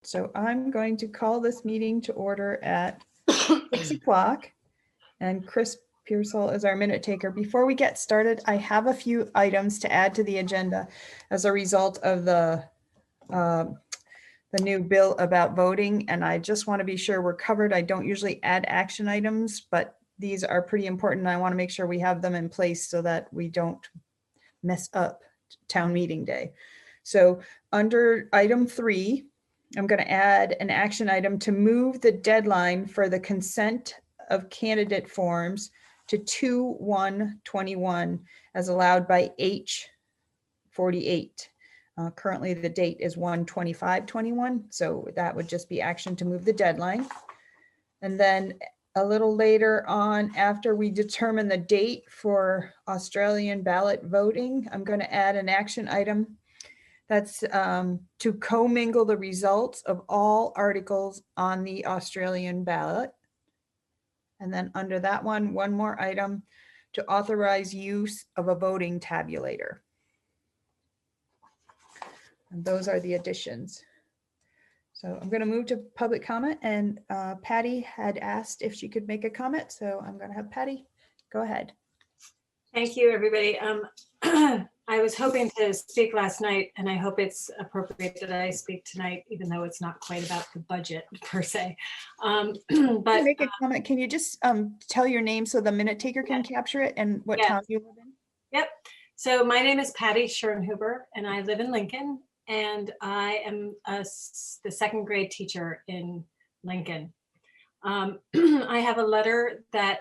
So I'm going to call this meeting to order at 6 o'clock, and Chris Pearsall is our minute taker. Before we get started, I have a few items to add to the agenda as a result of the new bill about voting, and I just want to be sure we're covered. I don't usually add action items, but these are pretty important. I want to make sure we have them in place so that we don't mess up town meeting day. So under item 3, I'm going to add an action item to move the deadline for the consent of candidate forms to 2/1/21 as allowed by H48. Currently, the date is 1/25/21, so that would just be action to move the deadline. And then a little later on, after we determine the date for Australian ballot voting, I'm going to add an action item that's to commingle the results of all articles on the Australian ballot. And then under that one more item to authorize use of a voting tabulator. And those are the additions. So I'm going to move to public comment, and Patty had asked if she could make a comment. So I'm going to have Patty go ahead. Thank you, everybody. I was hoping to speak last night, and I hope it's appropriate that I speak tonight, even though it's not quite about the budget per se. But make a comment. Can you just tell your name so the minute taker can capture it and what town you live in? Yep. So my name is Patty Schernhuber, and I live in Lincoln, and I am the second grade teacher in Lincoln. I have a letter that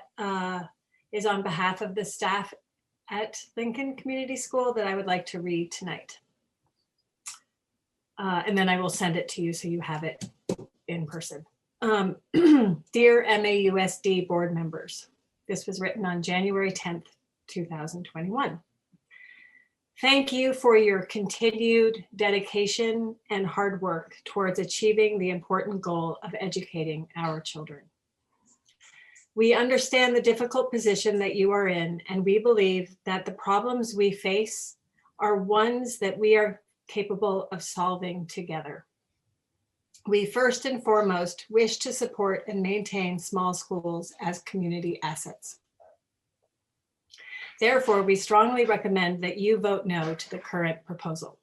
is on behalf of the staff at Lincoln Community School that I would like to read tonight. And then I will send it to you so you have it in person. Dear MAUSD board members, this was written on January 10th, 2021. Thank you for your continued dedication and hard work towards achieving the important goal of educating our children. We understand the difficult position that you are in, and we believe that the problems we face are ones that we are capable of solving together. We first and foremost wish to support and maintain small schools as community assets. Therefore, we strongly recommend that you vote no to the current proposal.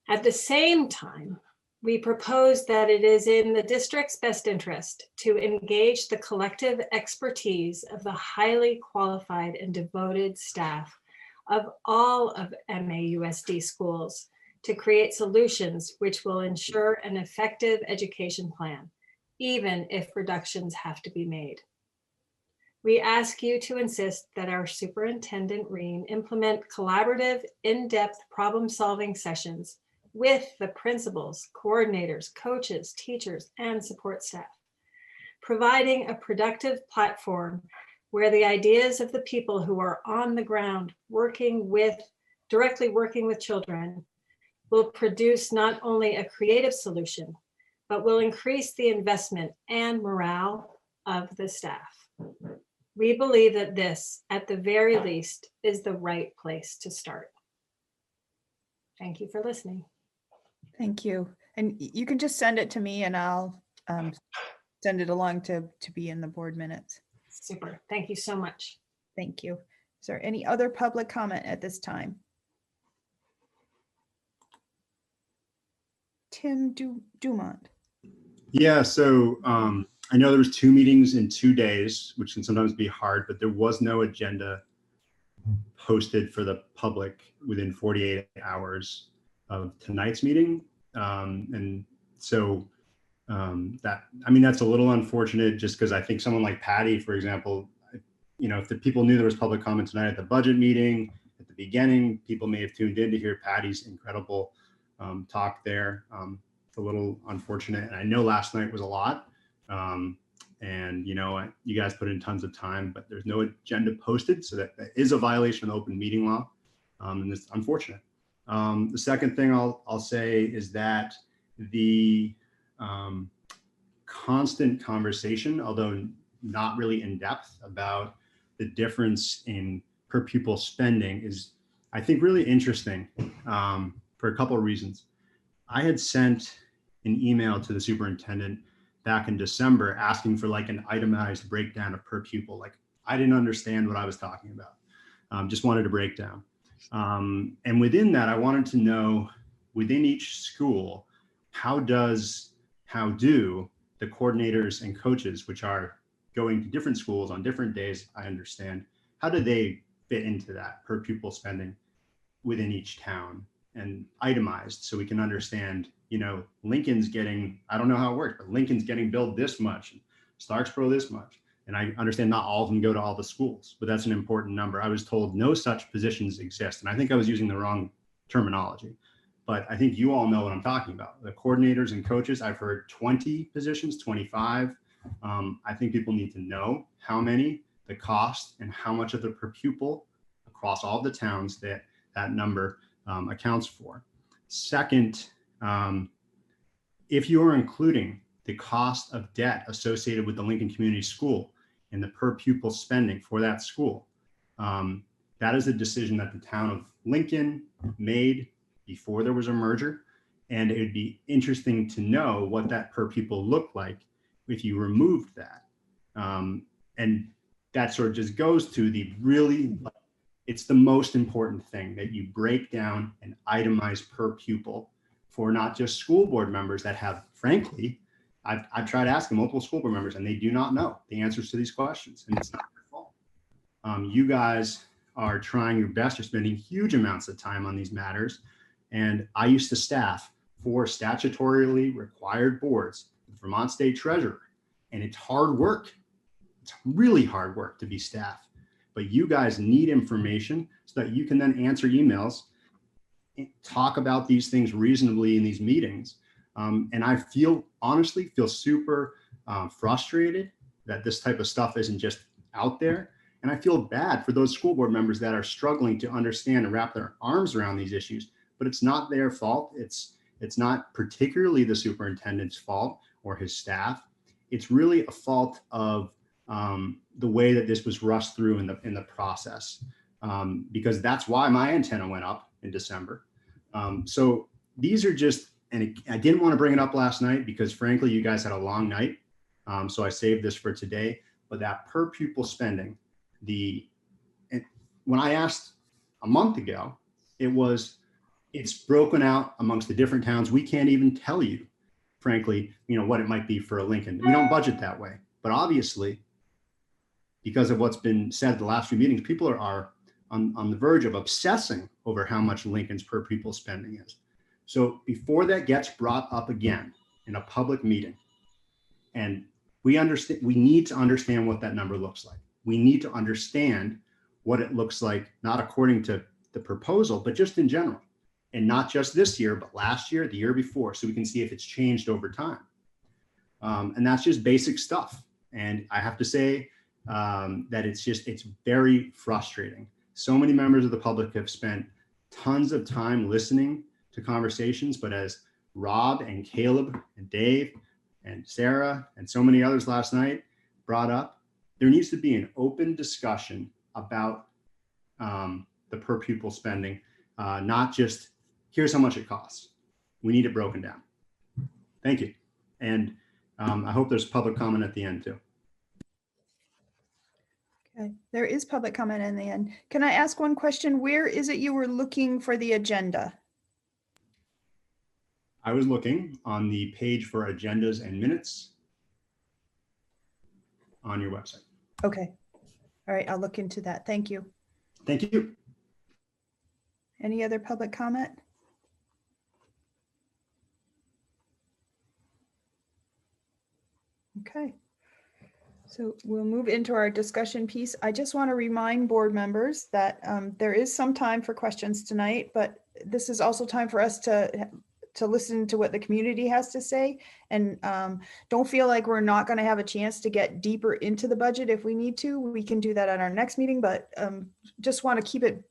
At the same time, we propose that it is in the district's best interest to engage the collective expertise of the highly qualified and devoted staff of all of MAUSD schools to create solutions which will ensure an effective education plan, even if reductions have to be made. We ask you to insist that our Superintendent Reen implement collaborative, in-depth problem-solving sessions with the principals, coordinators, coaches, teachers, and support staff, providing a productive platform where the ideas of the people who are on the ground directly working with children will produce not only a creative solution, but will increase the investment and morale of the staff. We believe that this, at the very least, is the right place to start. Thank you for listening. Thank you. And you can just send it to me and I'll send it along to be in the board minutes. Super. Thank you so much. Thank you. Is there any other public comment at this time? Tim Dumont. Yeah, so I know there was 2 meetings in 2 days, which can sometimes be hard, but there was no agenda posted for the public within 48 hours of tonight's meeting. And so that's a little unfortunate just because I think someone like Patty, for example, if the people knew there was public comment tonight at the budget meeting at the beginning, people may have tuned in to hear Patty's incredible talk there. It's a little unfortunate. And I know last night was a lot. And you guys put in tons of time, but there's no agenda posted. So that is a violation of the open meeting law. And it's unfortunate. The second thing I'll say is that the constant conversation, although not really in depth, about the difference in per pupil spending is, I think, really interesting for a couple of reasons. I had sent an email to the superintendent back in December asking for like an itemized breakdown of per pupil. Like, I didn't understand what I was talking about. Just wanted a breakdown. And within that, I wanted to know within each school, how do the coordinators and coaches, which are going to different schools on different days, I understand, how do they fit into that per pupil spending within each town and itemized so we can understand, you know, Lincoln's getting, I don't know how it works, but Lincoln's getting billed this much, and Starksboro this much. And I understand not all of them go to all the schools, but that's an important number. I was told no such positions exist. And I think I was using the wrong terminology, but I think you all know what I'm talking about. The coordinators and coaches, I've heard 20 positions, 25. I think people need to know how many, the cost, and how much of the per pupil across all the towns that number accounts for. Second, if you are including the cost of debt associated with the Lincoln Community School and the per pupil spending for that school, that is a decision that the town of Lincoln made before there was a merger. And it would be interesting to know what that per pupil looked like if you removed that. And that sort of just goes to the really, it's the most important thing that you break down and itemize per pupil for not just school board members that have, frankly, I've tried asking multiple school board members and they do not know the answers to these questions, and it's not their fault. You guys are trying your best. You're spending huge amounts of time on these matters. And I used to staff 4 statutorily required boards, the Vermont State Treasurer, and it's hard work. It's really hard work to be staff, but you guys need information so that you can then answer emails, talk about these things reasonably in these meetings. And I honestly feel super frustrated that this type of stuff isn't just out there. And I feel bad for those school board members that are struggling to understand and wrap their arms around these issues, but it's not their fault. It's not particularly the superintendent's fault or his staff. It's really a fault of the way that this was rushed through in the process, because that's why my antenna went up in December. So these are just, and I didn't want to bring it up last night because frankly, you guys had a long night. So I saved this for today, but that per pupil spending, when I asked a month ago, it's broken out amongst the different towns. We can't even tell you, frankly, what it might be for a Lincoln. We don't budget that way, but obviously, because of what's been said the last few meetings, people are on the verge of obsessing over how much Lincoln's per pupil spending is. So before that gets brought up again in a public meeting, and we need to understand what that number looks like. We need to understand what it looks like, not according to the proposal, but just in general. And not just this year, but last year, the year before, so we can see if it's changed over time. And that's just basic stuff. And I have to say that it's very frustrating. So many members of the public have spent tons of time listening to conversations, but as Rob and Caleb and Dave and Sarah and so many others last night brought up, there needs to be an open discussion about the per pupil spending, not just here's how much it costs. We need it broken down. Thank you. And I hope there's public comment at the end too. Okay, there is public comment in the end. Can I ask one question? Where is it you were looking for the agenda? I was looking on the page for agendas and minutes on your website. Okay. All right, I'll look into that. Thank you. Thank you. Any other public comment? Okay. So we'll move into our discussion piece. I just want to remind board members that there is some time for questions tonight, but this is also time for us to listen to what the community has to say. And don't feel like we're not going to have a chance to get deeper into the budget. If we need to, we can do that at our next meeting, but just want to keep it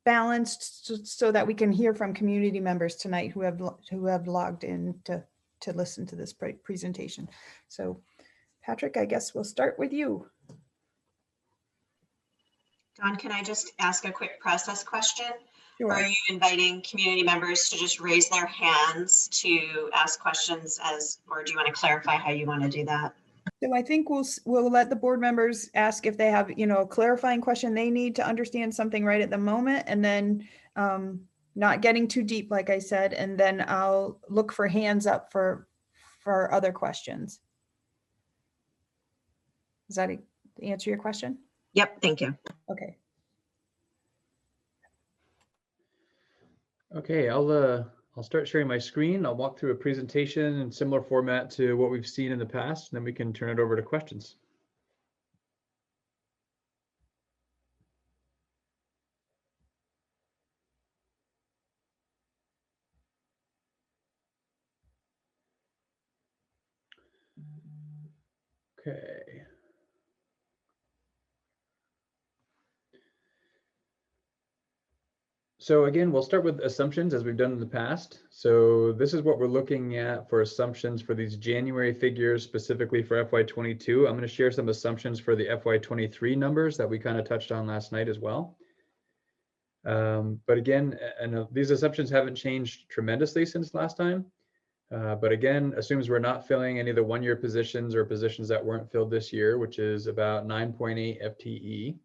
balanced so that we can hear from community members tonight who have logged in to listen to this presentation. So Patrick, I guess we'll start with you. Dawn, can I just ask a quick process question? Sure. Are you inviting community members to just raise their hands to ask questions or do you want to clarify how you want to do that? So I think we'll let the board members ask if they have, a clarifying question they need to understand something right at the moment, and then not getting too deep, like I said, and then I'll look for hands up for other questions. Does that answer your question? Yep, thank you. Okay. Okay, I'll start sharing my screen. I'll walk through a presentation in similar format to what we've seen in the past, and then we can turn it over to questions. Okay. So again, we'll start with assumptions as we've done in the past. So this is what we're looking at for assumptions for these January figures, specifically for FY22. I'm going to share some assumptions for the FY23 numbers that we kind of touched on last night as well. But again, and these assumptions haven't changed tremendously since last time. But again, assumes we're not filling any of the one-year positions or positions that weren't filled this year, which is about 9.8 FTE.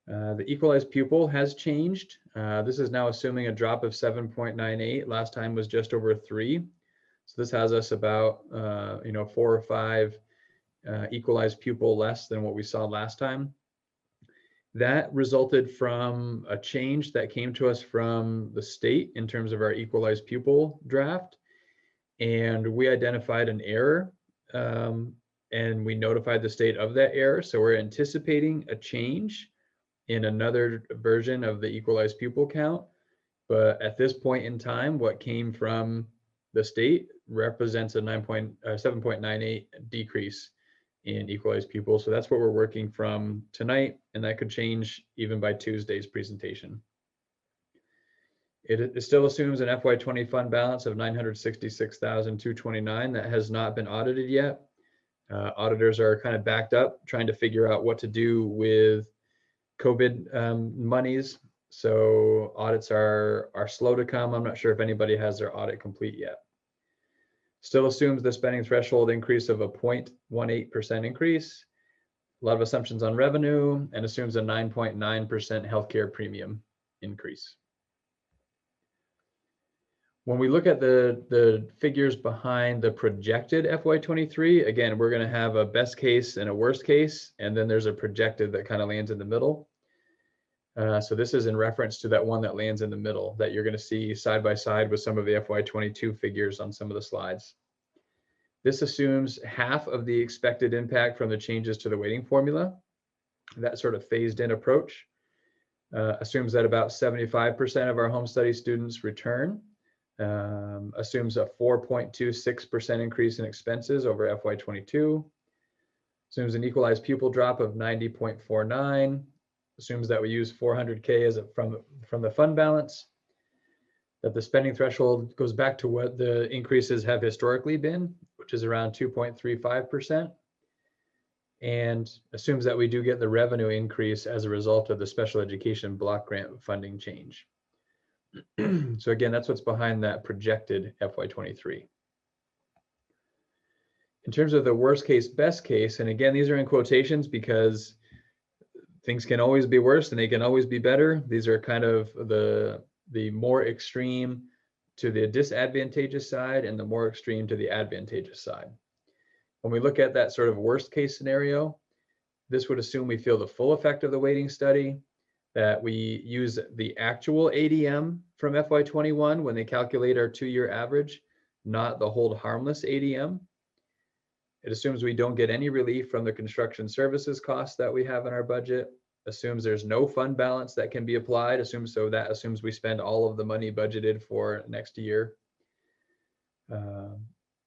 The equalized pupil has changed. This is now assuming a drop of 7.98. Last time was just over 3. So this has us about 4 or 5 equalized pupil less than what we saw last time. That resulted from a change that came to us from the state in terms of our equalized pupil draft. And we identified an error and we notified the state of that error. So we're anticipating a change in another version of the equalized pupil count. But at this point in time, what came from the state represents a 7.98 decrease in equalized pupils. So that's what we're working from tonight, and that could change even by Tuesday's presentation. It still assumes an FY20 fund balance of $966,229 that has not been audited yet. Auditors are kind of backed up trying to figure out what to do with COVID monies. So audits are slow to come. I'm not sure if anybody has their audit complete yet. Still assumes the spending threshold increase of a 0.18% increase. A lot of assumptions on revenue, and assumes a 9.9% healthcare premium increase. When we look at the figures behind the projected FY23, again, we're going to have a best case and a worst case, and then there's a projected that kind of lands in the middle. So this is in reference to that one that lands in the middle that you're going to see side by side with some of the FY22 figures on some of the slides. This assumes half of the expected impact from the changes to the weighting formula, that sort of phased in approach. Assumes that about 75% of our home study students return. Assumes a 4.26% increase in expenses over FY22. Assumes an equalized pupil drop of 90.49. Assumes that we use 400K as from the fund balance. That the spending threshold goes back to what the increases have historically been, which is around 2.35%. And assumes that we do get the revenue increase as a result of the special education block grant funding change. So again, that's what's behind that projected FY23. In terms of the worst case, best case, and again, these are in quotations because things can always be worse and they can always be better. These are kind of the more extreme to the disadvantageous side and the more extreme to the advantageous side. When we look at that sort of worst case scenario, this would assume we feel the full effect of the weighting study, that we use the actual ADM from FY21 when they calculate our 2-year average, not the hold harmless ADM. It assumes we don't get any relief from the construction services costs that we have in our budget. Assumes there's no fund balance that can be applied. That assumes we spend all of the money budgeted for next year.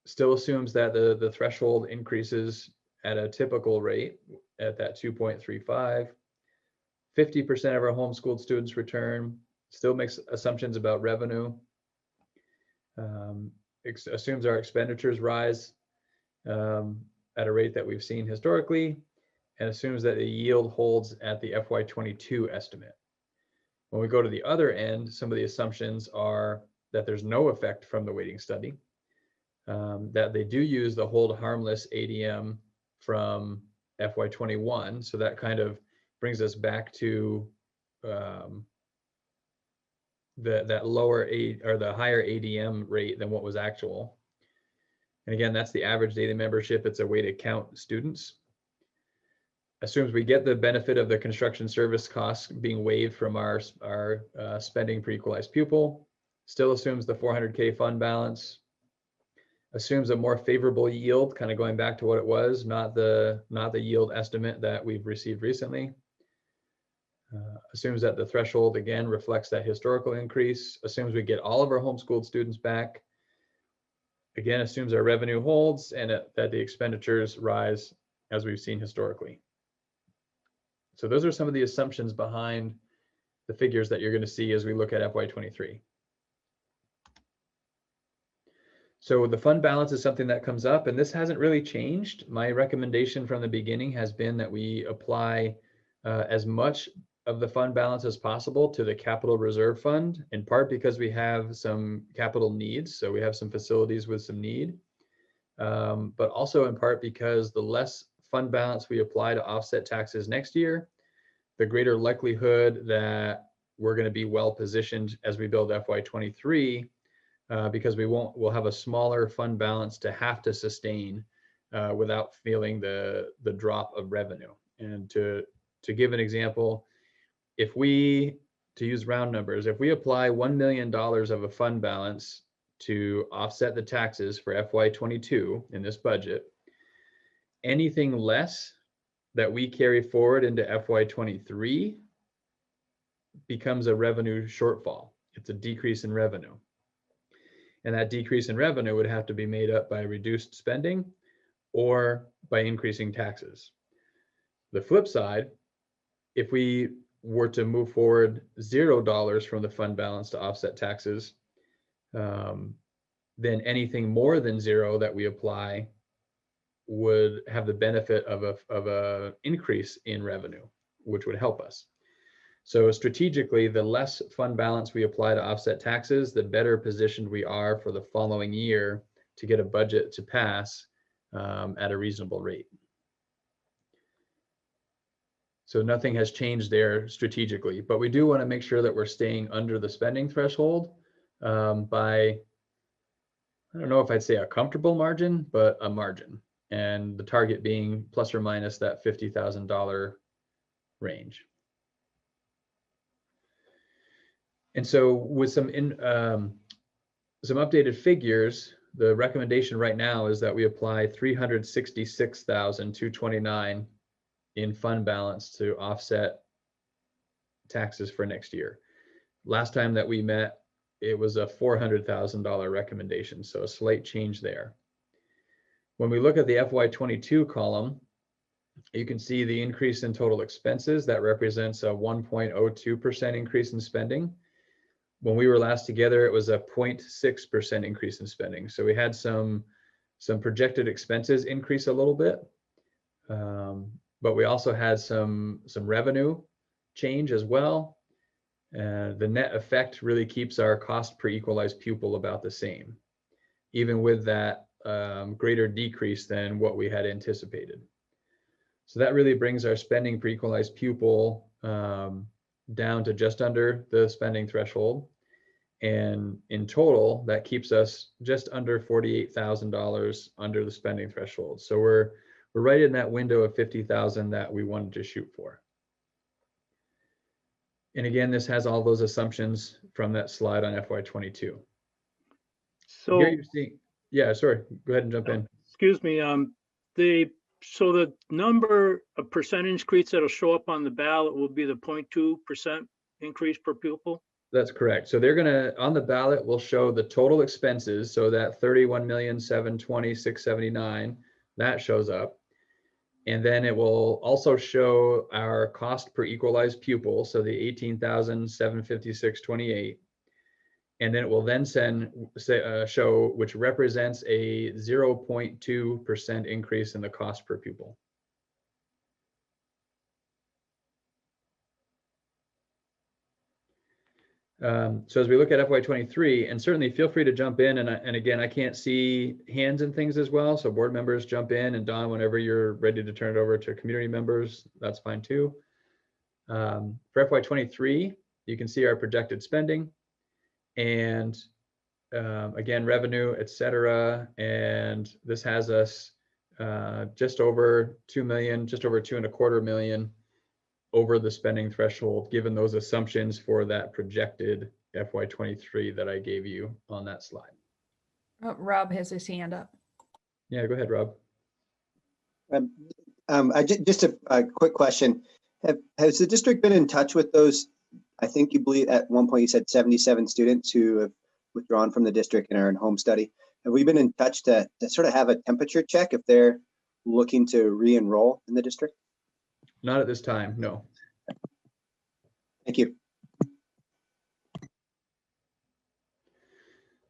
Still assumes that the threshold increases at a typical rate at that 2.35. 50% of our homeschooled students return. Still makes assumptions about revenue. Assumes our expenditures rise at a rate that we've seen historically, and assumes that the yield holds at the FY22 estimate. When we go to the other end, some of the assumptions are that there's no effect from the weighting study, that they do use the hold harmless ADM from FY21. So that kind of brings us back to that lower or the higher ADM rate than what was actual. And again, that's the average daily membership. It's a way to count students. Assumes we get the benefit of the construction service costs being waived from our spending per equalized pupil. Still assumes the 400K fund balance. Assumes a more favorable yield, kind of going back to what it was, not the yield estimate that we've received recently. Assumes that the threshold again reflects that historical increase. Assumes we get all of our homeschooled students back. Again, assumes our revenue holds and that the expenditures rise as we've seen historically. So those are some of the assumptions behind the figures that you're going to see as we look at FY23. So the fund balance is something that comes up, and this hasn't really changed. My recommendation from the beginning has been that we apply as much of the fund balance as possible to the capital reserve fund, in part because we have some capital needs. So we have some facilities with some need, but also in part because the less fund balance we apply to offset taxes next year, the greater likelihood that we're going to be well positioned as we build FY23, because we'll have a smaller fund balance to have to sustain without feeling the drop of revenue. And to give an example, if we, to use round numbers, if we apply $1 million of a fund balance to offset the taxes for FY22 in this budget, anything less that we carry forward into FY23 becomes a revenue shortfall. It's a decrease in revenue. And that decrease in revenue would have to be made up by reduced spending or by increasing taxes. The flip side, if we were to move forward $0 from the fund balance to offset taxes, then anything more than zero that we apply would have the benefit of a increase in revenue, which would help us. So strategically, the less fund balance we apply to offset taxes, the better positioned we are for the following year to get a budget to pass at a reasonable rate. So nothing has changed there strategically, but we do want to make sure that we're staying under the spending threshold by, I don't know if I'd say a comfortable margin, but a margin. And the target being plus or minus that $50,000 range. And so with some updated figures, the recommendation right now is that we apply $366,229 in fund balance to offset taxes for next year. Last time that we met, it was a $400,000 recommendation, so a slight change there. When we look at the FY22 column, you can see the increase in total expenses. That represents a 1.02% increase in spending. When we were last together, it was a 0.6% increase in spending. So we had some projected expenses increase a little bit, but we also had some revenue change as well. The net effect really keeps our cost per equalized pupil about the same, even with that greater decrease than what we had anticipated. So that really brings our spending per equalized pupil down to just under the spending threshold. And in total, that keeps us just under $48,000 under the spending threshold. So we're right in that window of 50,000 that we wanted to shoot for. And again, this has all those assumptions from that slide on FY22. So here you're seeing, yeah, sorry, go ahead and jump in. excuse me, so the number of percent increase that'll show up on the ballot will be the 0.2% increase per pupil? That's correct. So they're gonna, on the ballot, will show the total expenses. So that 31,720,679, that shows up. And then it will also show our cost per equalized pupil. So the 18,756.28. And then it will then show, which represents a 0.2% increase in the cost per pupil. So as we look at FY23, and certainly feel free to jump in, and again, I can't see hands and things as well, so board members jump in, and Don, whenever you're ready to turn it over to community members, that's fine too. For FY23, you can see our projected spending, and again, revenue, et cetera, and this has us just over 2 million, just over 2.25 million over the spending threshold, given those assumptions for that projected FY23 that I gave you on that slide. Oh, Rob has his hand up. Yeah, go ahead, Rob. Just a quick question. Has the district been in touch with those, I think you believe at one point you said 77 students who have withdrawn from the district and are in home study? Have we been in touch to sort of have a temperature check if they're looking to re-enroll in the district? Not at this time, no. Thank you.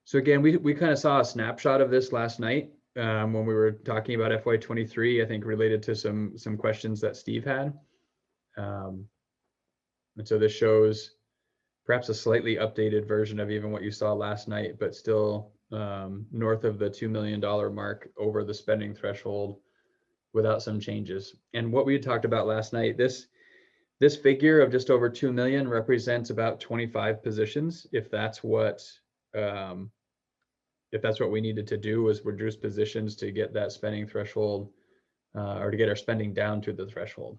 So again, we kind of saw a snapshot of this last night when we were talking about FY23, I think related to some questions that Steve had. And so this shows perhaps a slightly updated version of even what you saw last night, but still north of the $2 million mark over the spending threshold without some changes. And what we had talked about last night, this figure of just over 2 million represents about 25 positions. If that's what we needed to do, was reduce positions to get that spending threshold or to get our spending down to the threshold.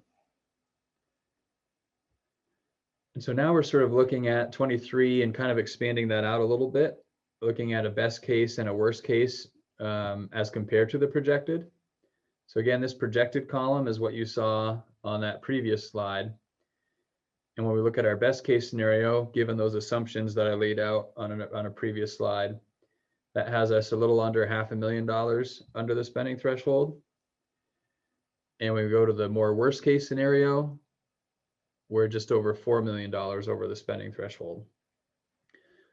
And so now we're sort of looking at 23 and kind of expanding that out a little bit, looking at a best case and a worst case as compared to the projected. So again, this projected column is what you saw on that previous slide. And when we look at our best case scenario, given those assumptions that I laid out on a previous slide, that has us a little under $500,000 under the spending threshold. And we go to the more worst case scenario, we're just over $4 million over the spending threshold.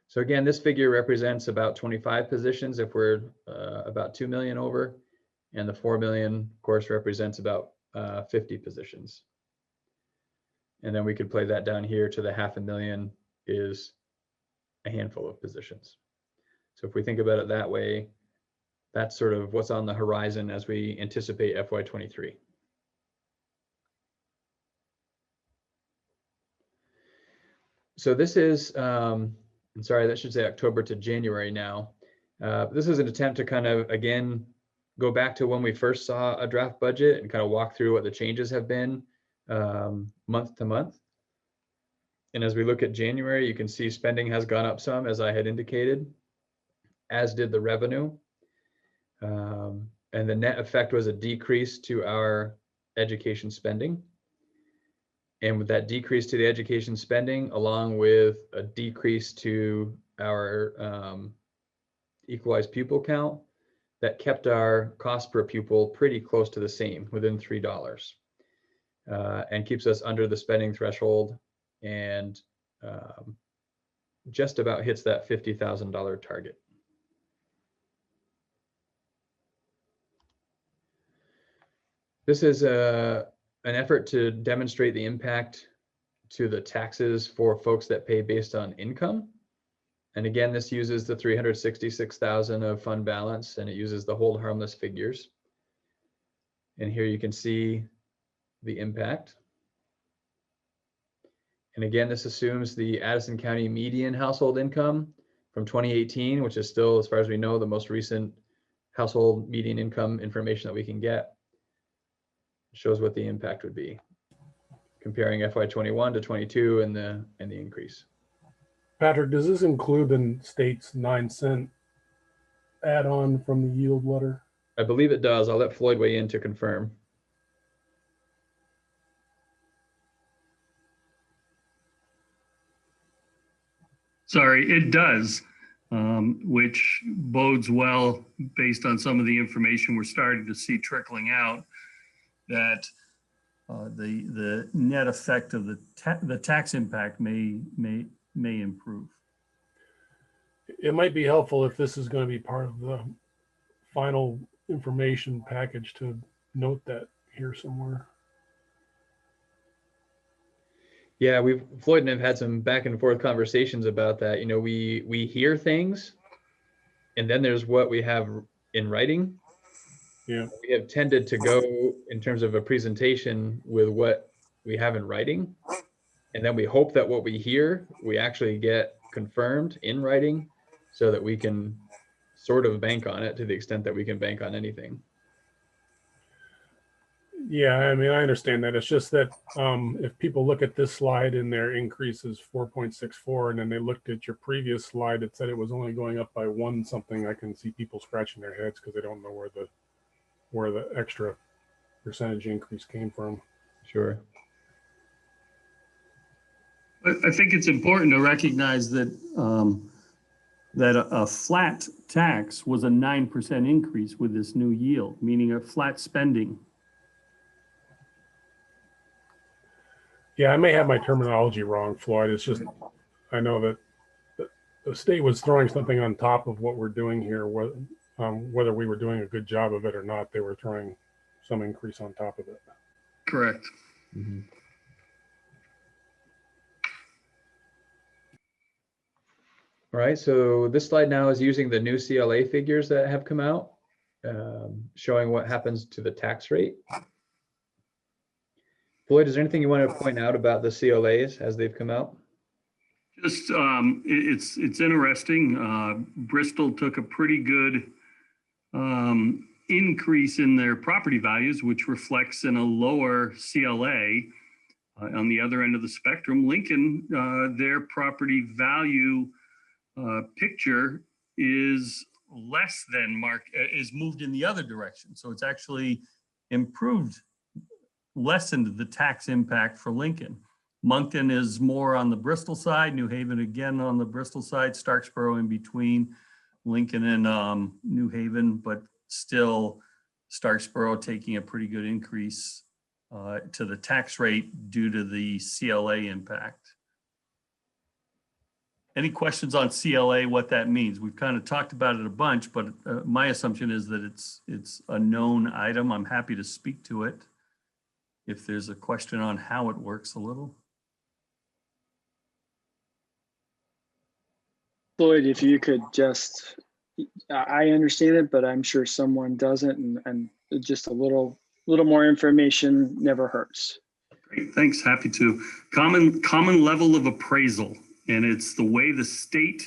So again, this figure represents about 25 positions if we're about 2 million over, and the 4 million, of course, represents about 50 positions. And then we could play that down here to the $500,000 is a handful of positions. So if we think about it that way, that's sort of what's on the horizon as we anticipate FY23. So this is, I'm sorry, that should say October to January now. This is an attempt to kind of, again, go back to when we first saw a draft budget and kind of walk through what the changes have been month to month. And as we look at January, you can see spending has gone up some, as I had indicated, as did the revenue. And the net effect was a decrease to our education spending. And with that decrease to the education spending, along with a decrease to our equalized pupil count, that kept our cost per pupil pretty close to the same, within $3, and keeps us under the spending threshold and just about hits that $50,000 target. This is an effort to demonstrate the impact to the taxes for folks that pay based on income. And again, this uses the 366,000 of fund balance, and it uses the hold harmless figures. And here you can see the impact. And again, this assumes the Addison County median household income from 2018, which is still, as far as we know, the most recent household median income information that we can get. It shows what the impact would be, comparing FY21 to 22 and the increase. Patrick, does this include the state's 9-cent add-on from the yield letter? I believe it does. I'll let Floyd weigh in to confirm. Sorry, it does, which bodes well based on some of the information we're starting to see trickling out, that the net effect of the tax impact may improve. It might be helpful if this is going to be part of the final information package to note that here somewhere. Yeah, Floyd and I have had some back and forth conversations about that. You know, we hear things, and then there's what we have in writing. Yeah. We have tended to go in terms of a presentation with what we have in writing. And then we hope that what we hear, we actually get confirmed in writing so that we can sort of bank on it to the extent that we can bank on anything. Yeah, I mean, I understand that. It's just that if people look at this slide and their increase is 4.64, and then they looked at your previous slide, it said it was only going up by one something. I can see people scratching their heads because they don't know where the extra percentage increase came from. Sure. I think it's important to recognize that that a flat tax was a 9% increase with this new yield, meaning a flat spending. Yeah, I may have my terminology wrong, Floyd. It's just, I know that the state was throwing something on top of what we're doing here, whether we were doing a good job of it or not, they were throwing some increase on top of it. Correct. Mm-hmm. All right, so this slide now is using the new CLA figures that have come out, showing what happens to the tax rate. Floyd, is there anything you want to point out about the CLAs as they've come out? Just it's interesting. Bristol took a pretty good increase in their property values, which reflects in a lower CLA. On the other end of the spectrum, Lincoln, their property value picture is less than is moved in the other direction. So it's actually improved, lessened the tax impact for Lincoln. Moncton is more on the Bristol side, New Haven again on the Bristol side, Starksboro in between Lincoln and New Haven, but still Starksboro taking a pretty good increase to the tax rate due to the CLA impact. Any questions on CLA, what that means? We've kind of talked about it a bunch, but my assumption is that it's a known item. I'm happy to speak to it if there's a question on how it works a little. Floyd, if you could just, I understand it, but I'm sure someone doesn't, and just a little more information never hurts. Great, thanks, happy to. Common level of appraisal, and it's the way the state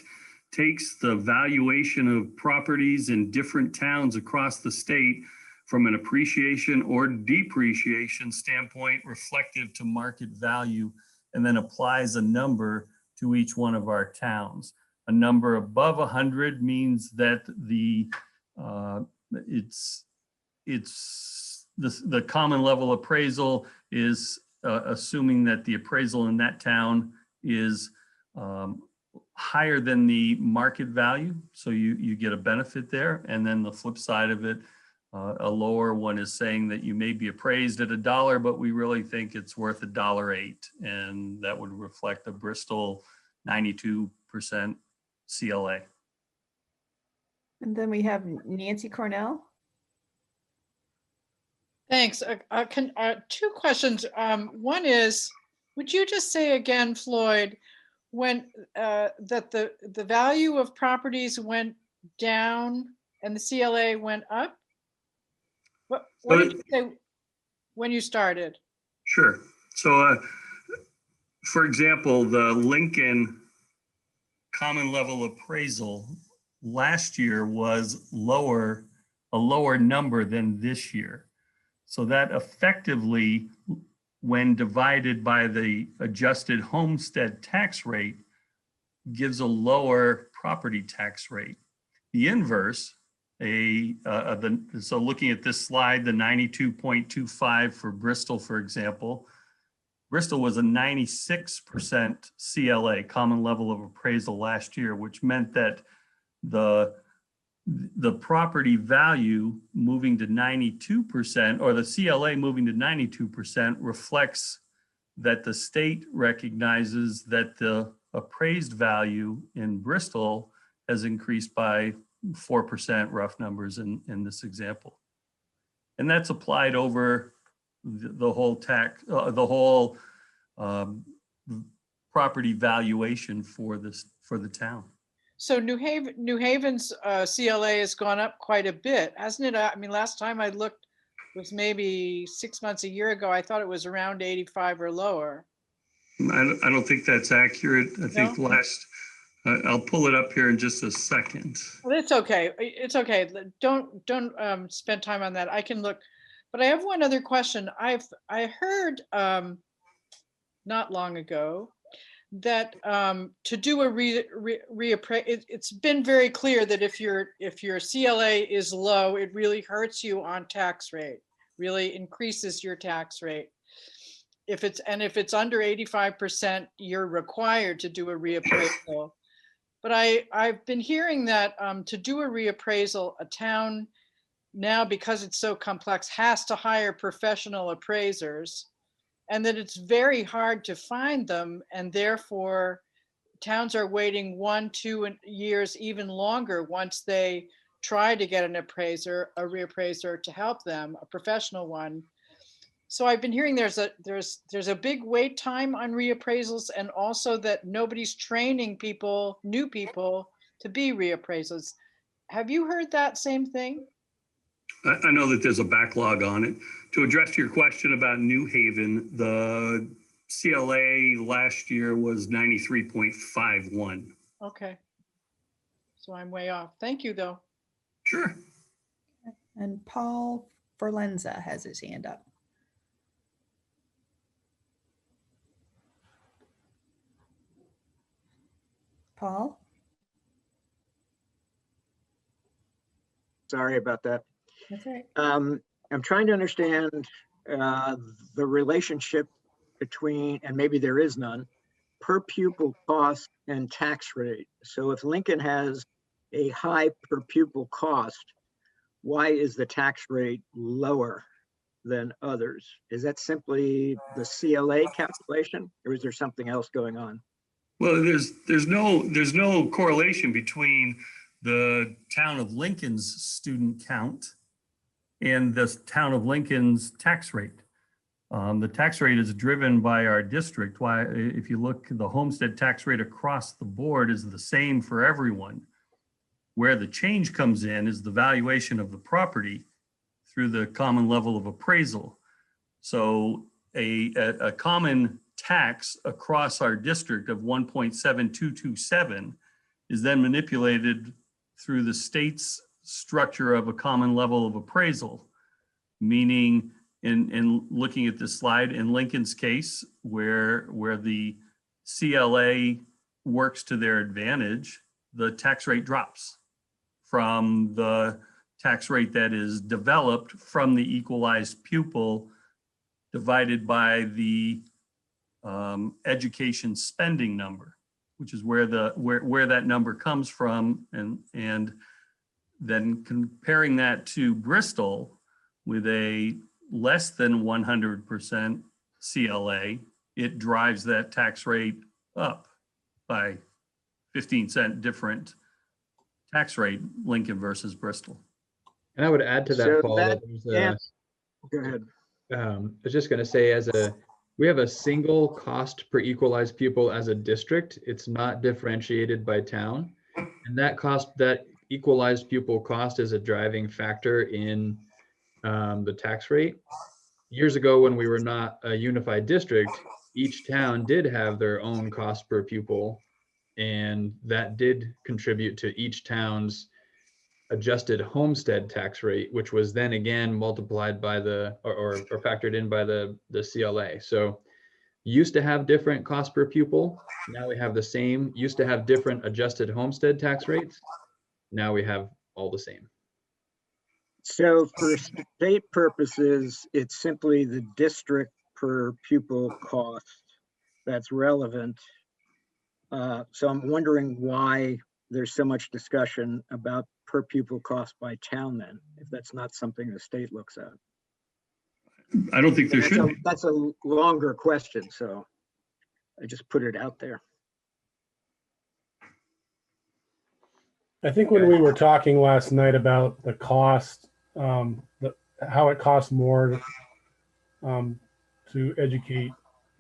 takes the valuation of properties in different towns across the state from an appreciation or depreciation standpoint reflective to market value, and then applies a number to each one of our towns. A number above 100 means that the common level appraisal is assuming that the appraisal in that town is higher than the market value. So you get a benefit there. And then the flip side of it, a lower one is saying that you may be appraised at $1, but we really think it's worth $1.08. And that would reflect a Bristol 92% CLA. And then we have Nancy Cornell. Thanks. Two questions. One is, would you just say again, Floyd, when that the value of properties went down and the CLA went up? What did you say when you started? Sure. So, for example, the Lincoln common level appraisal last year was a lower number than this year. So that effectively, when divided by the adjusted homestead tax rate, gives a lower property tax rate. The inverse, so looking at this slide, the 92.25 for Bristol, for example, Bristol was a 96% CLA, common level of appraisal last year, which meant that the property value moving to 92%, or the CLA moving to 92%, reflects that the state recognizes that the appraised value in Bristol has increased by 4%, rough numbers in this example. And that's applied over the whole property valuation for the town. So New Haven's CLA has gone up quite a bit, hasn't it? I mean, last time I looked was maybe 6 months, a year ago. I thought it was around 85 or lower. I don't think that's accurate. I think No? I'll pull it up here in just a second. Well, it's okay. It's okay. Don't spend time on that. I can look. But I have one other question. I heard not long ago that to do a reappraise, it's been very clear that if your CLA is low, it really hurts you on tax rate, really increases your tax rate. If it's under 85%, you're required to do a reappraisal. But I've been hearing that to do a reappraisal, a town now, because it's so complex, has to hire professional appraisers, and that it's very hard to find them. And therefore, towns are waiting 1-2 years, even longer, once they try to get a reappraiser to help them, a professional one. So I've been hearing there's a big wait time on reappraisals, and also that nobody's training new people to be reappraisals. Have you heard that same thing? I know that there's a backlog on it. To address your question about New Haven, the CLA last year was 93.51. Okay. So I'm way off. Thank you, though. Sure. And Paul Forlenza has his hand up. Paul? Sorry about that. That's right. I'm trying to understand the relationship between, and maybe there is none, per pupil cost and tax rate. So if Lincoln has a high per pupil cost, why is the tax rate lower than others? Is that simply the CLA calculation, or is there something else going on? Well, there's no correlation between the town of Lincoln's student count and the town of Lincoln's tax rate. The tax rate is driven by our district. Why, if you look, the homestead tax rate across the board is the same for everyone. Where the change comes in is the valuation of the property through the common level of appraisal. So a common tax across our district of 1.7227 is then manipulated through the state's structure of a common level of appraisal, meaning in looking at this slide, in Lincoln's case, where the CLA works to their advantage, the tax rate drops from the tax rate that is developed from the equalized pupil divided by the education spending number, which is where that number comes from, and then comparing that to Bristol with a less than 100% CLA, it drives that tax rate up by 15-cent different tax rate, Lincoln versus Bristol. And I would add to that, So Paul, that that go ahead. I was just going to say, we have a single cost per equalized pupil as a district. It's not differentiated by town. And that equalized pupil cost is a driving factor in the tax rate. Years ago, when we were not a unified district, each town did have their own cost per pupil, and that did contribute to each town's adjusted homestead tax rate, which was then again multiplied by or factored in by the CLA. So used to have different cost per pupil. Now we have the same. Used to have different adjusted homestead tax rates. Now we have all the same. So for state purposes, it's simply the district per pupil cost that's relevant. So I'm wondering why there's so much discussion about per pupil cost by town then, if that's not something the state looks at. I don't think there should be. That's a longer question, so I just put it out there. I think when we were talking last night about the cost, how it costs more to educate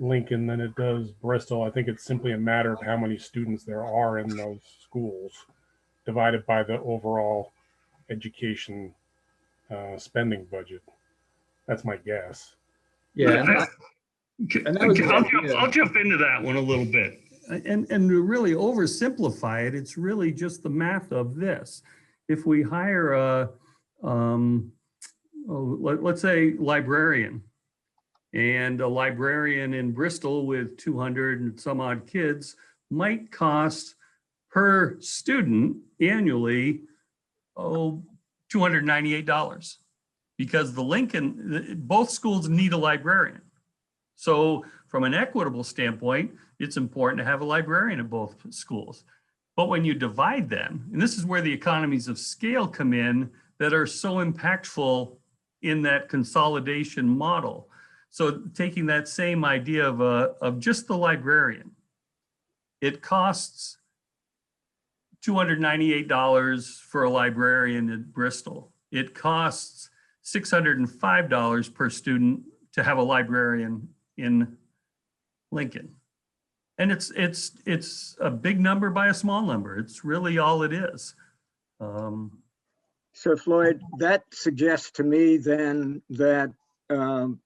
Lincoln than it does Bristol. I think it's simply a matter of how many students there are in those schools divided by the overall education spending budget. That's my guess. Yeah, and that was the idea. I'll jump into that one a little bit. And to really oversimplify it, it's really just the math of this. If we hire a, let's say librarian, and a librarian in Bristol with 200 and some odd kids might cost per student annually, $298, because the Lincoln, both schools need a librarian. So from an equitable standpoint, it's important to have a librarian in both schools. But when you divide them, and this is where the economies of scale come in that are so impactful in that consolidation model. So taking that same idea of just the librarian, it costs $298 for a librarian in Bristol. It costs $605 per student to have a librarian in Lincoln. And it's a big number by a small number. It's really all it is. So Floyd, that suggests to me then that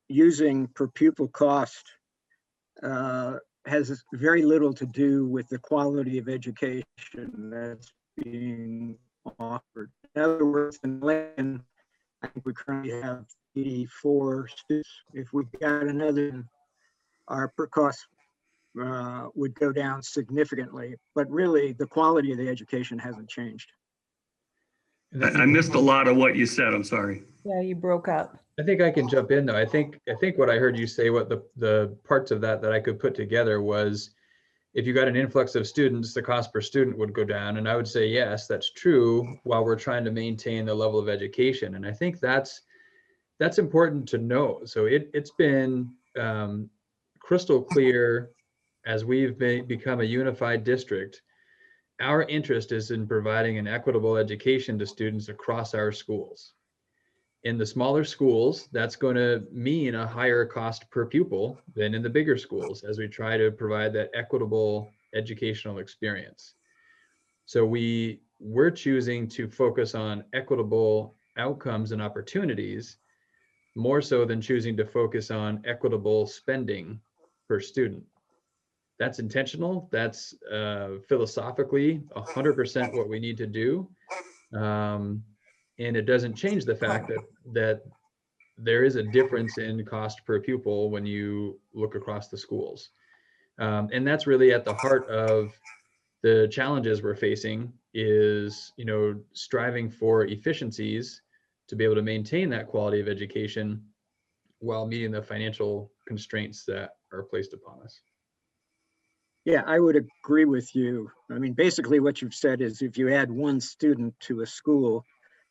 using per pupil cost has very little to do with the quality of education that's being offered. In other words, in Lincoln, I think we currently have 84 students. If we got another, our per cost would go down significantly, but really the quality of the education hasn't changed. I missed a lot of what you said. I'm sorry. Yeah, you broke up. I think I can jump in though. I think what I heard you say, what the parts of that I could put together was, if you got an influx of students, the cost per student would go down. And I would say, yes, that's true, while we're trying to maintain the level of education. And I think that's important to know. So it's been crystal clear as we've become a unified district. Our interest is in providing an equitable education to students across our schools. In the smaller schools, that's going to mean a higher cost per pupil than in the bigger schools, as we try to provide that equitable educational experience. So we're choosing to focus on equitable outcomes and opportunities, more so than choosing to focus on equitable spending per student. That's intentional. That's philosophically 100% what we need to do. And it doesn't change the fact that there is a difference in cost per pupil when you look across the schools. And that's really at the heart of the challenges we're facing, is, striving for efficiencies to be able to maintain that quality of education while meeting the financial constraints that are placed upon us. Yeah, I would agree with you. I mean, basically what you've said is if you add one student to a school,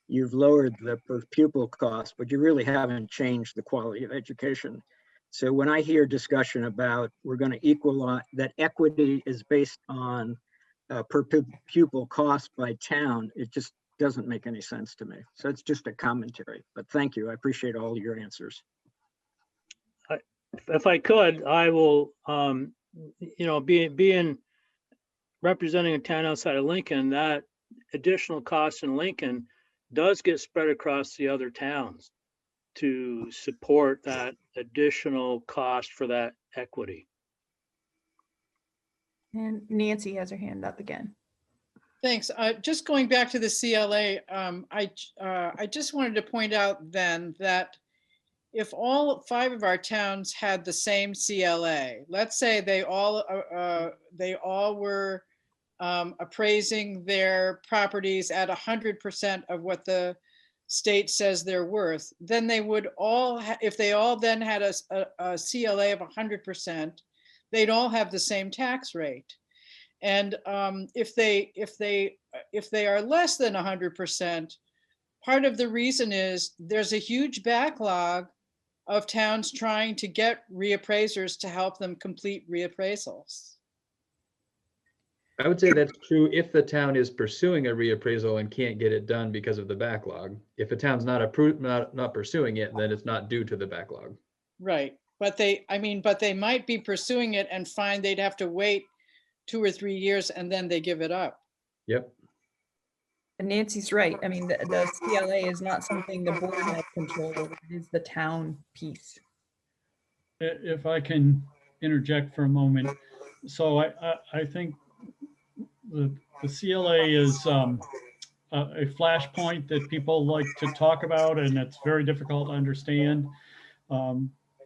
you've lowered the per pupil cost, but you really haven't changed the quality of education. So when I hear discussion about we're going to equalize, that equity is based on per pupil cost by town, it just doesn't make any sense to me. So it's just a commentary, but thank you. I appreciate all your answers. If I could, I will, being representing a town outside of Lincoln, that additional cost in Lincoln does get spread across the other towns to support that additional cost for that equity. And Nancy has her hand up again. Thanks. Just going back to the CLA, I just wanted to point out then that if all 5 of our towns had the same CLA, let's say they all were appraising their properties at 100% of what the state says they're worth, then they would all, if they all then had a CLA of 100%, they'd all have the same tax rate. And if they are less than 100%, part of the reason is there's a huge backlog of towns trying to get reappraisers to help them complete reappraisals. I would say that's true if the town is pursuing a reappraisal and can't get it done because of the backlog. If a town's not pursuing it, then it's not due to the backlog. Right. but they might be pursuing it and find they'd have to wait 2 or 3 years and then they give it up. Yep. And Nancy's right. I mean, the CLA is not something the board has control over. It is the town piece. If I can interject for a moment. So I think the CLA is a flashpoint that people like to talk about, and it's very difficult to understand.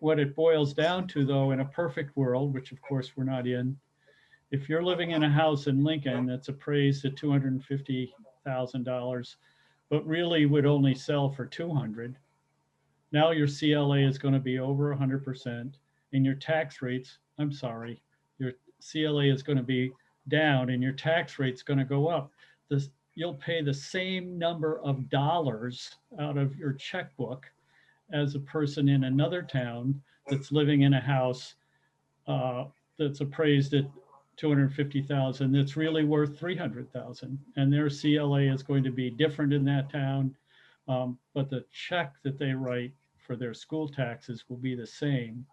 What it boils down to, though, in a perfect world, which of course we're not in, if you're living in a house in Lincoln that's appraised at $250,000, but really would only sell for 200, now your CLA is going to be over 100%, and your tax rates, I'm sorry, your CLA is going to be down, and your tax rate's going to go up. You'll pay the same number of dollars out of your checkbook as a person in another town that's living in a house that's appraised at 250,000, that's really worth 300,000, and their CLA is going to be different in that town, but the check that they write for their school taxes will be the same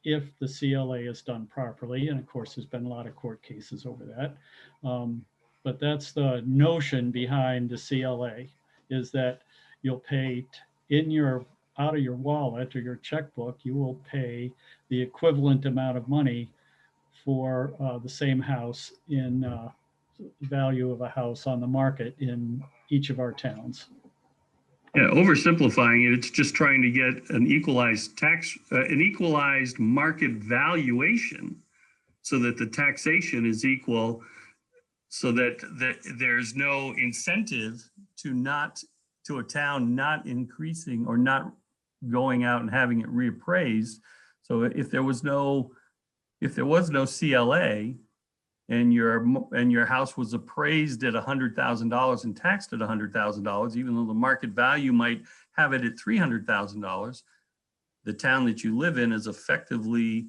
if the CLA is done properly. And of course, there's been a lot of court cases over that. But that's the notion behind the CLA, is that you'll pay out of your wallet or your checkbook, you will pay the equivalent amount of money for the same house in value of a house on the market in each of our towns. Yeah, oversimplifying it, it's just trying to get an equalized market valuation so that the taxation is equal, so that there's no incentive to a town not increasing or not going out and having it reappraised. So if there was no CLA and your house was appraised at $100,000 and taxed at $100,000, even though the market value might have it at $300,000, the town that you live in is effectively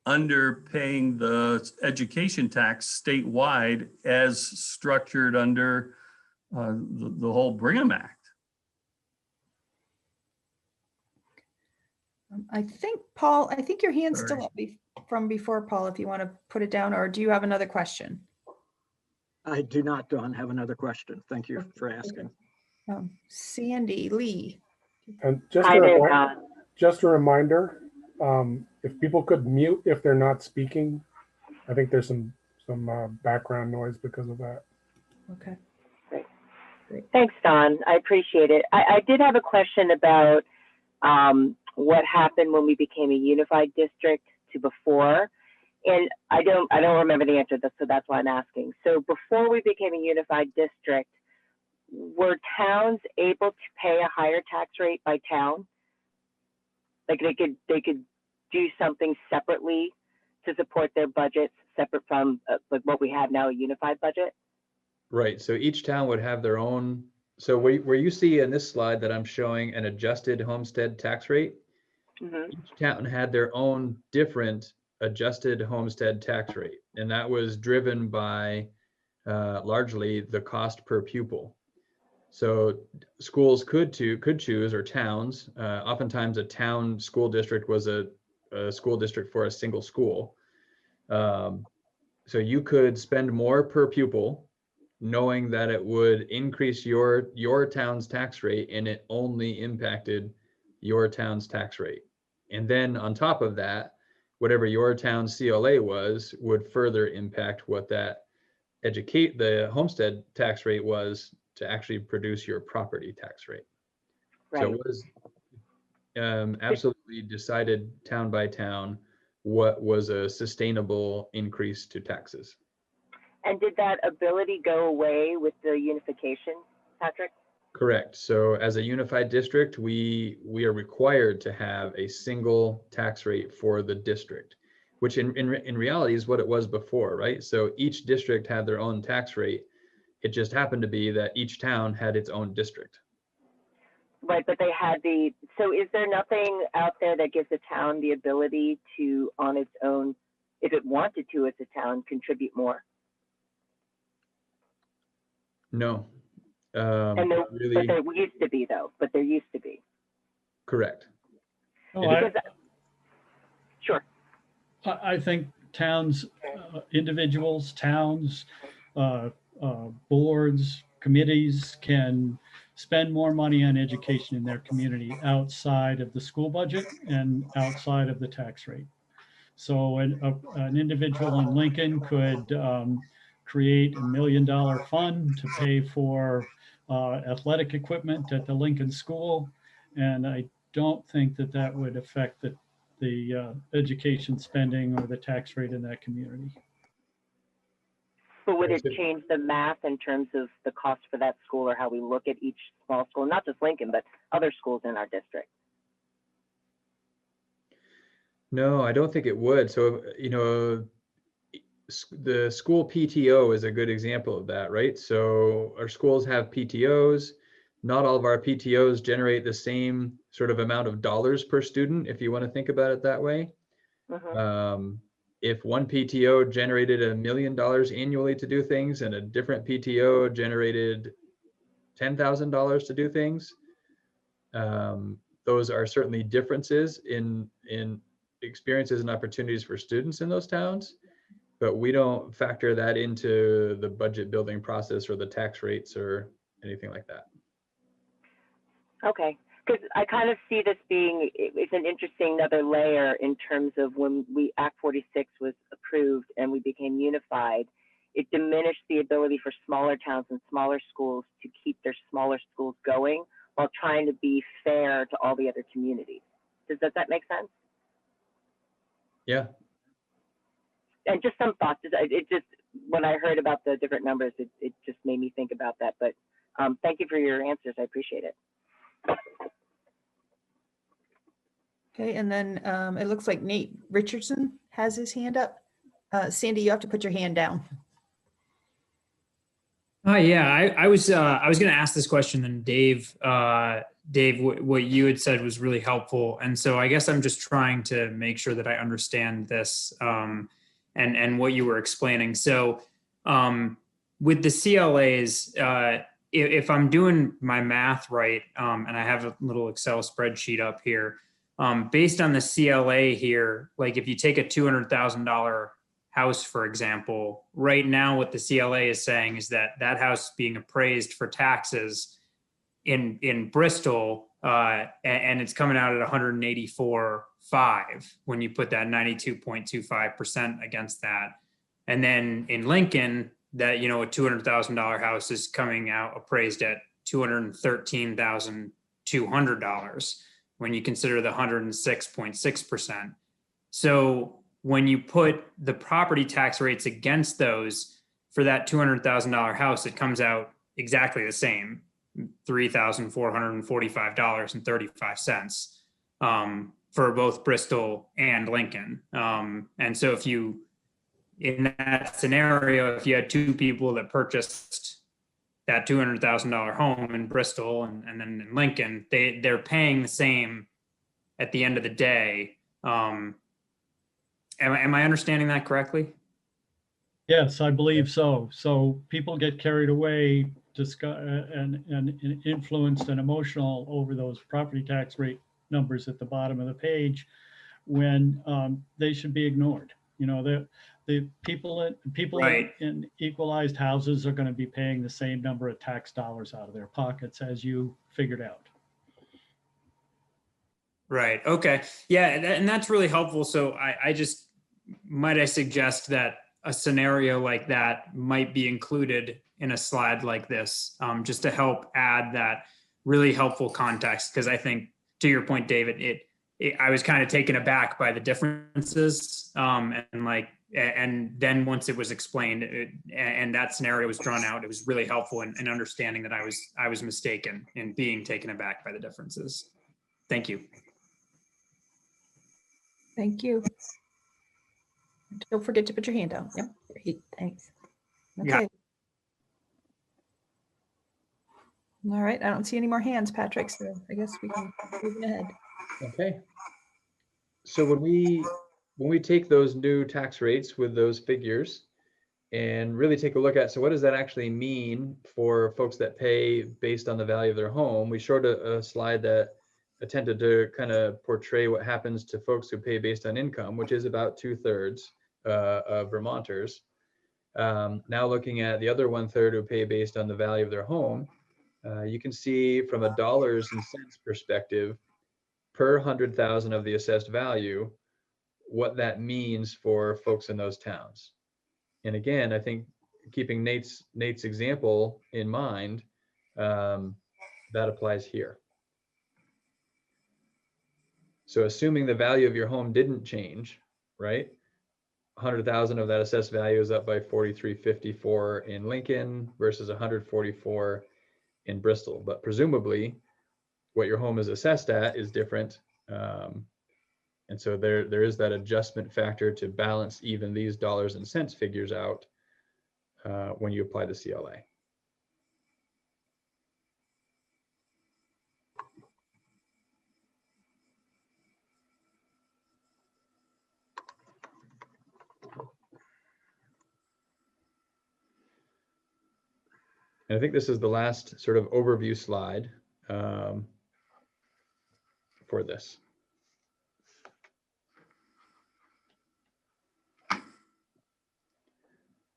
underpaying the education tax statewide as structured under the whole Brigham Act. I think, Paul, I think your hand's still up from before, Paul, if you want to put it down, or do you have another question? I do not, Dawn, have another question. Thank you for asking. Sandy Lee. And just a reminder, if people could mute if they're not speaking, I think there's some background noise because of that. Okay. Great. Thanks, Don. I appreciate it. I did have a question about what happened when we became a unified district to before. And I don't remember the answer to this, so that's why I'm asking. So before we became a unified district, were towns able to pay a higher tax rate by town? Like they could do something separately to support their budgets, separate from like what we have now, a unified budget? Right. So each town would have their own. So where you see in this slide that I'm showing an adjusted homestead tax rate, each town had their own different adjusted homestead tax rate, and that was driven by largely the cost per pupil. So schools could choose, or towns, oftentimes a town school district was a school district for a single school. So you could spend more per pupil, knowing that it would increase your town's tax rate, and it only impacted your town's tax rate. And then on top of that, whatever your town's CLA was would further impact what that the homestead tax rate was to actually produce your property tax rate. Right. So it was absolutely decided town by town what was a sustainable increase to taxes. And did that ability go away with the unification, Patrick? Correct. So as a unified district, we are required to have a single tax rate for the district, which in reality is what it was before, right? So each district had their own tax rate. It just happened to be that each town had its own district. Right, but they had so is there nothing out there that gives the town the ability to, on its own, if it wanted to as a town, contribute more? No. And there used to be, though, but there used to be. Correct. Oh, I think towns, individuals, towns, boards, committees can spend more money on education in their community outside of the school budget and outside of the tax rate. So an individual in Lincoln could create $1 million fund to pay for athletic equipment at the Lincoln School. And I don't think that that would affect the education spending or the tax rate in that community. But would it change the math in terms of the cost for that school or how we look at each small school, not just Lincoln, but other schools in our district? No, I don't think it would. So, you know, the school PTO is a good example of that, right? So our schools have PTOs. Not all of our PTOs generate the same sort of amount of dollars per student, if you want to think about it that way. If one PTO generated $1 million annually to do things and a different PTO generated $10,000 to do things, those are certainly differences in experiences and opportunities for students in those towns, but we don't factor that into the budget building process or the tax rates or anything like that. Okay, because I kind of see this being, it's an interesting other layer in terms of when Act 46 was approved and we became unified, it diminished the ability for smaller towns and smaller schools to keep their smaller schools going while trying to be fair to all the other communities. Does that make sense? Yeah. And just some thoughts. It just, when I heard about the different numbers, it just made me think about that. But thank you for your answers. I appreciate it. Okay, and then it looks like Nate Richardson has his hand up. Sandy, you have to put your hand down. Yeah, I was going to ask this question, and Dave, what you had said was really helpful, and so I guess I'm just trying to make sure that I understand this and what you were explaining. So with the CLAs, if I'm doing my math right, and I have a little Excel spreadsheet up here, based on the CLA here, like if you take a $200,000 house, for example, right now what the CLA is saying is that that house being appraised for taxes in Bristol, and it's coming out at 184.5 when you put that 92.25% against that. And then in Lincoln, that, you know, a $200,000 house is coming out appraised at $213,200 when you consider the 106.6%. So when you put the property tax rates against those for that $200,000 house, it comes out exactly the same, $3,445.35 for both Bristol and Lincoln. And so if you, in that scenario, if you had two people that purchased that $200,000 home in Bristol and then in Lincoln, they're paying the same at the end of the day. Am I understanding that correctly? Yes, I believe so. So people get carried away, and influenced and emotional over those property tax rate numbers at the bottom of the page when they should be ignored. You know, the people right. in equalized houses are going to be paying the same number of tax dollars out of their pockets as you figured out. Right. Okay. Yeah. And that's really helpful. So I suggest that a scenario like that might be included in a slide like this, just to help add that really helpful context. Because I think, to your point, David, I was kind of taken aback by the differences, and then once it was explained and that scenario was drawn out, it was really helpful in understanding that I was mistaken in being taken aback by the differences. Thank you. Thank you. Don't forget to put your hand down. Yep. Great. Thanks. Okay. Yeah. All right. I don't see any more hands, Patrick. So I guess we can move ahead. Okay. So when we take those new tax rates with those figures and really take a look at, so what does that actually mean for folks that pay based on the value of their home? We showed a slide that attempted to kind of portray what happens to folks who pay based on income, which is about 2/3 of Vermonters. Now looking at the other 1/3 who pay based on the value of their home, you can see from a dollars and cents perspective, per 100,000 of the assessed value, what that means for folks in those towns. And again, I think keeping Nate's example in mind, that applies here. So assuming the value of your home didn't change, right? 100,000 of that assessed value is up by 43.54 in Lincoln versus 144 in Bristol. But presumably what your home is assessed at is different. And so there is that adjustment factor to balance even these dollars and cents figures out when you apply the CLA. And I think this is the last sort of overview slide for this.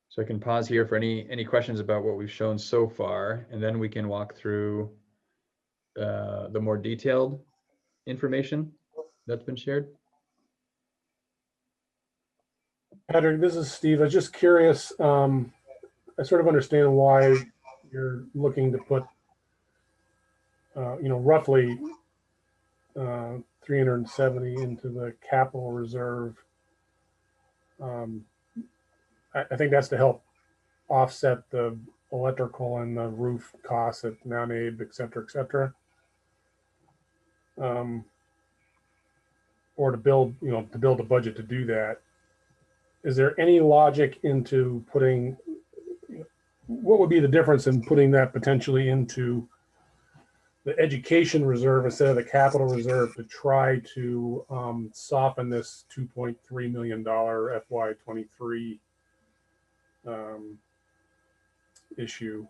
So I can pause here for any questions about what we've shown so far, and then we can walk through the more detailed information that's been shared. Patrick, this is Steve. I was just curious. I sort of understand why you're looking to put, roughly 370 into the capital reserve. I think that's to help offset the electrical and the roof costs at Mount Abe, et cetera, or to build a budget to do that. Is there any logic into putting, what would be the difference in putting that potentially into the education reserve instead of the capital reserve to try to soften this $2.3 million FY23 issue?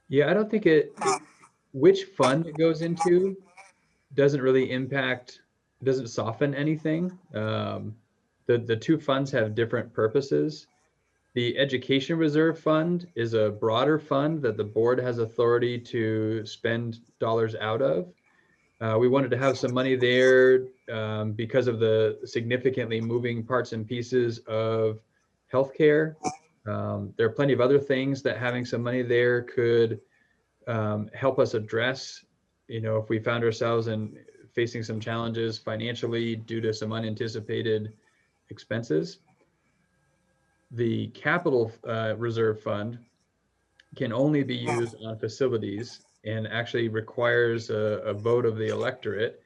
Yeah, I don't think which fund it goes into doesn't really impact, doesn't soften anything. The two funds have different purposes. The Education Reserve Fund is a broader fund that the board has authority to spend dollars out of. We wanted to have some money there because of the significantly moving parts and pieces of healthcare. There are plenty of other things that having some money there could help us address, if we found ourselves facing some challenges financially due to some unanticipated expenses. The Capital Reserve Fund can only be used on facilities and actually requires a vote of the electorate.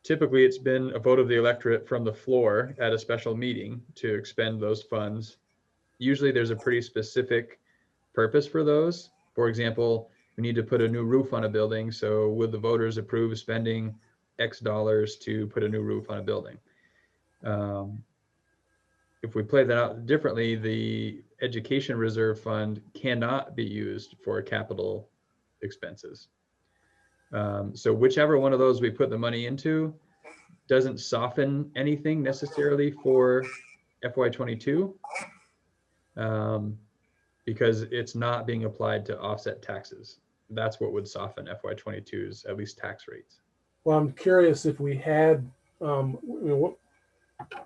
Typically, it's been a vote of the electorate from the floor at a special meeting to expend those funds. Usually there's a pretty specific purpose for those. For example, we need to put a new roof on a building. So would the voters approve spending X dollars to put a new roof on a building? If we play that out differently, the Education Reserve Fund cannot be used for capital expenses. So whichever one of those we put the money into doesn't soften anything necessarily for FY22 because it's not being applied to offset taxes. That's what would soften FY22's at least tax rates. Well, I'm curious if we had,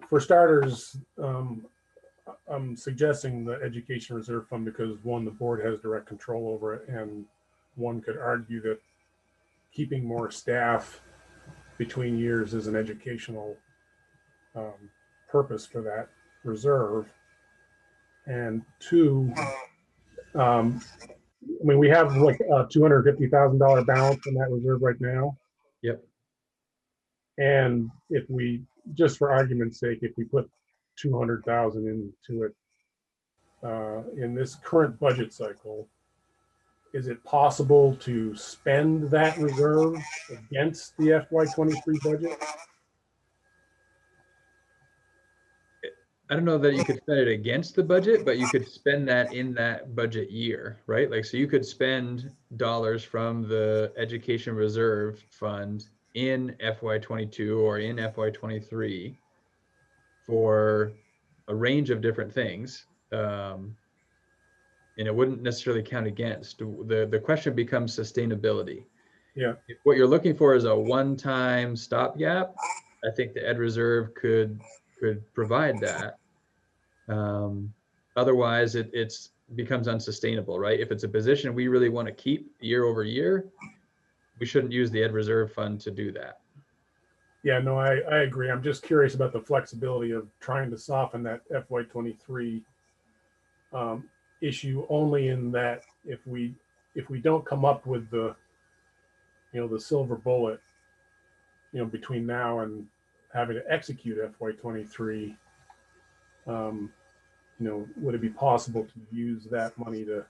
for starters, I'm suggesting the Education Reserve Fund because one, the board has direct control over it, and one could argue that keeping more staff between years is an educational purpose for that reserve. And two, we have like a $250,000 balance in that reserve right now. Yep. And if we, just for argument's sake, if we put 200,000 into it in this current budget cycle, is it possible to spend that reserve against the FY23 budget? I don't know that you could spend it against the budget, but you could spend that in that budget year, right? Like, so you could spend dollars from the education reserve fund in FY22 or in FY23 for a range of different things. And it wouldn't necessarily count against. The question becomes sustainability. Yeah. If what you're looking for is a one-time stopgap, I think the Ed Reserve could provide that. Otherwise, it's becomes unsustainable, right? If it's a position we really want to keep year over year, we shouldn't use the Ed Reserve Fund to do that. Yeah, no, I agree. I'm just curious about the flexibility of trying to soften that FY23 issue, only in that if we don't come up with the the silver bullet between now and having to execute FY23, would it be possible to use that money to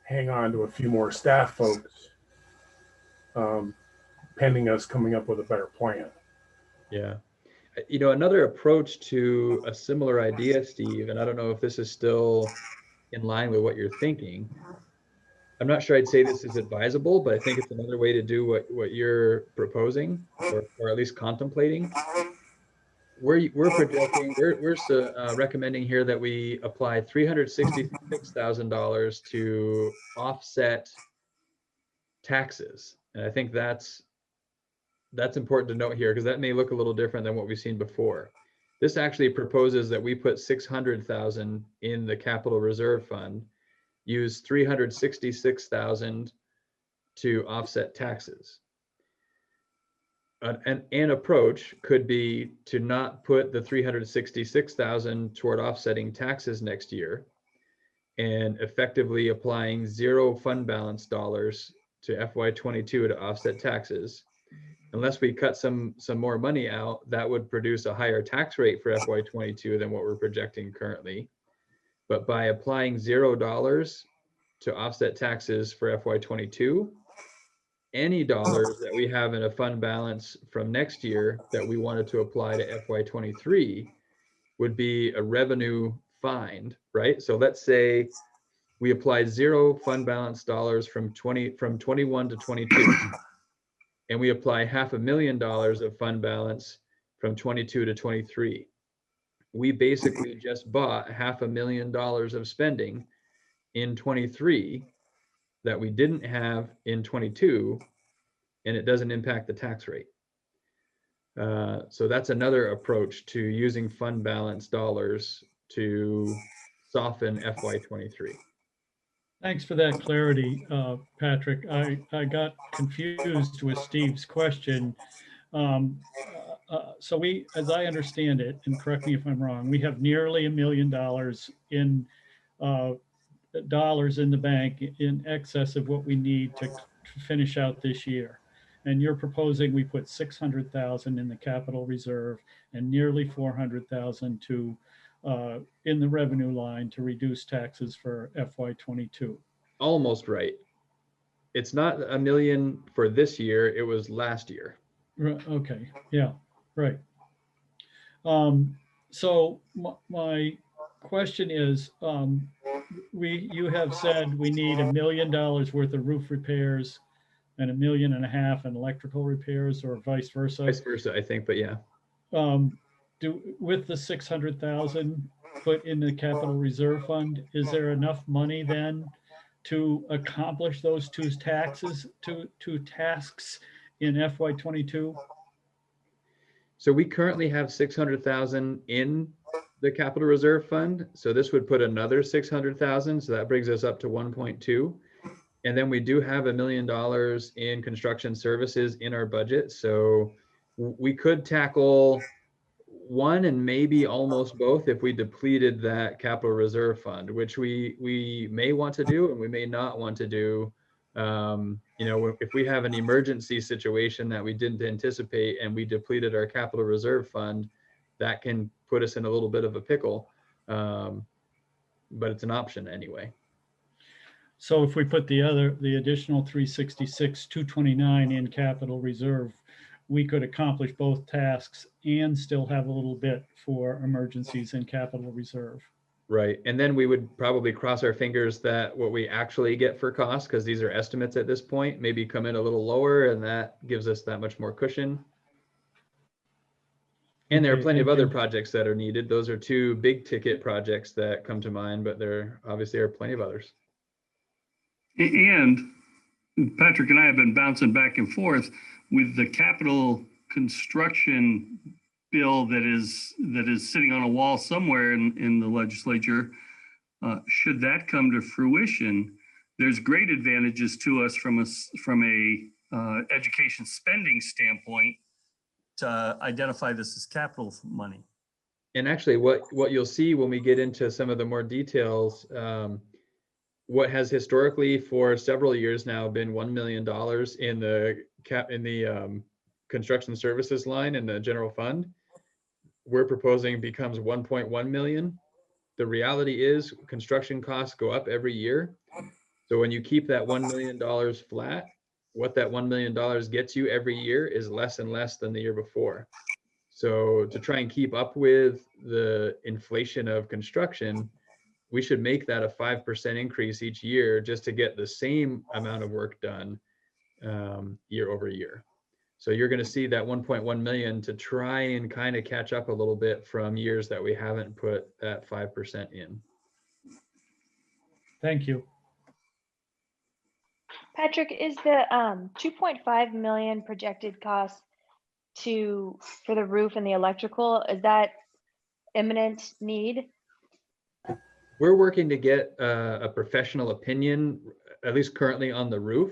hang on to a few more staff folks, pending us coming up with a better plan? Yeah. Another approach to a similar idea, Steve, and I don't know if this is still in line with what you're thinking. I'm not sure I'd say this is advisable, but I think it's another way to do what you're proposing, or at least contemplating. We're projecting, we're recommending here that we apply $366,000 to offset taxes. And I think that's important to note here, because that may look a little different than what we've seen before. This actually proposes that we put $600,000 in the capital reserve fund, use $366,000 to offset taxes. An approach could be to not put the $366,000 toward offsetting taxes next year, and effectively applying zero fund balance dollars to FY22 to offset taxes. Unless we cut some more money out, that would produce a higher tax rate for FY22 than what we're projecting currently. But by applying $0 to offset taxes for FY22, any dollars that we have in a fund balance from next year that we wanted to apply to FY23 would be a revenue find, right? So let's say we applied zero fund balance dollars from 21 to 22, and we apply $500,000 of fund balance from 22 to 23. We basically just bought $500,000 of spending in 23 that we didn't have in 22, and it doesn't impact the tax rate. So that's another approach to using fund balance dollars to soften FY23. Thanks for that clarity, Patrick. I got confused with Steve's question. So we, as I understand it, and correct me if I'm wrong, we have nearly $1 million in dollars in the bank in excess of what we need to finish out this year. And you're proposing we put 600,000 in the capital reserve and nearly 400,000 to in the revenue line to reduce taxes for FY22. Almost right. It's not $1 million for this year, it was last year. Okay, yeah, right. So my question is, you have said we need $1 million worth of roof repairs and $1.5 million in electrical repairs, or vice versa. Vice versa, I think, but yeah. With the 600,000 put in the capital reserve fund, is there enough money then to accomplish those two tasks in FY22? So we currently have 600,000 in the capital reserve fund. So this would put another 600,000. So that brings us up to 1.2. And then we do have $1 million in construction services in our budget. So we could tackle one and maybe almost both if we depleted that capital reserve fund, which we may want to do and we may not want to do. If we have an emergency situation that we didn't anticipate and we depleted our capital reserve fund, that can put us in a little bit of a pickle, but it's an option anyway. So if we put the additional 366, 229 in capital reserve, we could accomplish both tasks and still have a little bit for emergencies and capital reserve. Right. And then we would probably cross our fingers that what we actually get for costs, because these are estimates at this point, maybe come in a little lower, and that gives us that much more cushion. And there are Okay, plenty of thank other you. projects that are needed. Those are two big ticket projects that come to mind, but there obviously are plenty of others. And Patrick and I have been bouncing back and forth with the capital construction bill that is sitting on a wall somewhere in the legislature. Should that come to fruition, there's great advantages to us from a education spending standpoint to identify this as capital money. And actually what you'll see when we get into some of the more details, what has historically for several years now been $1 million in the construction services line in the general fund, we're proposing becomes 1.1 million. The reality is construction costs go up every year. So when you keep that $1 million flat, what that $1 million gets you every year is less and less than the year before. So to try and keep up with the inflation of construction, we should make that a 5% increase each year just to get the same amount of work done year over year. So you're going to see that 1.1 million to try and kind of catch up a little bit from years that we haven't put that 5% in. Thank you. Patrick, is the 2.5 million projected cost for the roof and the electrical, is that imminent need? We're working to get a professional opinion, at least currently, on the roof.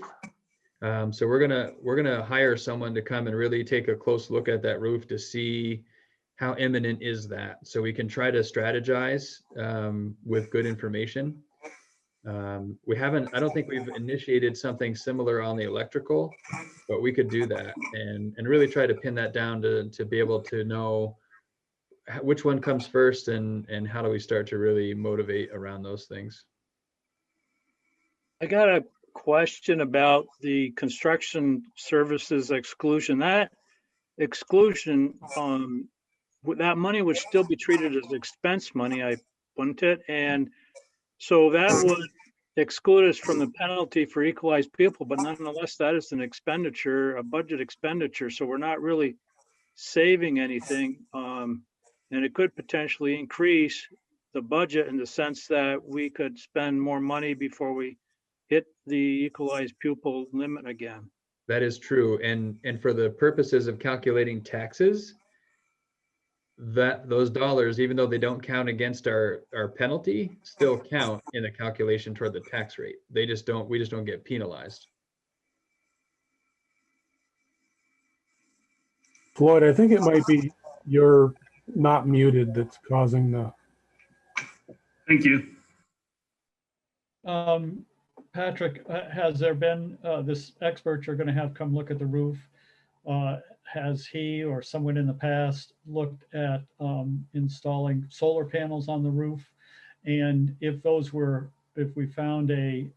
So we're gonna hire someone to come and really take a close look at that roof to see how imminent is that, so we can try to strategize with good information. I don't think we've initiated something similar on the electrical, but we could do that and really try to pin that down to be able to know which one comes first and how do we start to really motivate around those things. I got a question about the construction services exclusion. That exclusion, that money would still be treated as expense money, wouldn't it? And so that would exclude us from the penalty for equalized pupil, but nonetheless, that is an expenditure, a budget expenditure. So we're not really saving anything. And it could potentially increase the budget in the sense that we could spend more money before we hit the equalized pupil limit again. That is true. And for the purposes of calculating taxes, that those dollars, even though they don't count against our penalty, still count in the calculation toward the tax rate. We just don't get penalized. Floyd, I think it might be you're not muted that's causing the. Thank you. Patrick, has there been, this expert you're going to have come look at the roof, has he or someone in the past looked at installing solar panels on the roof? And if we found a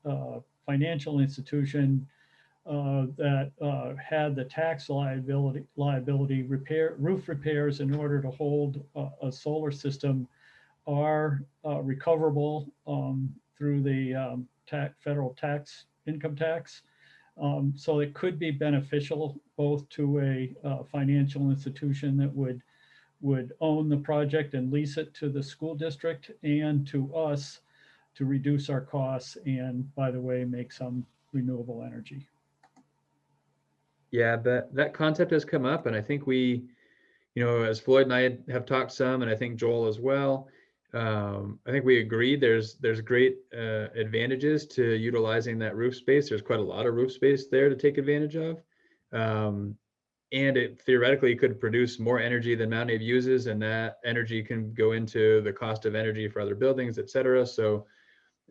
financial institution that had the tax liability roof repairs in order to hold a solar system are recoverable through the federal income tax. So it could be beneficial both to a financial institution that would own the project and lease it to the school district, and to us to reduce our costs and, by the way, make some renewable energy. Yeah, that concept has come up, and I think we, as Floyd and I have talked some, and I think Joel as well, I think we agree there's great advantages to utilizing that roof space. There's quite a lot of roof space there to take advantage of. And it theoretically could produce more energy than Mount Abe uses, and that energy can go into the cost of energy for other buildings, et cetera. So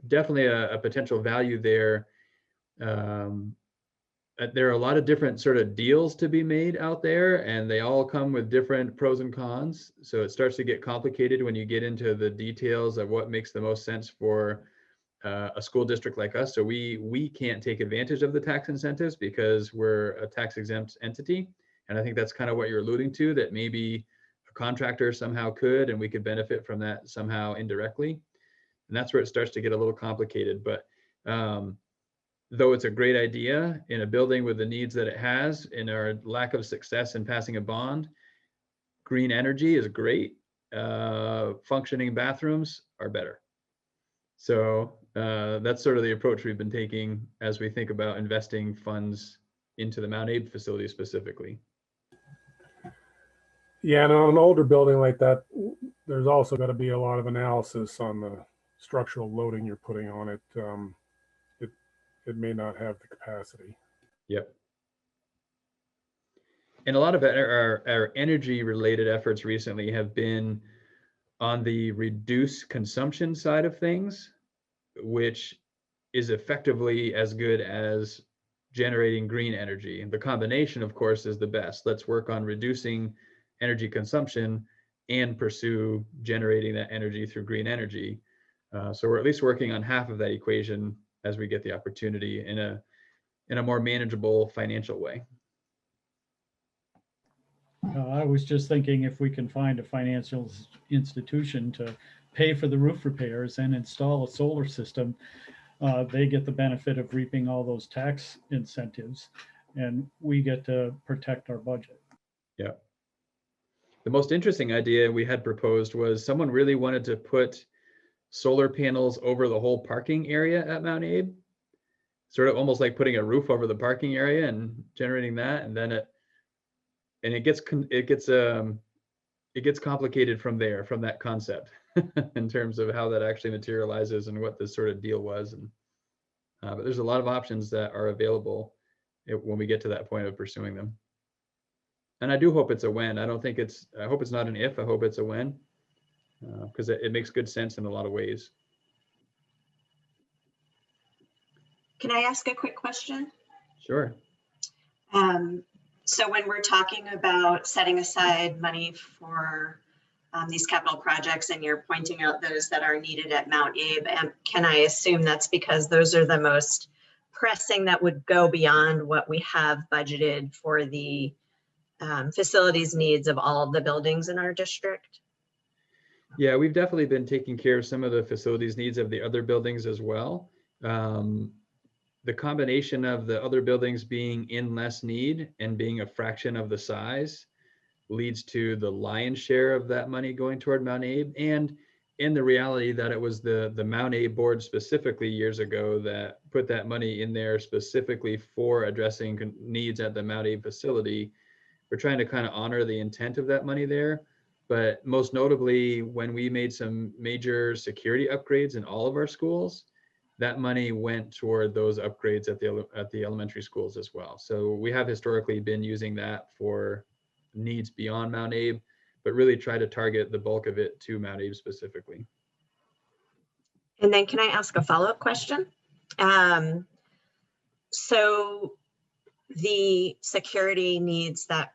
definitely a potential value there. There are a lot of different sort of deals to be made out there, and they all come with different pros and cons. So it starts to get complicated when you get into the details of what makes the most sense for a school district like us. So we can't take advantage of the tax incentives because we're a tax exempt entity, And I think that's kind of what you're alluding to, that maybe a contractor somehow could, and we could benefit from that somehow indirectly. And that's where it starts to get a little complicated. But though it's a great idea in a building with the needs that it has, in our lack of success in passing a bond, green energy is great. Functioning bathrooms are better. So that's sort of the approach we've been taking as we think about investing funds into the Mount Abe facility specifically. Yeah, and on an older building like that, there's also got to be a lot of analysis on the structural loading you're putting on it. It may not have the capacity. Yep. And a lot of our energy related efforts recently have been on the reduce consumption side of things, which is effectively as good as generating green energy. The combination, of course, is the best. Let's work on reducing energy consumption and pursue generating that energy through green energy. So we're at least working on half of that equation as we get the opportunity in a more manageable financial way. I was just thinking if we can find a financial institution to pay for the roof repairs and install a solar system, they get the benefit of reaping all those tax incentives, and we get to protect our budget. Yeah. The most interesting idea we had proposed was someone really wanted to put solar panels over the whole parking area at Mount Abe, sort of almost like putting a roof over the parking area and generating that, and then it gets complicated from there, from that concept, in terms of how that actually materializes and what this sort of deal was. And but there's a lot of options that are available when we get to that point of pursuing them. And I do hope it's a when. I hope it's not an if. I hope it's a when, because it makes good sense in a lot of ways. Can I ask a quick question? Sure. So when we're talking about setting aside money for these capital projects, and you're pointing out those that are needed at Mount Abe, can I assume that's because those are the most pressing that would go beyond what we have budgeted for the facilities needs of all of the buildings in our district? Yeah, we've definitely been taking care of some of the facilities needs of the other buildings as well. The combination of the other buildings being in less need and being a fraction of the size leads to the lion's share of that money going toward Mount Abe, and in the reality that it was the MAUSD Board specifically years ago that put that money in there specifically for addressing needs at the Mount Abe facility. We're trying to kind of honor the intent of that money there. But most notably, when we made some major security upgrades in all of our schools, that money went toward those upgrades at the elementary schools as well. So we have historically been using that for needs beyond Mount Abe, but really try to target the bulk of it to Mount Abe specifically. And then can I ask a follow-up question? So the security needs that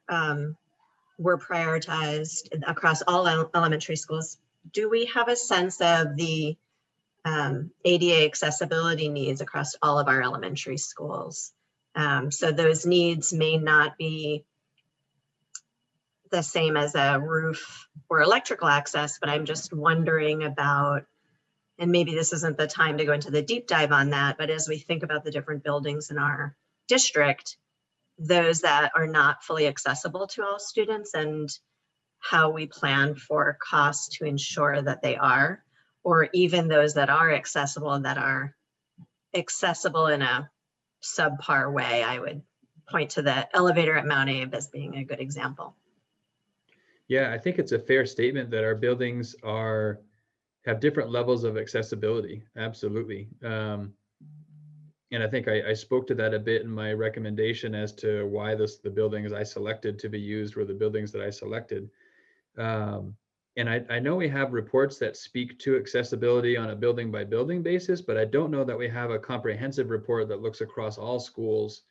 were prioritized across all elementary schools, do we have a sense of the ADA accessibility needs across all of our elementary schools? So those needs may not be the same as a roof or electrical access, but I'm just wondering about, and maybe this isn't the time to go into the deep dive on that, but as we think about the different buildings in our district, those that are not fully accessible to all students, and how we plan for costs to ensure that they are, or even those that are accessible and that are accessible in a subpar way. I would point to the elevator at Mount Abe as being a good example. Yeah, I think it's a fair statement that our buildings have different levels of accessibility. Absolutely. And I think I spoke to that a bit in my recommendation as to why the buildings I selected to be used were the buildings that I selected. And I know we have reports that speak to accessibility on a building by building basis, but I don't know that we have a comprehensive report that looks across all schools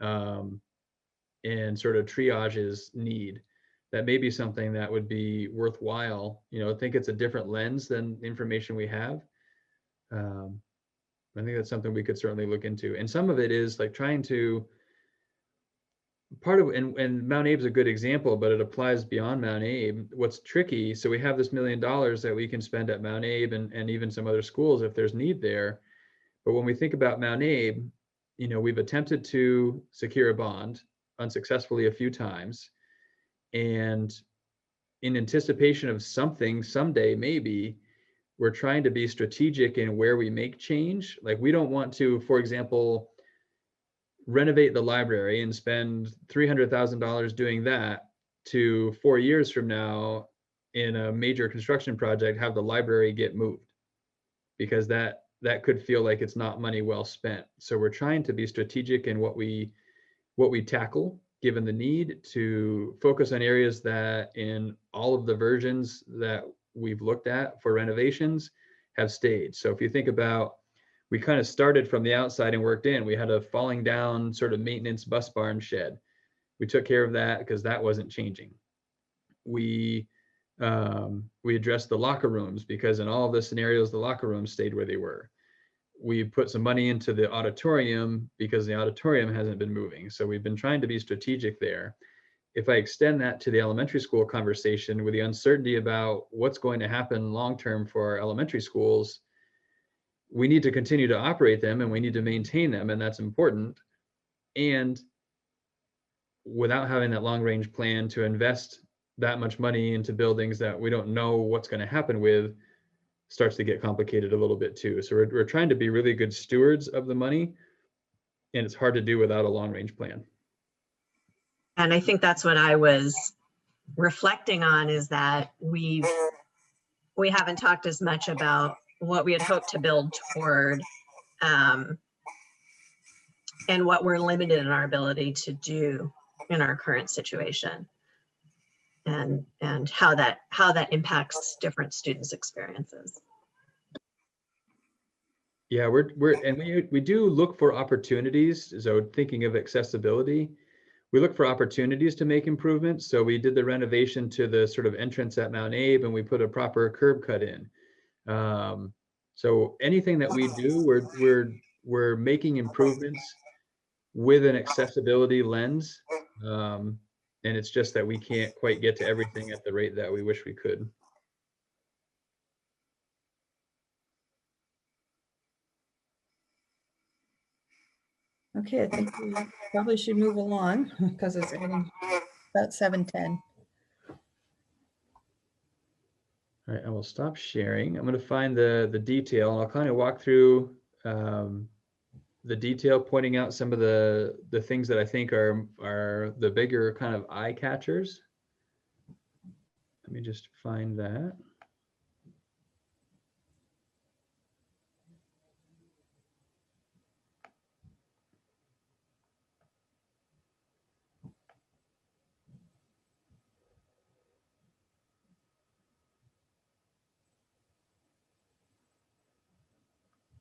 and sort of triages need. That may be something that would be worthwhile. I think it's a different lens than the information we have. I think that's something we could certainly look into. And some of it is like trying to, part of, and Mount Abe's a good example, but it applies beyond Mount Abe. What's tricky, so we have this $1 million that we can spend at Mount Abe and even some other schools if there's need there. But when we think about Mount Abe, you know, we've attempted to secure a bond unsuccessfully a few times. And in anticipation of something someday, maybe, we're trying to be strategic in where we make change. Like, we don't want to, for example, renovate the library and spend $300,000 doing that to 4 years from now in a major construction project, have the library get moved, because that could feel like it's not money well spent. So we're trying to be strategic in what we tackle, given the need, to focus on areas that in all of the versions that we've looked at for renovations have stayed. So if you think about, we kind of started from the outside and worked in. We had a falling down sort of maintenance bus barn shed. We took care of that because that wasn't changing. We addressed the locker rooms because in all of the scenarios, the locker rooms stayed where they were. We put some money into the auditorium because the auditorium hasn't been moving. So we've been trying to be strategic there. If I extend that to the elementary school conversation, with the uncertainty about what's going to happen long-term for our elementary schools, we need to continue to operate them and we need to maintain them, and that's important. And without having that long-range plan to invest that much money into buildings that we don't know what's going to happen with, starts to get complicated a little bit too. So we're trying to be really good stewards of the money, and it's hard to do without a long-range plan. And I think that's what I was reflecting on, is that we haven't talked as much about what we had hoped to build toward, and what we're limited in our ability to do in our current situation, and how that impacts different students' experiences. Yeah, we do look for opportunities. So thinking of accessibility, we look for opportunities to make improvements. So we did the renovation to the sort of entrance at Mount Abe, and we put a proper curb cut in. So anything that we do, we're making improvements with an accessibility lens. And it's just that we can't quite get to everything at the rate that we wish we could. Okay, I think we probably should move along because it's getting about 7:10. All right, I will stop sharing. I'm going to find the detail, and I'll kind of walk through the detail, pointing out some of the things that I think are the bigger kind of eye catchers. Let me just find that.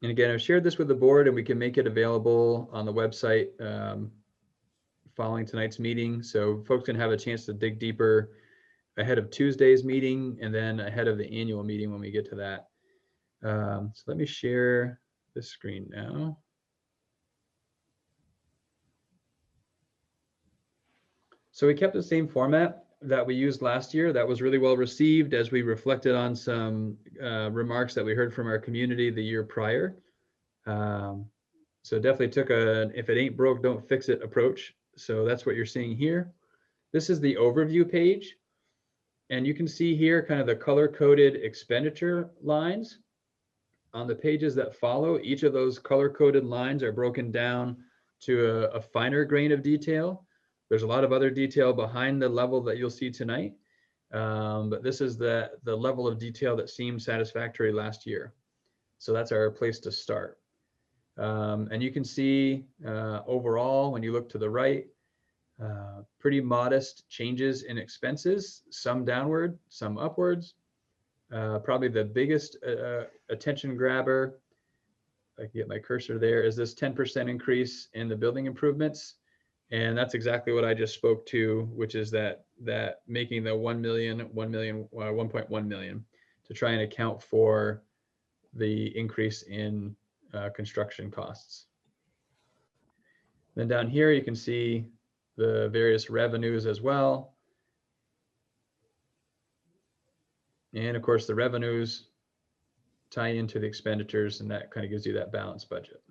And again, I've shared this with the board, and we can make it available on the website following tonight's meeting. So folks can have a chance to dig deeper ahead of Tuesday's meeting and then ahead of the annual meeting when we get to that. So let me share this screen now. So we kept the same format that we used last year. That was really well received as we reflected on some remarks that we heard from our community the year prior. So definitely took a, if it ain't broke, don't fix it approach. So that's what you're seeing here. This is the overview page. And you can see here kind of the color-coded expenditure lines. On the pages that follow, each of those color-coded lines are broken down to a finer grain of detail. There's a lot of other detail behind the level that you'll see tonight, but this is the level of detail that seemed satisfactory last year. So that's our place to start. And you can see overall, when you look to the right, pretty modest changes in expenses, some downward, some upwards. Probably the biggest attention grabber, if I can get my cursor there, is this 10% increase in the building improvements. And that's exactly what I just spoke to, which is that making the 1.1 million to try and account for the increase in construction costs. Then down here, you can see the various revenues as well. And of course, the revenues tie into the expenditures, and that kind of gives you that balanced budget.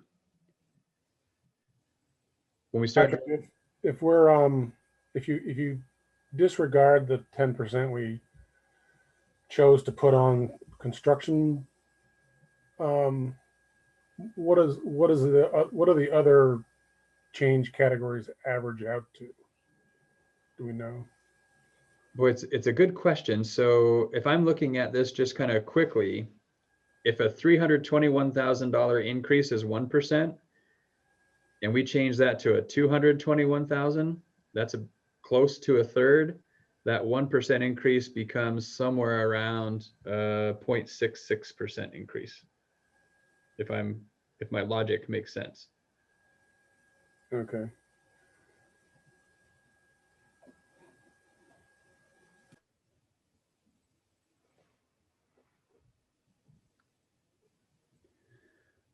When we start, Patrick, if we're if you disregard the 10% we chose to put on construction, what are the other change categories average out to? Do we know? boy, it's a good question. So if I'm looking at this just kind of quickly, if a $321,000 increase is 1%, and we change that to a 221,000, that's close to a third. That 1% increase becomes somewhere around 0.66% increase. If my logic makes sense. Okay.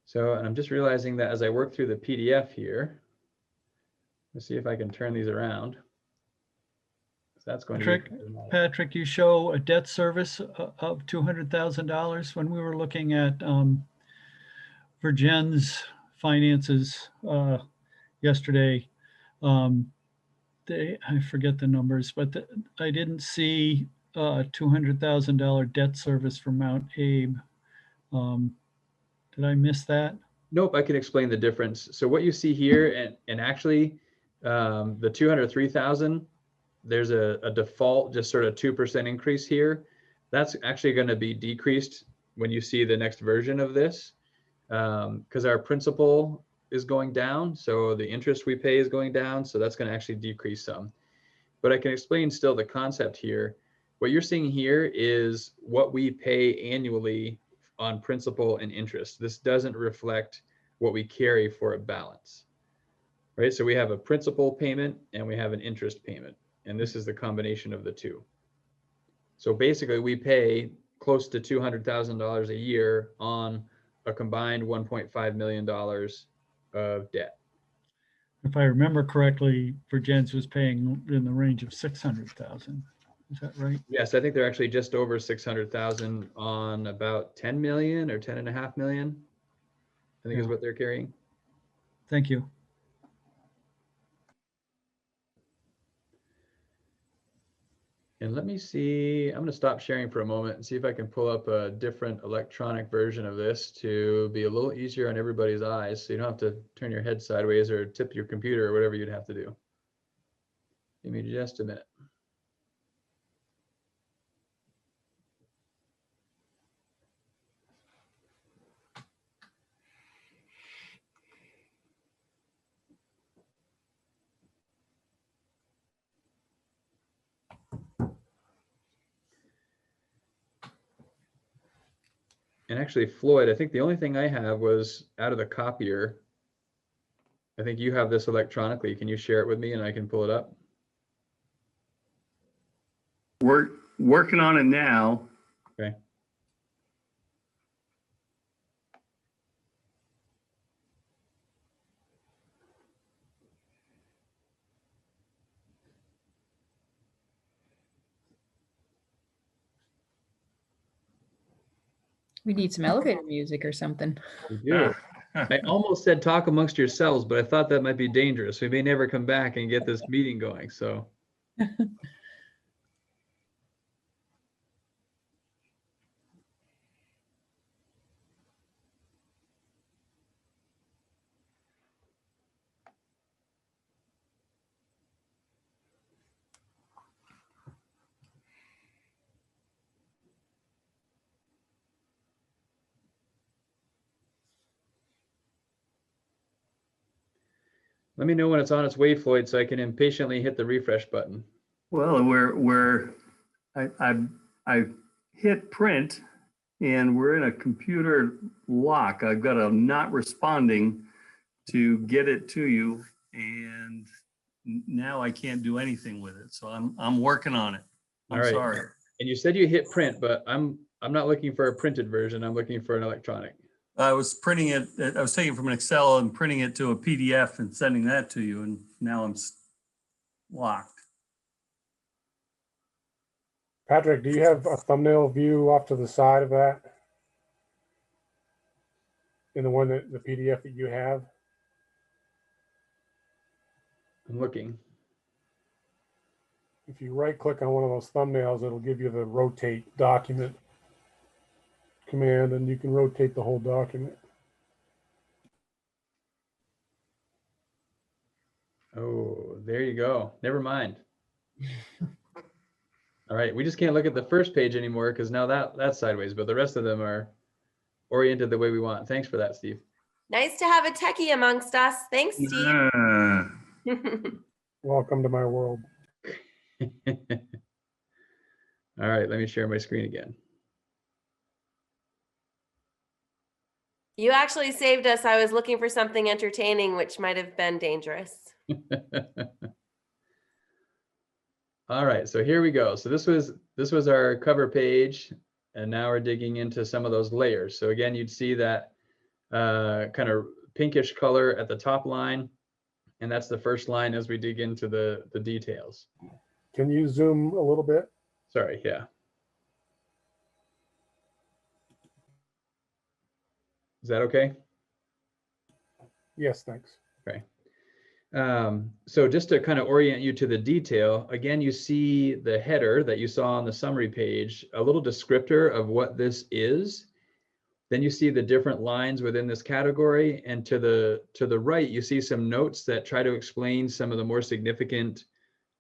So, and I'm just realizing that as I work through the PDF here, let's see if I can turn these around. So that's going to be Patrick, you show a debt service of $200,000 when we were looking at for Jen's finances yesterday. I forget the numbers, but I didn't see a $200,000 debt service for Mount Abe. Did I miss that? Nope, I can explain the difference. So what you see here, and actually the 203,000, there's a default, just sort of 2% increase here. That's actually going to be decreased when you see the next version of this, because our principal is going down. So the interest we pay is going down. So that's going to actually decrease some. But I can explain still the concept here. What you're seeing here is what we pay annually on principal and interest. This doesn't reflect what we carry for a balance, right? So we have a principal payment and we have an interest payment, and this is the combination of the two. So basically we pay close to $200,000 a year on a combined $1.5 million of debt. If I remember correctly, Virgins was paying in the range of 600,000. Is that right? Yes, I think they're actually just over 600,000 on about 10 million or 10.5 million, I think is what they're carrying. Thank you. And let me see, I'm going to stop sharing for a moment and see if I can pull up a different electronic version of this to be a little easier on everybody's eyes, so you don't have to turn your head sideways or tip your computer or whatever you'd have to do. Give me just a minute. And actually, Floyd, I think the only thing I have was out of the copier. I think you have this electronically. Can you share it with me and I can pull it up? We're working on it now. Okay. We need some elevator music or something. We do. I almost said talk amongst yourselves, but I thought that might be dangerous. We may never come back and get this meeting going, so. Let me know when it's on its way, Floyd, so I can impatiently hit the refresh button. Well, I hit print and we're in a computer lock. I've got a not responding to get it to you, and now I can't do anything with it. So I'm working on it. I'm sorry. And you said you hit print, but I'm not looking for a printed version. I'm looking for an electronic. I was printing it. I was taking it from an Excel and printing it to a PDF and sending that to you. And now locked. Patrick, do you have a thumbnail view off to the side of that? In the one that the PDF that you have? I'm looking. If you right click on one of those thumbnails, it'll give you the rotate document command, and you can rotate the whole document. Oh, there you go. Never mind. All right, we just can't look at the first page anymore because now that's sideways, but the rest of them are oriented the way we want. Thanks for that, Steve. Nice to have a techie amongst us. Thanks, Steve. Welcome to my world. All right, let me share my screen again. You actually saved us. I was looking for something entertaining, which might have been dangerous. All right, so here we go. So this was our cover page, and now we're digging into some of those layers. So again, you'd see that kind of pinkish color at the top line, and that's the first line as we dig into the details. Can you zoom a little bit? Sorry, yeah. Is that okay? Yes, thanks. Okay. So just to kind of orient you to the detail, again, you see the header that you saw on the summary page, a little descriptor of what this is. Then you see the different lines within this category, and to the right, you see some notes that try to explain some of the more significant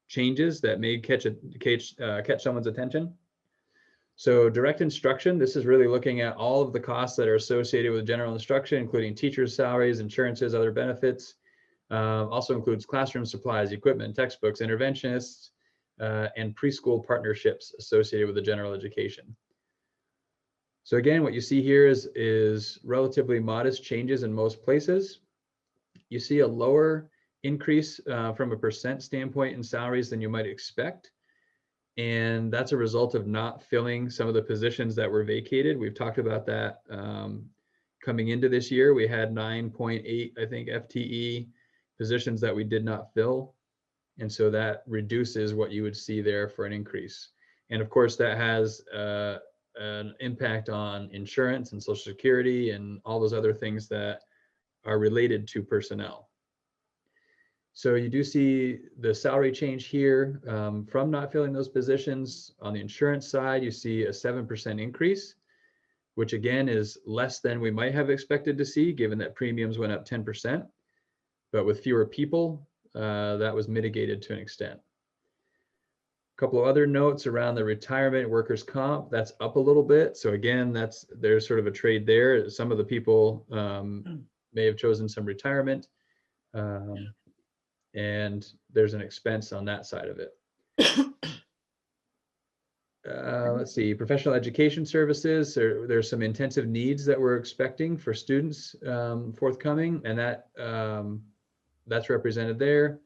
changes that may catch someone's attention. So direct instruction, this is really looking at all of the costs that are associated with general instruction, including teachers' salaries, insurances, other benefits. Also includes classroom supplies, equipment, textbooks, interventionists, and preschool partnerships associated with the general education. So again, what you see here is relatively modest changes in most places. You see a lower increase from a percent standpoint in salaries than you might expect. And that's a result of not filling some of the positions that were vacated. We've talked about that coming into this year. We had 9.8, I think, FTE positions that we did not fill. And so that reduces what you would see there for an increase. And of course, that has an impact on insurance and Social Security and all those other things that are related to personnel. So you do see the salary change here from not filling those positions. On the insurance side, you see a 7% increase, which again is less than we might have expected to see, given that premiums went up 10%. But with fewer people, that was mitigated to an extent. A couple of other notes around the retirement workers' comp, that's up a little bit. So again, there's sort of a trade there. Some of the people may have chosen some retirement. And there's an expense on that side of it. Let's see, professional education services. There's some intensive needs that we're expecting for students forthcoming, and that's represented there.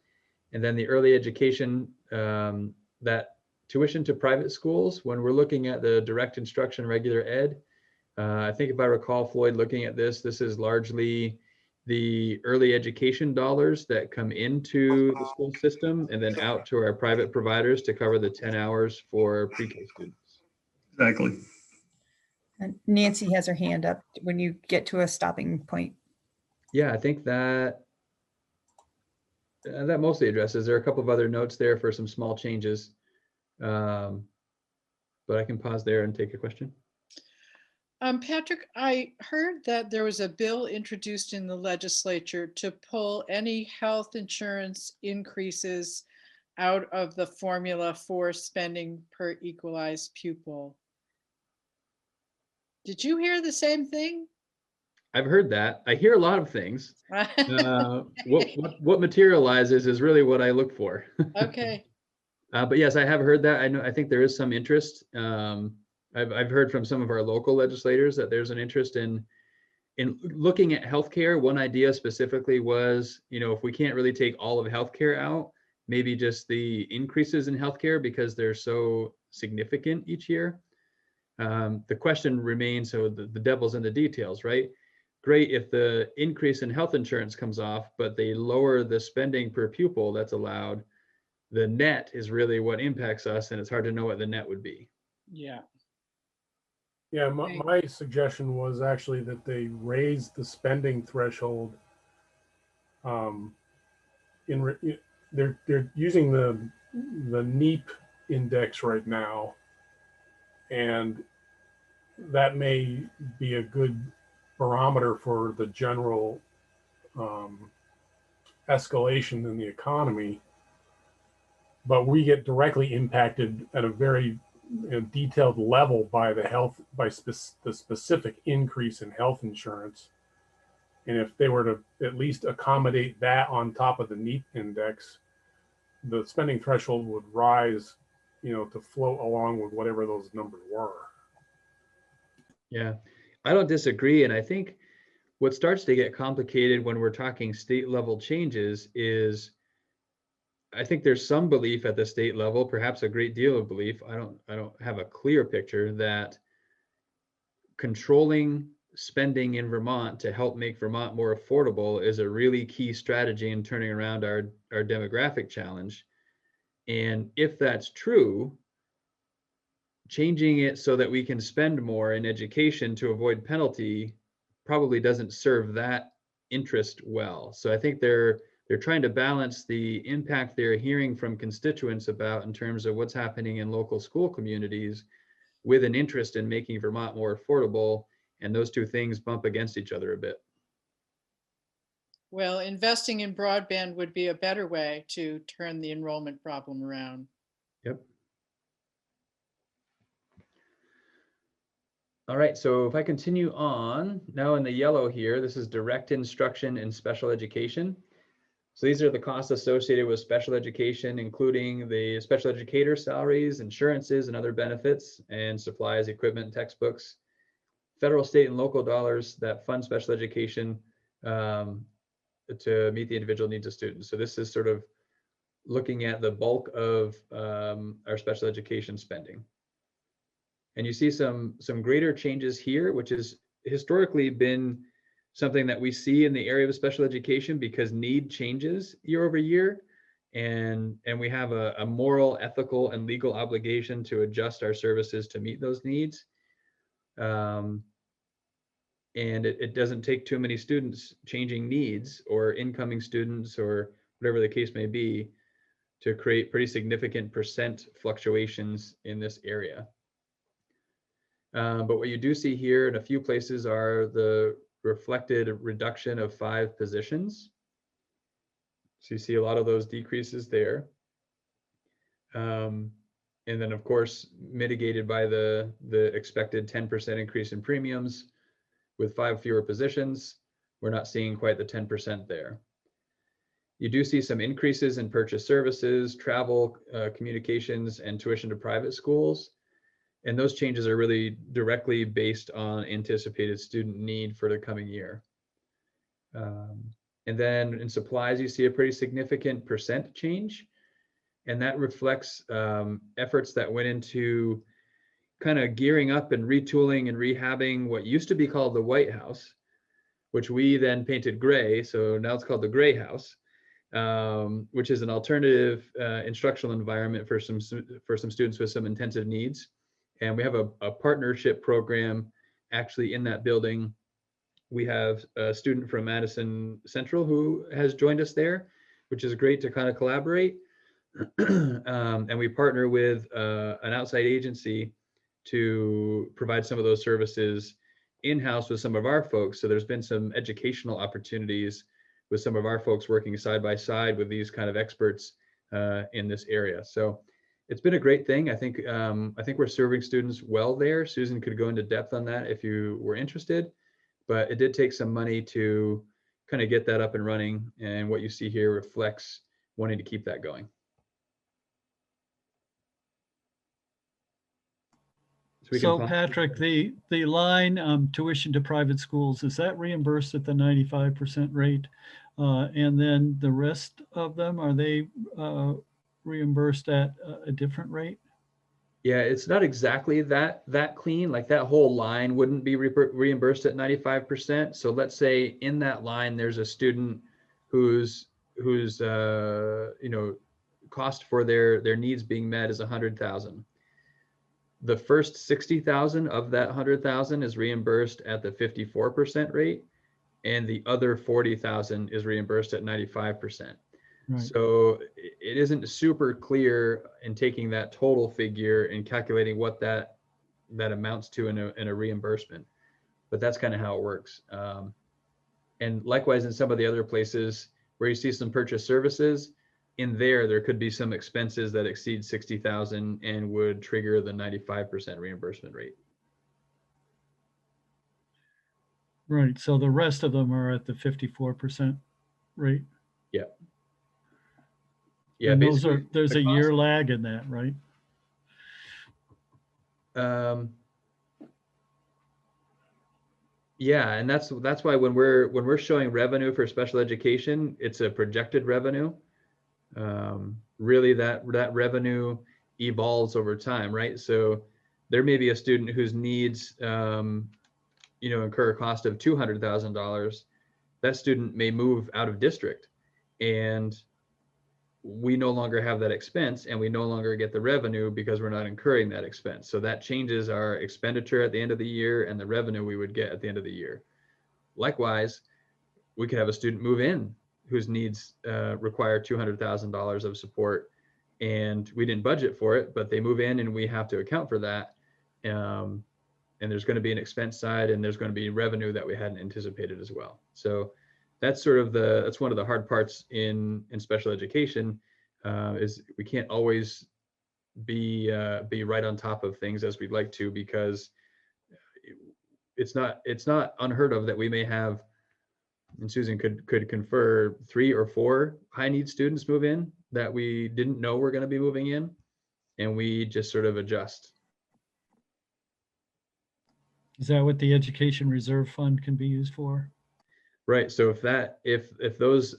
And then the early education, that tuition to private schools, when we're looking at the direct instruction regular ed, I think if I recall, Floyd, looking at this is largely the early education dollars that come into the school system and then out to our private providers to cover the 10 hours for pre-K students. Exactly. And Nancy has her hand up when you get to a stopping point. Yeah, I think that mostly addresses. There are a couple of other notes there for some small changes, but I can pause there and take a question. Patrick, I heard that there was a bill introduced in the legislature to pull any health insurance increases out of the formula for spending per equalized pupil. Did you hear the same thing? I've heard that. I hear a lot of things. What materializes is really what I look for. Okay. But yes, I have heard that. I think there is some interest. I've heard from some of our local legislators that there's an interest in looking at healthcare. One idea specifically was, if we can't really take all of healthcare out, maybe just the increases in healthcare because they're so significant each year. The question remains, so the devil's in the details, right? Great if the increase in health insurance comes off, but they lower the spending per pupil that's allowed, the net is really what impacts us, and it's hard to know what the net would be. Yeah. Yeah, my suggestion was actually that they raise the spending threshold. They're using the NEEP index right now, and that may be a good barometer for the general escalation in the economy. But we get directly impacted at a very detailed level by the specific increase in health insurance. And if they were to at least accommodate that on top of the NEEP index, the spending threshold would rise, to float along with whatever those numbers were. Yeah, I don't disagree. And I think what starts to get complicated when we're talking state level changes is, I think there's some belief at the state level, perhaps a great deal of belief. I don't have a clear picture that controlling spending in Vermont to help make Vermont more affordable is a really key strategy in turning around our demographic challenge. And if that's true, changing it so that we can spend more in education to avoid penalty probably doesn't serve that interest well. So I think they're trying to balance the impact they're hearing from constituents about in terms of what's happening in local school communities with an interest in making Vermont more affordable. And those two things bump against each other a bit. Well, investing in broadband would be a better way to turn the enrollment problem around. Yep. All right, so if I continue on, now in the yellow here, this is direct instruction and special education. So these are the costs associated with special education, including the special educator salaries, insurances, and other benefits, and supplies, equipment, textbooks, federal, state, and local dollars that fund special education to meet the individual needs of students. So this is sort of looking at the bulk of our special education spending. And you see some greater changes here, which has historically been something that we see in the area of special education because need changes year over year. And we have a moral, ethical, and legal obligation to adjust our services to meet those needs. And it doesn't take too many students changing needs or incoming students or whatever the case may be to create pretty significant percent fluctuations in this area. But what you do see here in a few places are the reflected reduction of 5 positions. So you see a lot of those decreases there. And then of course, mitigated by the expected 10% increase in premiums. With 5 fewer positions, we're not seeing quite the 10% there. You do see some increases in purchase services, travel, communications, and tuition to private schools. And those changes are really directly based on anticipated student need for the coming year. And then in supplies, you see a pretty significant percent change. And that reflects efforts that went into kind of gearing up and retooling and rehabbing what used to be called the White House, which we then painted gray. So now it's called the Gray House, which is an alternative instructional environment for some students with some intensive needs. And we have a partnership program actually in that building. We have a student from Madison Central who has joined us there, which is great to kind of collaborate. And we partner with an outside agency to provide some of those services in-house with some of our folks. So there's been some educational opportunities with some of our folks working side by side with these kind of experts in this area. So it's been a great thing. I think we're serving students well there. Susan could go into depth on that if you were interested, but it did take some money to kind of get that up and running. And what you see here reflects wanting to keep that going. So Patrick, the line tuition to private schools, is that reimbursed at the 95% rate? And then the rest of them, are they reimbursed at a different rate? Yeah, it's not exactly that clean. Like that whole line wouldn't be reimbursed at 95%. So let's say in that line, there's a student whose cost for their needs being met is 100,000. The first 60,000 of that 100,000 is reimbursed at the 54% rate, and the other 40,000 is reimbursed at 95%. Right. So it isn't super clear in taking that total figure and calculating what that amounts to in a reimbursement, but that's kind of how it works. And likewise, in some of the other places where you see some purchase services, in there could be some expenses that exceed 60,000 and would trigger the 95% reimbursement rate. Right. So the rest of them are at the 54% rate. Yeah. Yeah. And Basically, there's a year lag in that, right? Yeah, and that's why when we're showing revenue for special education, it's a projected revenue. Really, that revenue evolves over time, right? So there may be a student whose needs, incur a cost of $200,000. That student may move out of district, and we no longer have that expense, and we no longer get the revenue because we're not incurring that expense. So that changes our expenditure at the end of the year and the revenue we would get at the end of the year. Likewise, we could have a student move in whose needs require $200,000 of support, and we didn't budget for it, but they move in and we have to account for that. And there's going to be an expense side, and there's going to be revenue that we hadn't anticipated as well. So that's that's one of the hard parts in special education, is we can't always be right on top of things as we'd like to, because it's not unheard of that we may have, and Susan could confer, 3 or 4 high need students move in that we didn't know were going to be moving in, and we just sort of adjust. Is that what the Education Reserve Fund can be used for? Right. So if those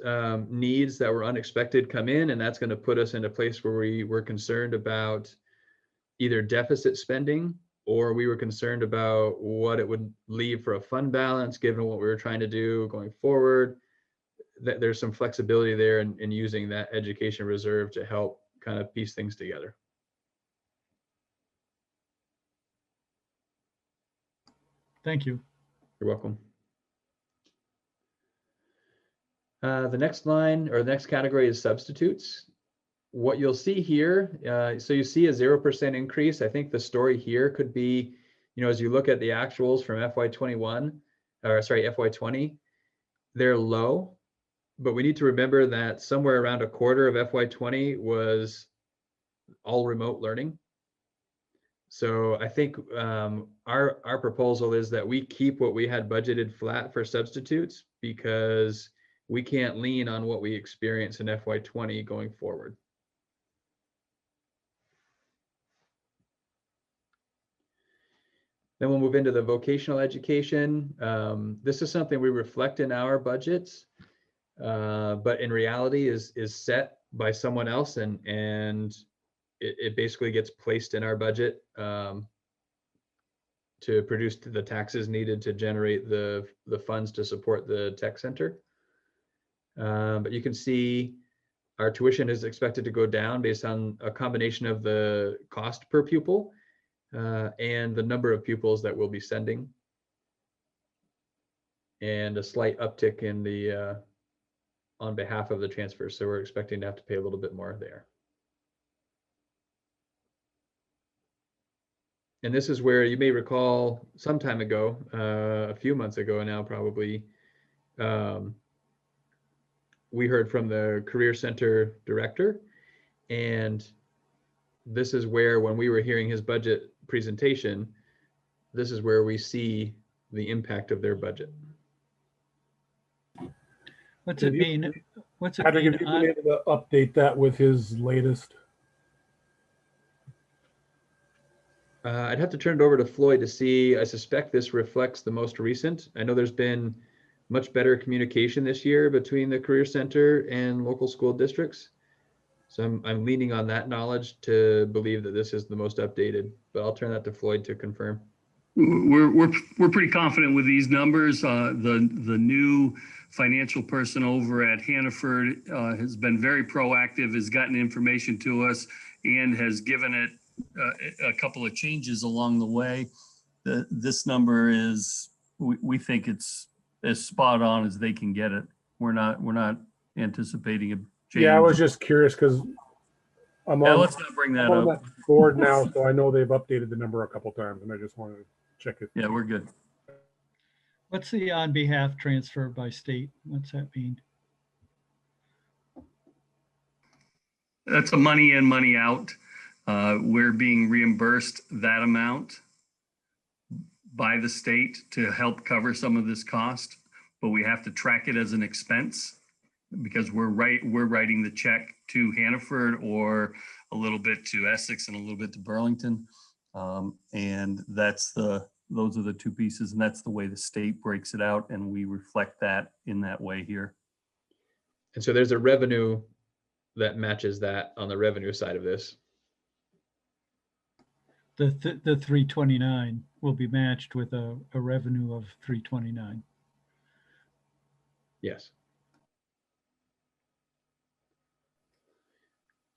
needs that were unexpected come in, and that's going to put us in a place where we were concerned about either deficit spending, or we were concerned about what it would leave for a fund balance, given what we were trying to do going forward, that there's some flexibility there in using that education reserve to help kind of piece things together. Thank you. You're welcome. The next line, or the next category, is substitutes. What you'll see here, so you see a 0% increase. I think the story here could be, as you look at the actuals from FY20, they're low, but we need to remember that somewhere around a quarter of FY20 was all remote learning. So I think our proposal is that we keep what we had budgeted flat for substitutes, because we can't lean on what we experience in FY20 going forward. Then we'll move into the vocational education. This is something we reflect in our budgets, but in reality is set by someone else, and it basically gets placed in our budget to produce the taxes needed to generate the funds to support the tech center. But you can see our tuition is expected to go down based on a combination of the cost per pupil and the number of pupils that we'll be sending, and a slight uptick in the on behalf of the transfer. So we're expecting to have to pay a little bit more there. And this is where you may recall some time ago, a few months ago now probably, we heard from the Career Center director, and this is where, when we were hearing his budget presentation, this is where we see the impact of their budget. What's it mean? What's it Patrick, mean? have you been able to update that with his latest? I'd have to turn it over to Floyd to see. I suspect this reflects the most recent. I know there's been much better communication this year between the Career Center and local school districts. So I'm leaning on that knowledge to believe that this is the most updated, but I'll turn that to Floyd to confirm. We're pretty confident with these numbers. The new financial person over at Hannaford has been very proactive, has gotten information to us, and has given it a couple of changes along the way. This number is, we think it's as spot on as they can get it. We're not anticipating a change. Yeah, I was just curious because I'm Yeah, on, let's not bring that I'm on up. that board now, so I know they've updated the number a couple times, and I just wanted to check it. Yeah, we're good. What's the on behalf transfer by state? What's that mean? That's a money in, money out. We're being reimbursed that amount by the state to help cover some of this cost, but we have to track it as an expense because we're writing the check to Hannaford or a little bit to Essex and a little bit to Burlington. And those are the two pieces, and that's the way the state breaks it out, and we reflect that in that way here. And so there's a revenue that matches that on the revenue side of this. The 329 will be matched with a revenue of 329. Yes.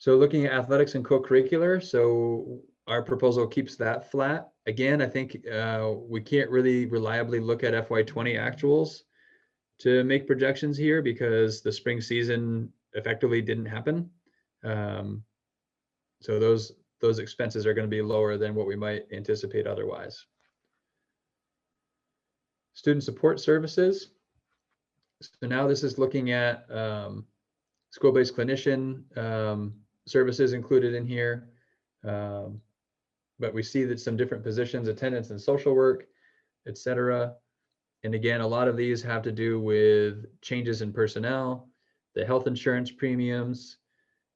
So looking at athletics and co-curricular, so our proposal keeps that flat. Again, I think we can't really reliably look at FY20 actuals to make projections here because the spring season effectively didn't happen. So those expenses are going to be lower than what we might anticipate otherwise. Student support services. So now this is looking at school-based clinician services included in here. But we see that some different positions, attendance and social work, et cetera. And again, a lot of these have to do with changes in personnel, the health insurance premiums,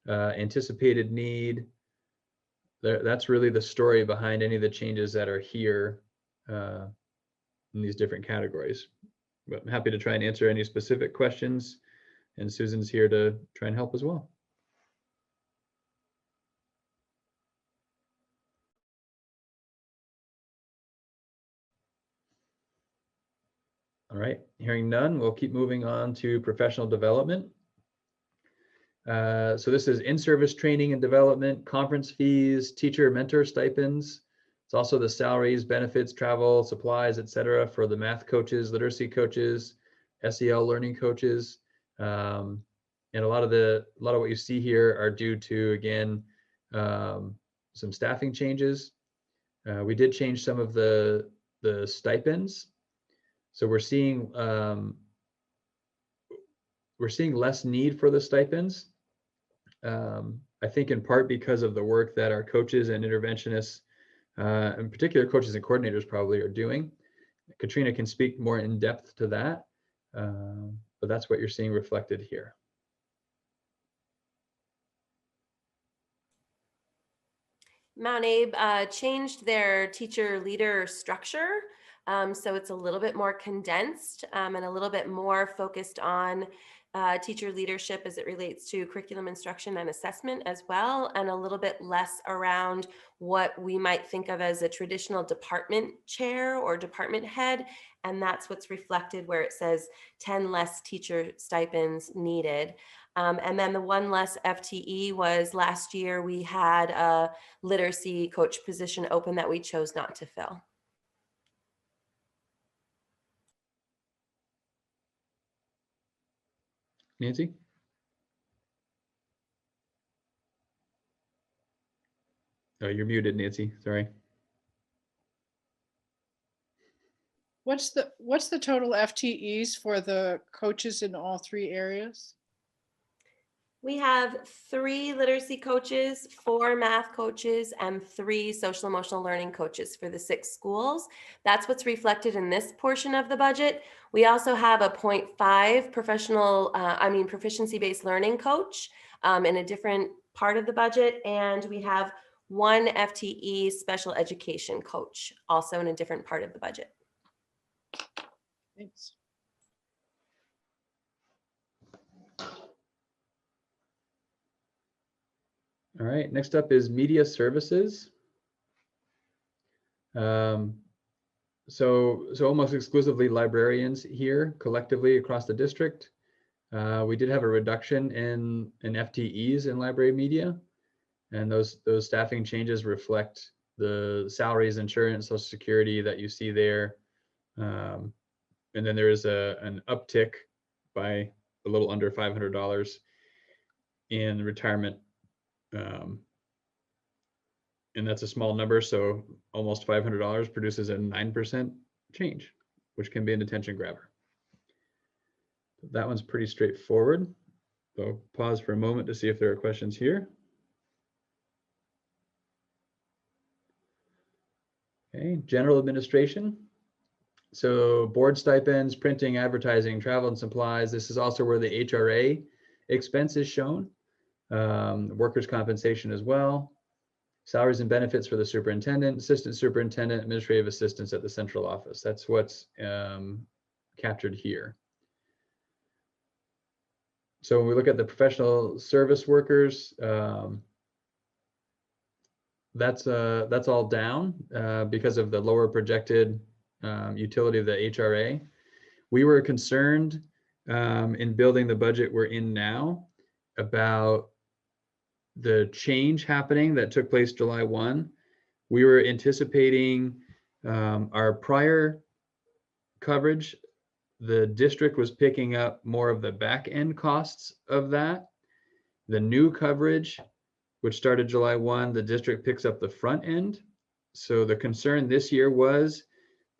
anticipated need. That's really the story behind any of the changes that are here in these different categories. But I'm happy to try and answer any specific questions, and Susan's here to try and help as well. All right, hearing none, we'll keep moving on to professional development. So this is in-service training and development, conference fees, teacher mentor stipends. It's also the salaries, benefits, travel, supplies, et cetera, for the math coaches, literacy coaches, SEL learning coaches. And a lot of what you see here are due to, again, some staffing changes. We did change some of the stipends. So we're seeing less need for the stipends. I think in part because of the work that our coaches and interventionists, in particular coaches and coordinators probably are doing. Katrina can speak more in depth to that, but that's what you're seeing reflected here. Mount Abe changed their teacher leader structure. So it's a little bit more condensed and a little bit more focused on teacher leadership as it relates to curriculum instruction and assessment as well, and a little bit less around what we might think of as a traditional department chair or department head. And that's what's reflected where it says 10 less teacher stipends needed. And then the one less FTE was last year we had a literacy coach position open that we chose not to fill. Nancy? Oh, you're muted, Nancy. Sorry. What's the total FTEs for the coaches in all three areas? We have 3 literacy coaches, 4 math coaches, and 3 social emotional learning coaches for the 6 schools. That's what's reflected in this portion of the budget. We also have a 0.5 proficiency-based learning coach in a different part of the budget. And we have 1 FTE special education coach also in a different part of the budget. Thanks. All right, next up is media services. So almost exclusively librarians here collectively across the district. We did have a reduction in FTEs in library media, and those staffing changes reflect the salaries, insurance, Social Security that you see there. And then there is an uptick by a little under $500 in retirement. And that's a small number, so almost $500 produces a 9% change, which can be an attention grabber. That one's pretty straightforward. So pause for a moment to see if there are questions here. Okay, general administration. So board stipends, printing, advertising, travel and supplies. This is also where the HRA expense is shown. Workers' compensation as well. Salaries and benefits for the superintendent, assistant superintendent, administrative assistants at the central office. That's what's captured here. So when we look at the professional service workers, that's all down because of the lower projected utility of the HRA. We were concerned in building the budget we're in now about the change happening that took place July 1. We were anticipating our prior coverage. The district was picking up more of the back end costs of that. The new coverage, which started July 1, the district picks up the front end. So the concern this year was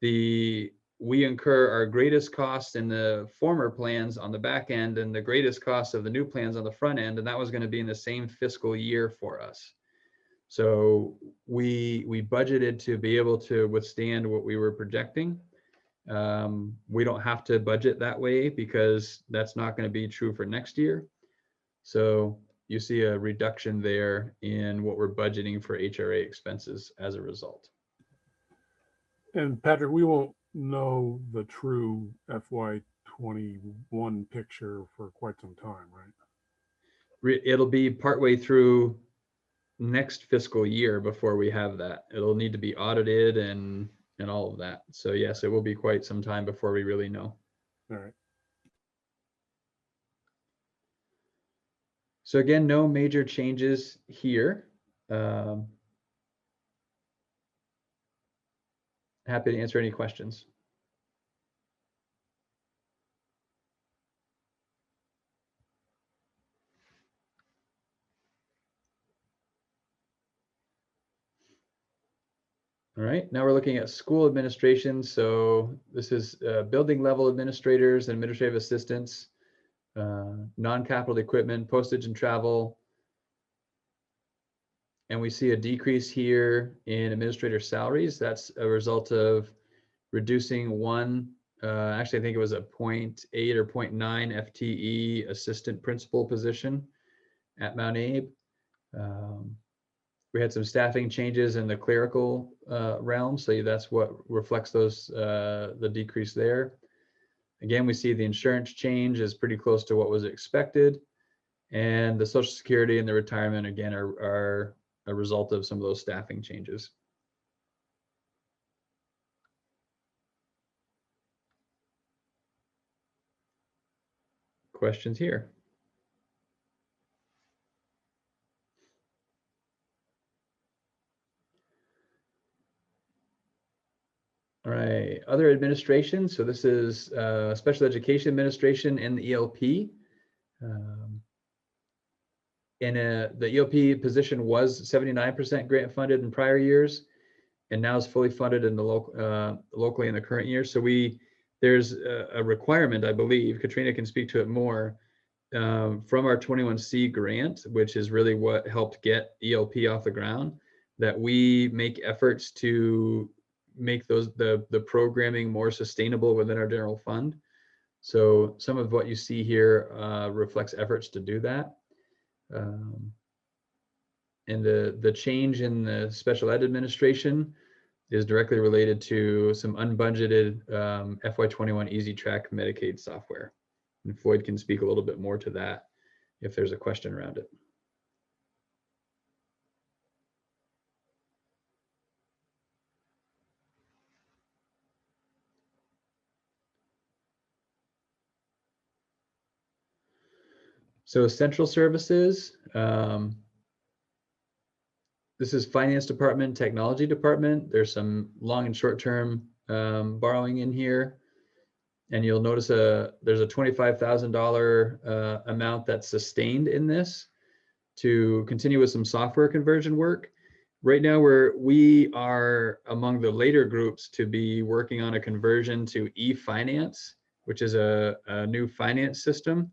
we incur our greatest cost in the former plans on the back end and the greatest cost of the new plans on the front end, and that was going to be in the same fiscal year for us. So we budgeted to be able to withstand what we were projecting. We don't have to budget that way because that's not going to be true for next year. So you see a reduction there in what we're budgeting for HRA expenses as a result. And Patrick, we won't know the true FY21 picture for quite some time, right? It'll be partway through next fiscal year before we have that. It'll need to be audited and all of that. So yes, it will be quite some time before we really know. All right. So again, no major changes here. Happy to answer any questions. All right, now we're looking at school administration. So this is building level administrators, administrative assistants, non-capital equipment, postage and travel. And we see a decrease here in administrator salaries. That's a result of reducing one, actually I think it was a 0.8 or 0.9 FTE assistant principal position at Mount Abe. We had some staffing changes in the clerical realm, so that's what reflects those the decrease there. Again, we see the insurance change is pretty close to what was expected, and the Social Security and the retirement again are a result of some of those staffing changes. Questions here? All right, other administration. So this is special education administration and the ELP. The ELP position was 79% grant funded in prior years, and now is fully funded in the locally in the current year. So there's a requirement, I believe, Katrina can speak to it more, from our 21C grant, which is really what helped get ELP off the ground, that we make efforts to make the programming more sustainable within our general fund. So some of what you see here reflects efforts to do that. And the change in the special ed administration is directly related to some unbudgeted FY21 Easy Track Medicaid software. And Floyd can speak a little bit more to that if there's a question around it. So central services, this is finance department, technology department. There's some long and short-term borrowing in here. And you'll notice there's a $25,000 amount that's sustained in this to continue with some software conversion work. Right now, we are among the later groups to be working on a conversion to e-finance, which is a new finance system.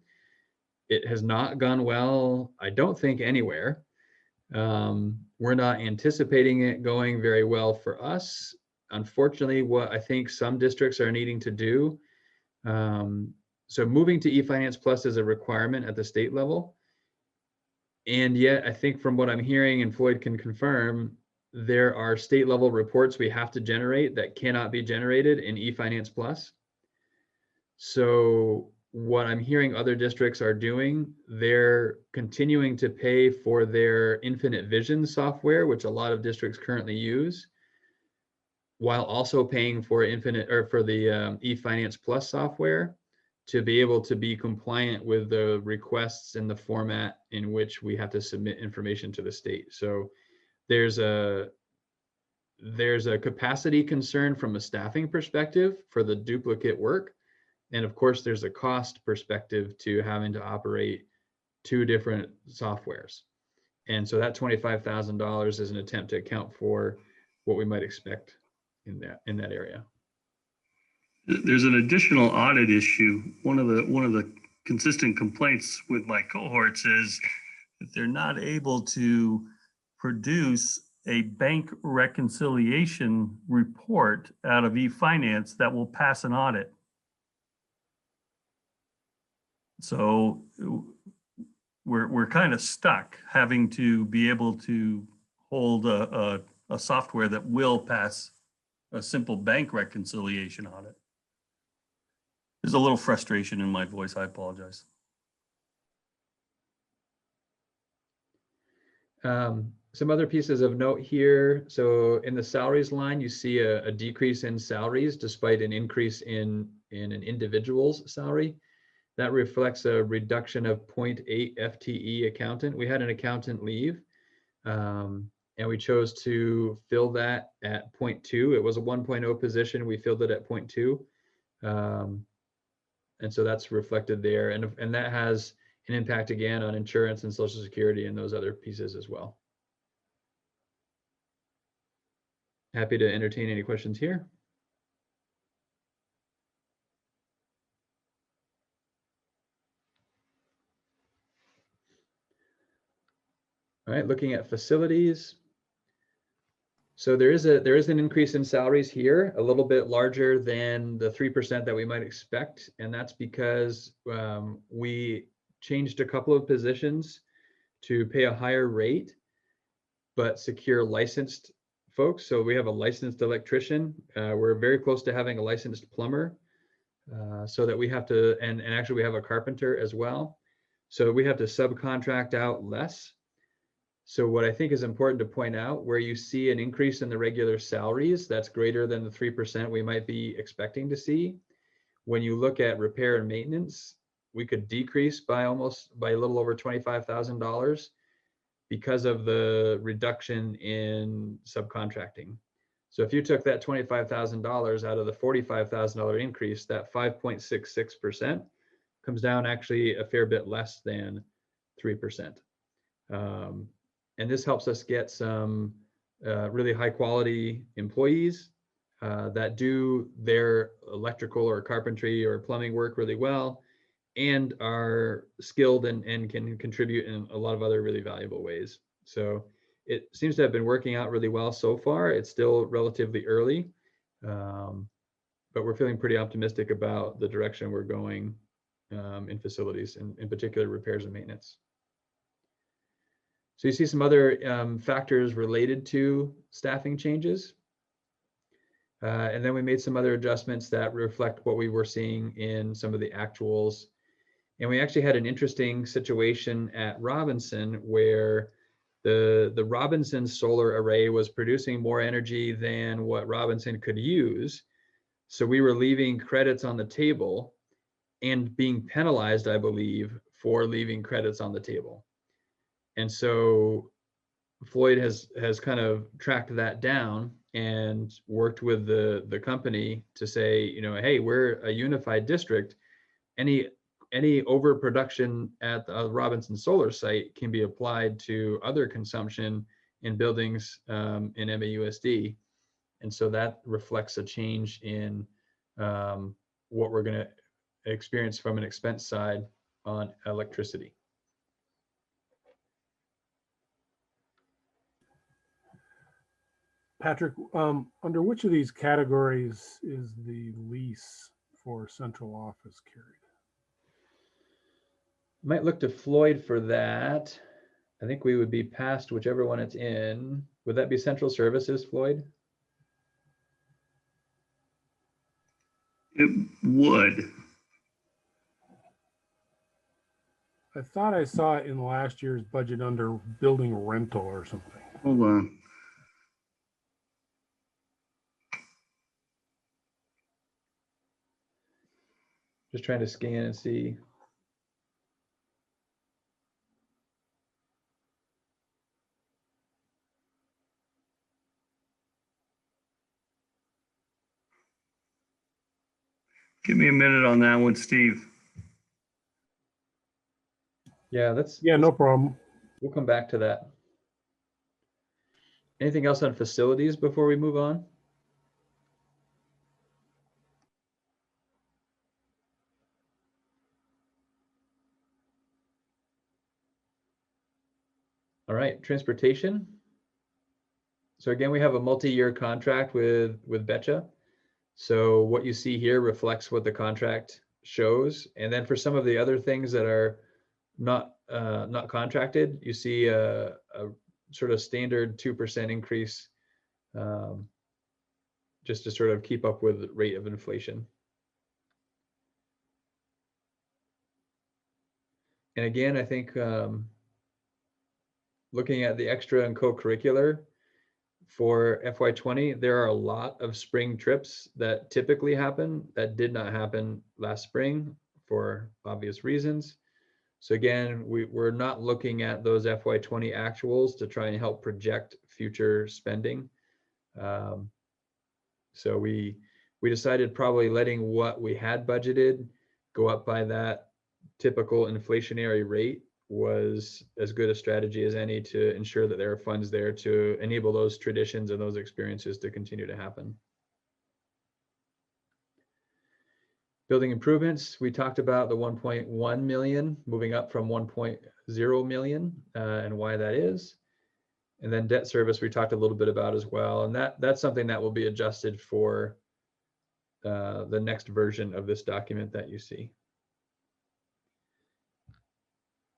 It has not gone well, I don't think, anywhere. We're not anticipating it going very well for us. Unfortunately, what I think some districts are needing to do, so moving to eFinance Plus is a requirement at the state level. And yet, I think from what I'm hearing, and Floyd can confirm, there are state level reports we have to generate that cannot be generated in eFinance Plus. So what I'm hearing other districts are doing, they're continuing to pay for their Infinite Vision software, which a lot of districts currently use, while also paying for the eFinance Plus software to be able to be compliant with the requests in the format in which we have to submit information to the state. So there's a capacity concern from a staffing perspective for the duplicate work. And of course, there's a cost perspective to having to operate two different softwares. And so that $25,000 is an attempt to account for what we might expect in that area. There's an additional audit issue. One of the consistent complaints with my cohorts is that they're not able to produce a bank reconciliation report out of eFinance that will pass an audit. So we're kind of stuck having to be able to hold a software that will pass a simple bank reconciliation audit. There's a little frustration in my voice. I apologize. Some other pieces of note here. So in the salaries line, you see a decrease in salaries despite an increase in an individual's salary. That reflects a reduction of 0.8 FTE accountant. We had an accountant leave, and we chose to fill that at 0.2. It was a 1.0 position. We filled it at 0.2. And so that's reflected there. And that has an impact again on insurance and Social Security and those other pieces as well. Happy to entertain any questions here. All right, looking at facilities. So there is an increase in salaries here, a little bit larger than the 3% that we might expect. And that's because we changed a couple of positions to pay a higher rate, but secure licensed folks. So we have a licensed electrician. We're very close to having a licensed plumber, so that we have to, and actually we have a carpenter as well. So we have to subcontract out less. So what I think is important to point out, where you see an increase in the regular salaries, that's greater than the 3% we might be expecting to see. When you look at repair and maintenance, we could decrease by a little over $25,000 because of the reduction in subcontracting. So if you took that $25,000 out of the $45,000 increase, that 5.66% comes down actually a fair bit less than 3%. And this helps us get some really high quality employees that do their electrical or carpentry or plumbing work really well and are skilled and can contribute in a lot of other really valuable ways. So it seems to have been working out really well so far. It's still relatively early, but we're feeling pretty optimistic about the direction we're going in facilities, in particular repairs and maintenance. So you see some other factors related to staffing changes. And then we made some other adjustments that reflect what we were seeing in some of the actuals. And we actually had an interesting situation at Robinson where the Robinson solar array was producing more energy than what Robinson could use. So we were leaving credits on the table and being penalized, I believe, for leaving credits on the table. And so Floyd has kind of tracked that down and worked with the company to say, you know, hey, we're a unified district. Any overproduction at the Robinson Solar site can be applied to other consumption in buildings in MAUSD. And so that reflects a change in what we're going to experience from an expense side on electricity. Patrick, under which of these categories is the lease for central office carried? Might look to Floyd for that. I think we would be past whichever one it's in. Would that be central services, Floyd? It would. I thought I saw it in last year's budget under building rental or something. Hold on. Just trying to scan and see. Give me a minute on that one, Steve. Yeah, no problem. We'll come back to that. Anything else on facilities before we move on? All right, transportation. So again, we have a multi-year contract with Betcha. So what you see here reflects what the contract shows. And then for some of the other things that are not contracted, you see a sort of standard 2% increase just to sort of keep up with the rate of inflation. And again, I think looking at the extra and co-curricular for FY20, there are a lot of spring trips that typically happen that did not happen last spring for obvious reasons. So again, we're not looking at those FY20 actuals to try and help project future spending. So we decided probably letting what we had budgeted go up by that typical inflationary rate was as good a strategy as any to ensure that there are funds there to enable those traditions and those experiences to continue to happen. Building improvements, we talked about the 1.1 million moving up from 1.0 million and why that is. And then debt service, we talked a little bit about as well. And that's something that will be adjusted for the next version of this document that you see.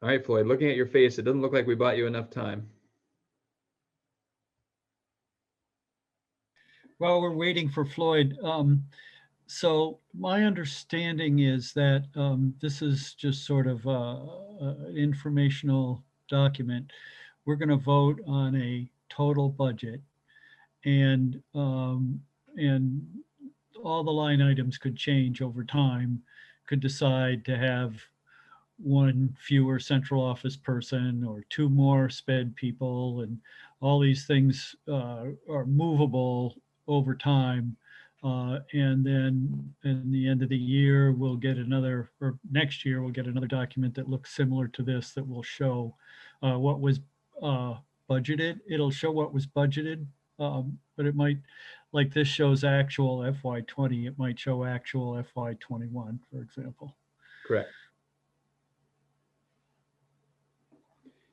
All right, Floyd, looking at your face, it doesn't look like we bought you enough time. While we're waiting for Floyd, so my understanding is that this is just sort of an informational document. We're going to vote on a total budget, and all the line items could change over time. Could decide to have one fewer central office person or two more sped people, and all these things are movable over time. And then in the end of the year, we'll get another, or next year, we'll get another document that looks similar to this that will show what was budgeted. It'll show what was budgeted, but it might, like this shows actual FY20, it might show actual FY21, for example. Correct.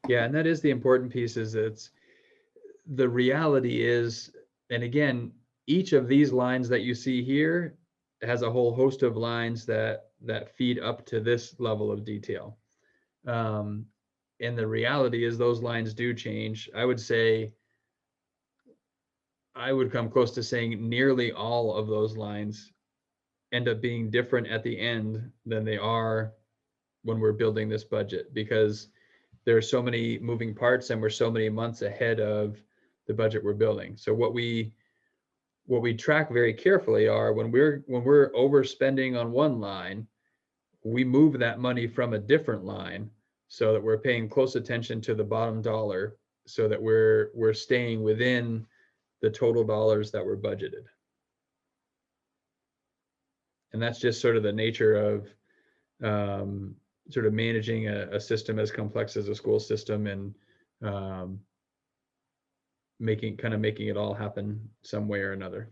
Yeah, and that is the important piece, is it's the reality is, and again, each of these lines that you see here has a whole host of lines that feed up to this level of detail. And the reality is those lines do change. I would say, I would come close to saying nearly all of those lines end up being different at the end than they are when we're building this budget, because there are so many moving parts and we're so many months ahead of the budget we're building. So what we track very carefully are when we're overspending on one line, we move that money from a different line so that we're paying close attention to the bottom dollar, so that we're staying within the total dollars that were budgeted. And that's just sort of the nature of sort of managing a system as complex as a school system, and making it all happen some way or another.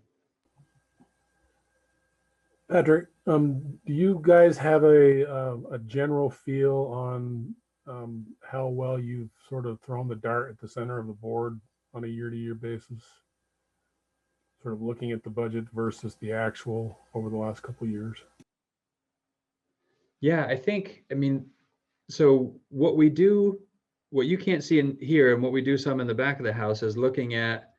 Patrick, do you guys have a general feel on how well you've sort of thrown the dart at the center of the board on a year-to-year basis? Sort of looking at the budget versus the actual over the last couple of years. Yeah, I mean, so what we do, what you can't see in here, and what we do some in the back of the house, is looking at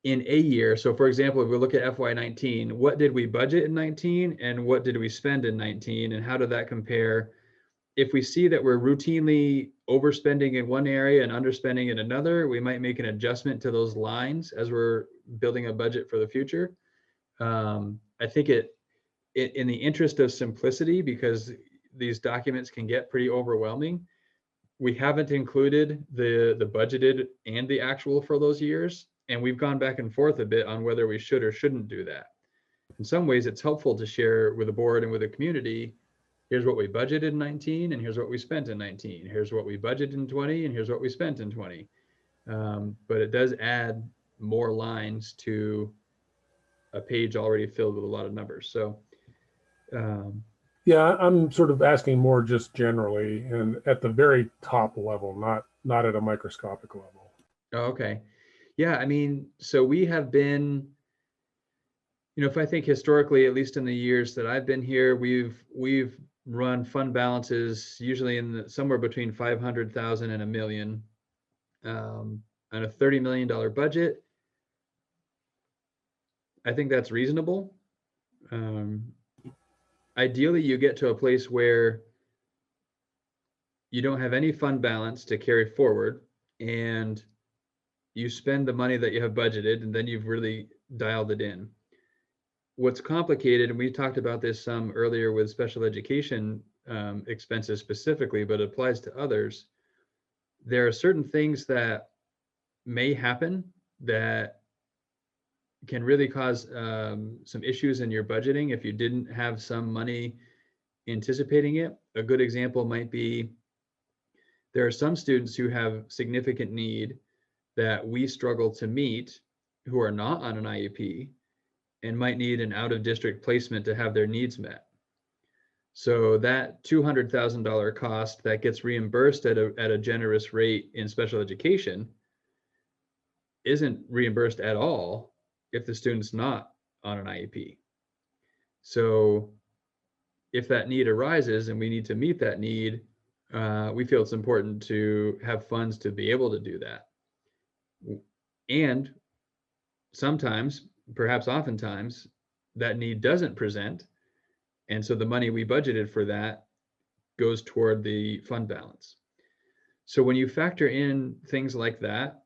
in a year. So for example, if we look at FY19, what did we budget in 19 and what did we spend in 19, and how did that compare? If we see that we're routinely overspending in one area and underspending in another, we might make an adjustment to those lines as we're building a budget for the future. I think in the interest of simplicity, because these documents can get pretty overwhelming, we haven't included the budgeted and the actual for those years. And we've gone back and forth a bit on whether we should or shouldn't do that. In some ways, it's helpful to share with the board and with the community, here's what we budgeted in 19, and here's what we spent in 19. Here's what we budgeted in 20, and here's what we spent in 20. But it does add more lines to a page already filled with a lot of numbers. So yeah, I'm sort of asking more just generally and at the very top level, not at a microscopic level. Oh, okay. Yeah, I mean, so we have been, if I think historically, at least in the years that I've been here, we've run fund balances usually in somewhere between 500,000 and $1 million, on a $30 million budget. I think that's reasonable. Ideally, you get to a place where you don't have any fund balance to carry forward, and you spend the money that you have budgeted, and then you've really dialed it in. What's complicated, and we talked about this some earlier with special education expenses specifically, but it applies to others. There are certain things that may happen that can really cause some issues in your budgeting if you didn't have some money anticipating it. A good example might be, there are some students who have significant need that we struggle to meet, who are not on an IEP and might need an out-of-district placement to have their needs met. So that $200,000 cost that gets reimbursed at a generous rate in special education isn't reimbursed at all if the student's not on an IEP. So if that need arises and we need to meet that need, we feel it's important to have funds to be able to do that. And sometimes, perhaps oftentimes, that need doesn't present. And so the money we budgeted for that goes toward the fund balance. So when you factor in things like that,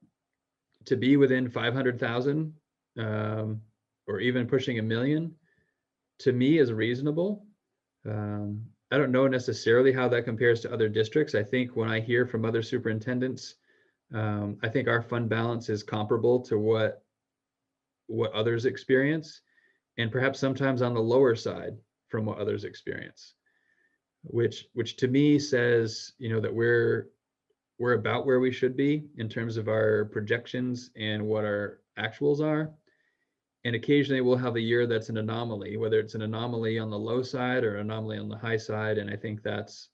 to be within 500,000 or even pushing $1 million, to me is reasonable. I don't know necessarily how that compares to other districts. I think when I hear from other superintendents, I think our fund balance is comparable to what others experience, and perhaps sometimes on the lower side from what others experience, which to me says, that we're about where we should be in terms of our projections and what our actuals are. And occasionally we'll have a year that's an anomaly, whether it's an anomaly on the low side or an anomaly on the high side. And I think that's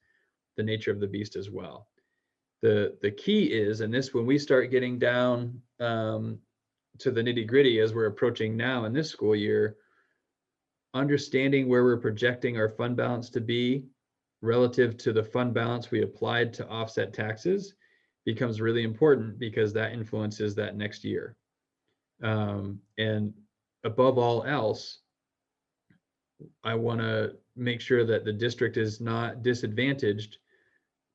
the nature of the beast as well. The key is, and this, when we start getting down to the nitty gritty as we're approaching now in this school year, understanding where we're projecting our fund balance to be relative to the fund balance we applied to offset taxes becomes really important, because that influences that next year. And above all else, I want to make sure that the district is not disadvantaged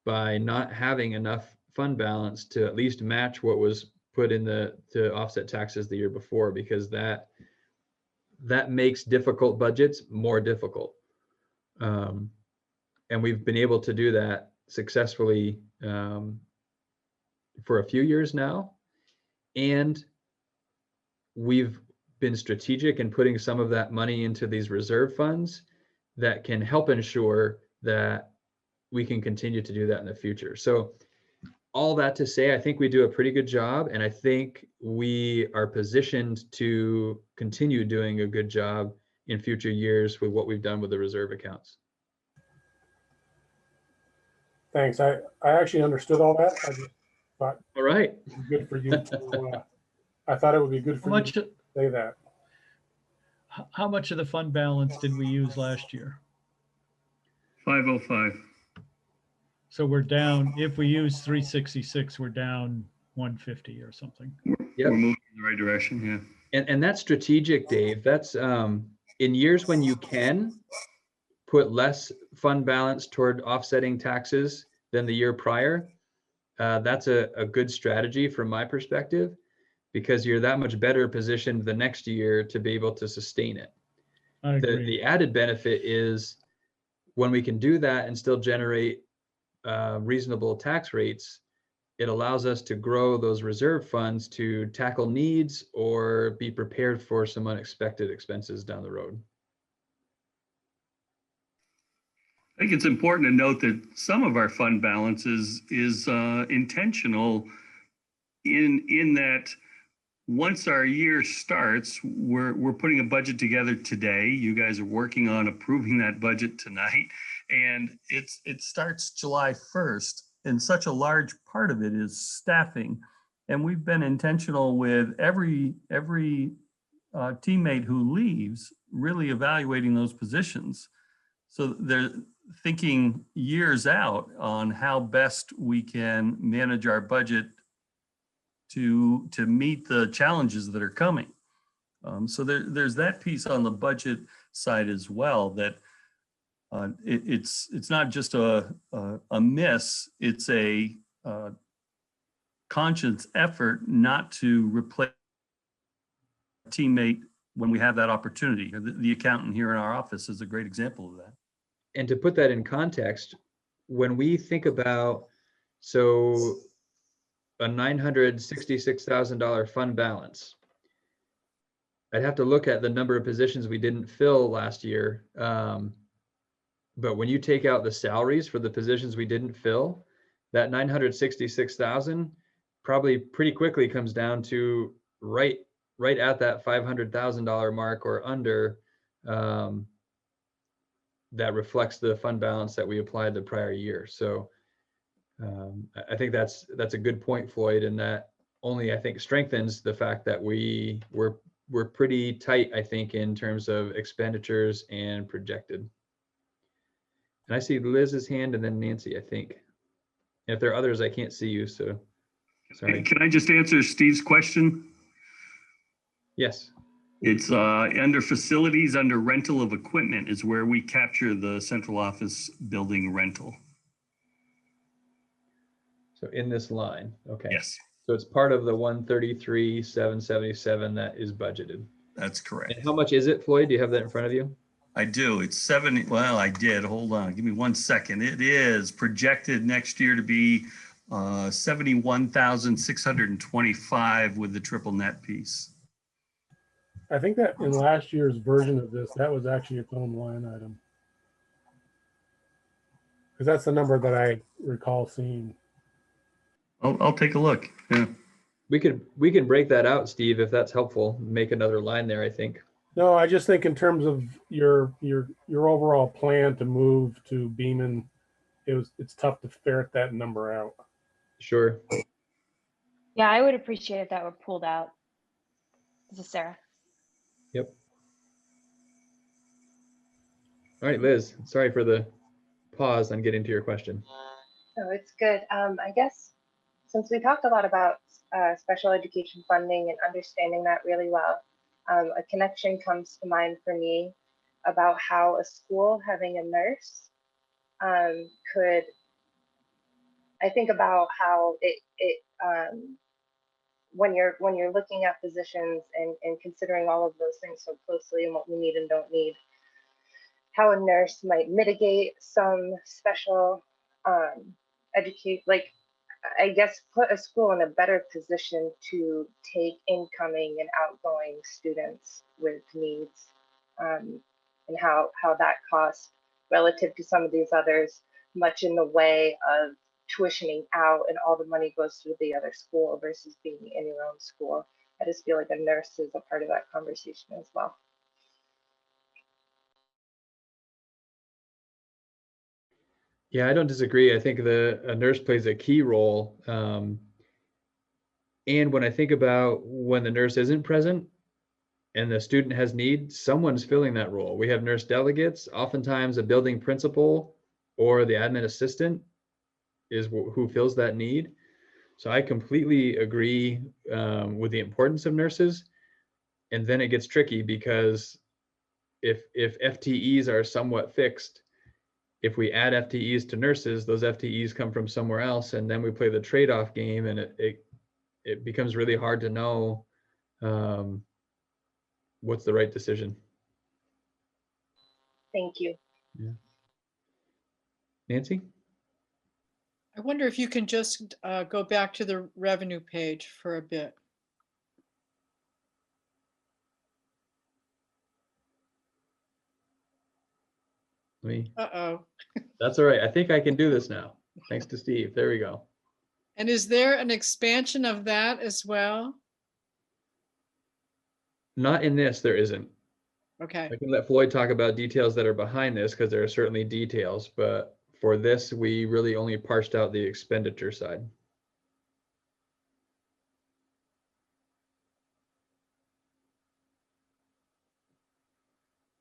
by not having enough fund balance to at least match what was put in to offset taxes the year before, because that makes difficult budgets more difficult. And we've been able to do that successfully for a few years now. And we've been strategic in putting some of that money into these reserve funds that can help ensure that we can continue to do that in the future. So all that to say, I think we do a pretty good job, and I think we are positioned to continue doing a good job in future years with what we've done with the reserve accounts. Thanks. I actually understood all that. I just thought all right, it would be good for you to, I thought it would be good for you to say that. How much of the fund balance did we use last year? 505. So we're down, if we use 366, we're down 150 or something. Yep. We're moving in the right direction, yeah. And that's strategic, Dave. That's in years when you can put less fund balance toward offsetting taxes than the year prior. That's a good strategy from my perspective, because you're that much better positioned the next year to be able to sustain it. I agree. The added benefit is when we can do that and still generate reasonable tax rates, it allows us to grow those reserve funds to tackle needs or be prepared for some unexpected expenses down the road. I think it's important to note that some of our fund balance is intentional in that once our year starts, we're putting a budget together today. You guys are working on approving that budget tonight, and it starts July 1st. And such a large part of it is staffing. And we've been intentional with every teammate who leaves, really evaluating those positions. So they're thinking years out on how best we can manage our budget to meet the challenges that are coming. So there's that piece on the budget side as well, that it's not just a miss, it's a conscious effort not to replace a teammate when we have that opportunity. The accountant here in our office is a great example of that. And to put that in context, when we think about, so a $966,000 fund balance, I'd have to look at the number of positions we didn't fill last year. But when you take out the salaries for the positions we didn't fill, that 966,000 probably pretty quickly comes down to right at that $500,000 mark or under. That reflects the fund balance that we applied the prior year. So I think that's a good point, Floyd, and that only, I think, strengthens the fact that we're pretty tight, I think, in terms of expenditures and projected. And I see Liz's hand and then Nancy, I think. And if there are others, I can't see you, so sorry. Can I just answer Steve's question? Yes. It's under facilities, under rental of equipment is where we capture the central office building rental. So in this line, okay. Yes. So it's part of the 133,777 that is budgeted. That's correct. And how much is it, Floyd? Do you have that in front of you? I do. It's 70. Well, I did. Hold on. Give me 1 second. It is projected next year to be 71,625 with the triple net piece. I think that in last year's version of this, that was actually its own line item. Because that's the number that I recall seeing. I'll take a look. Yeah. We can break that out, Steve, if that's helpful. Make another line there, I think. No, I just think in terms of your overall plan to move to Beaman, it's tough to ferret that number out. Sure. Yeah, I would appreciate if that were pulled out. This is Sarah. Yep. All right, Liz, sorry for the pause on getting to your question. Oh, it's good. I guess since we talked a lot about special education funding and understanding that really well, a connection comes to mind for me about how a school having a nurse could, I think about how it when you're looking at positions and considering all of those things so closely and what we need and don't need, how a nurse might mitigate some special educate, like I guess put a school in a better position to take incoming and outgoing students with needs, and how that costs relative to some of these others, much in the way of tuitioning out and all the money goes to the other school versus being in your own school. I just feel like a nurse is a part of that conversation as well. Yeah, I don't disagree. I think a nurse plays a key role. And when I think about when the nurse isn't present and the student has need, someone's filling that role. We have nurse delegates, oftentimes a building principal or the admin assistant is who fills that need. So I completely agree with the importance of nurses. And then it gets tricky because if FTEs are somewhat fixed, if we add FTEs to nurses, those FTEs come from somewhere else, and then we play the trade-off game, and it becomes really hard to know what's the right decision. Thank you. Yeah. Nancy? I wonder if you can just go back to the revenue page for a bit. Uh-oh. That's all right. I think I can do this now. Thanks to Steve. There we go. And is there an expansion of that as well? Not in this, there isn't. Okay. I can let Floyd talk about details that are behind this because there are certainly details, but for this, we really only parsed out the expenditure side.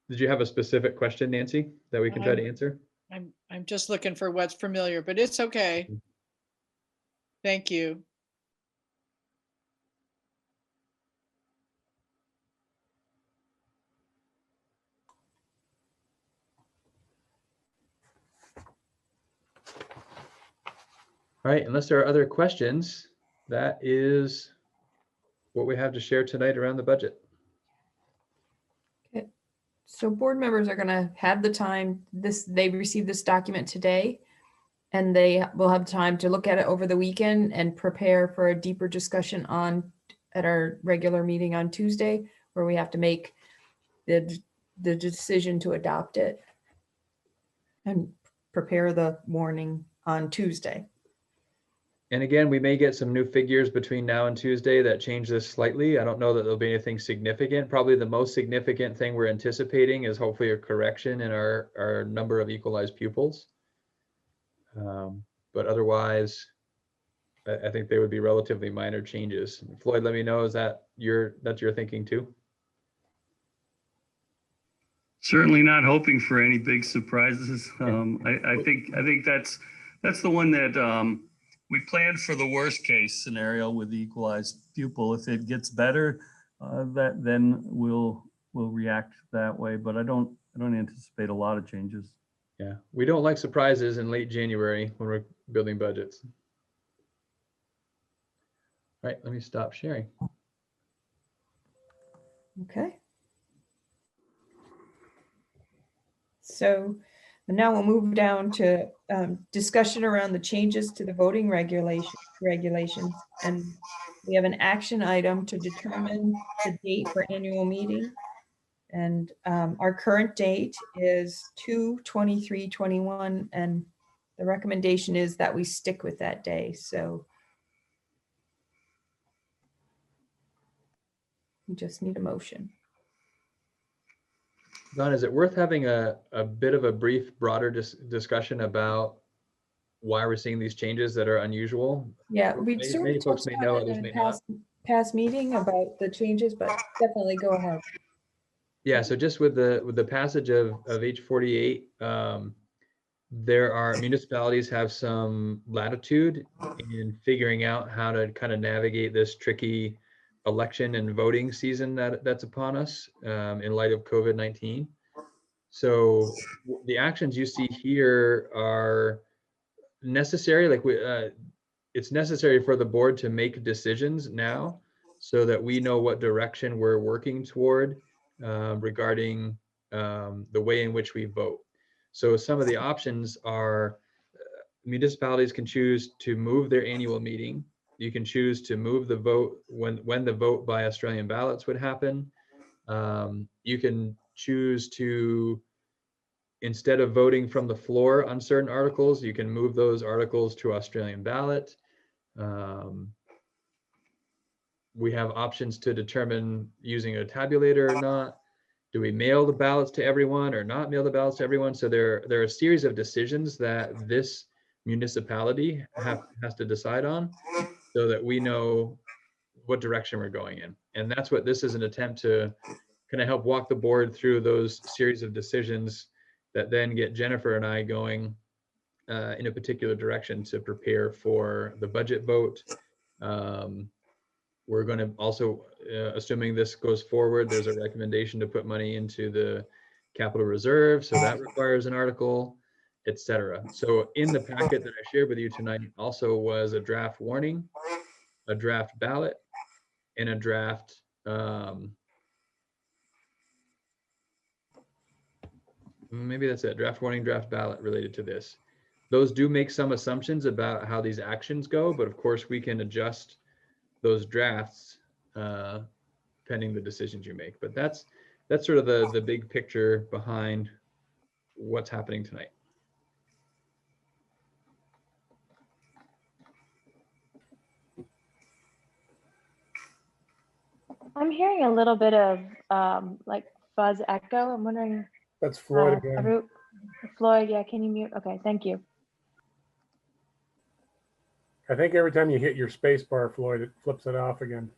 Did you have a specific question, Nancy, that we can try to answer? I'm just looking for what's familiar, but it's okay. Thank you. All right, unless there are other questions, that is what we have to share tonight around the budget. Okay. So board members are going to have the time, they received this document today, and they will have time to look at it over the weekend and prepare for a deeper discussion at our regular meeting on Tuesday, where we have to make the decision to adopt it and prepare the warning on Tuesday. And again, we may get some new figures between now and Tuesday that change this slightly. I don't know that there'll be anything significant. Probably the most significant thing we're anticipating is hopefully a correction in our number of equalized pupils. But otherwise, I think they would be relatively minor changes. Floyd, let me know, is that's your thinking too? Certainly not hoping for any big surprises. I think that's the one that we planned for the worst case scenario with the equalized pupil. If it gets better, then we'll react that way. But I don't anticipate a lot of changes. Yeah, we don't like surprises in late January when we're building budgets. All right, let me stop sharing. Okay. So now we'll move down to discussion around the changes to the voting regulations. And we have an action item to determine the date for annual meeting. And our current date is 2/23/21, and the recommendation is that we stick with that day. So we just need a motion. Don, is it worth having a bit of a brief, broader discussion about why we're seeing these changes that are unusual? Yeah, we sort many of folks touched may know, on others it may in not. past meeting about the changes, but definitely go ahead. Yeah, so just with the passage of H48, there are municipalities have some latitude in figuring out how to kind of navigate this tricky election and voting season that's upon us in light of COVID-19. So the actions you see here are necessary. Like it's necessary for the board to make decisions now so that we know what direction we're working toward regarding the way in which we vote. So some of the options are municipalities can choose to move their annual meeting. You can choose to move the vote when the vote by Australian ballots would happen. You can choose to, instead of voting from the floor on certain articles, you can move those articles to Australian ballot. We have options to determine using a tabulator or not. Do we mail the ballots to everyone or not mail the ballots to everyone? So there are a series of decisions that this municipality has to decide on so that we know what direction we're going in. And that's what this is, an attempt to kind of help walk the board through those series of decisions that then get Jennifer and I going in a particular direction to prepare for the budget vote. We're going to also, assuming this goes forward, there's a recommendation to put money into the capital reserve. So that requires an article, etc. So in the packet that I shared with you tonight also was a draft warning, a draft ballot, and a draft maybe that's it, draft warning, draft ballot related to this. Those do make some assumptions about how these actions go, but of course we can adjust those drafts pending the decisions you make. But that's sort of the big picture behind what's happening tonight. I'm hearing a little bit of like fuzz echo. I'm wondering. That's Floyd again. Floyd, yeah, can you mute? Okay, thank you. I think every time you hit your space bar, Floyd, it flips it off again.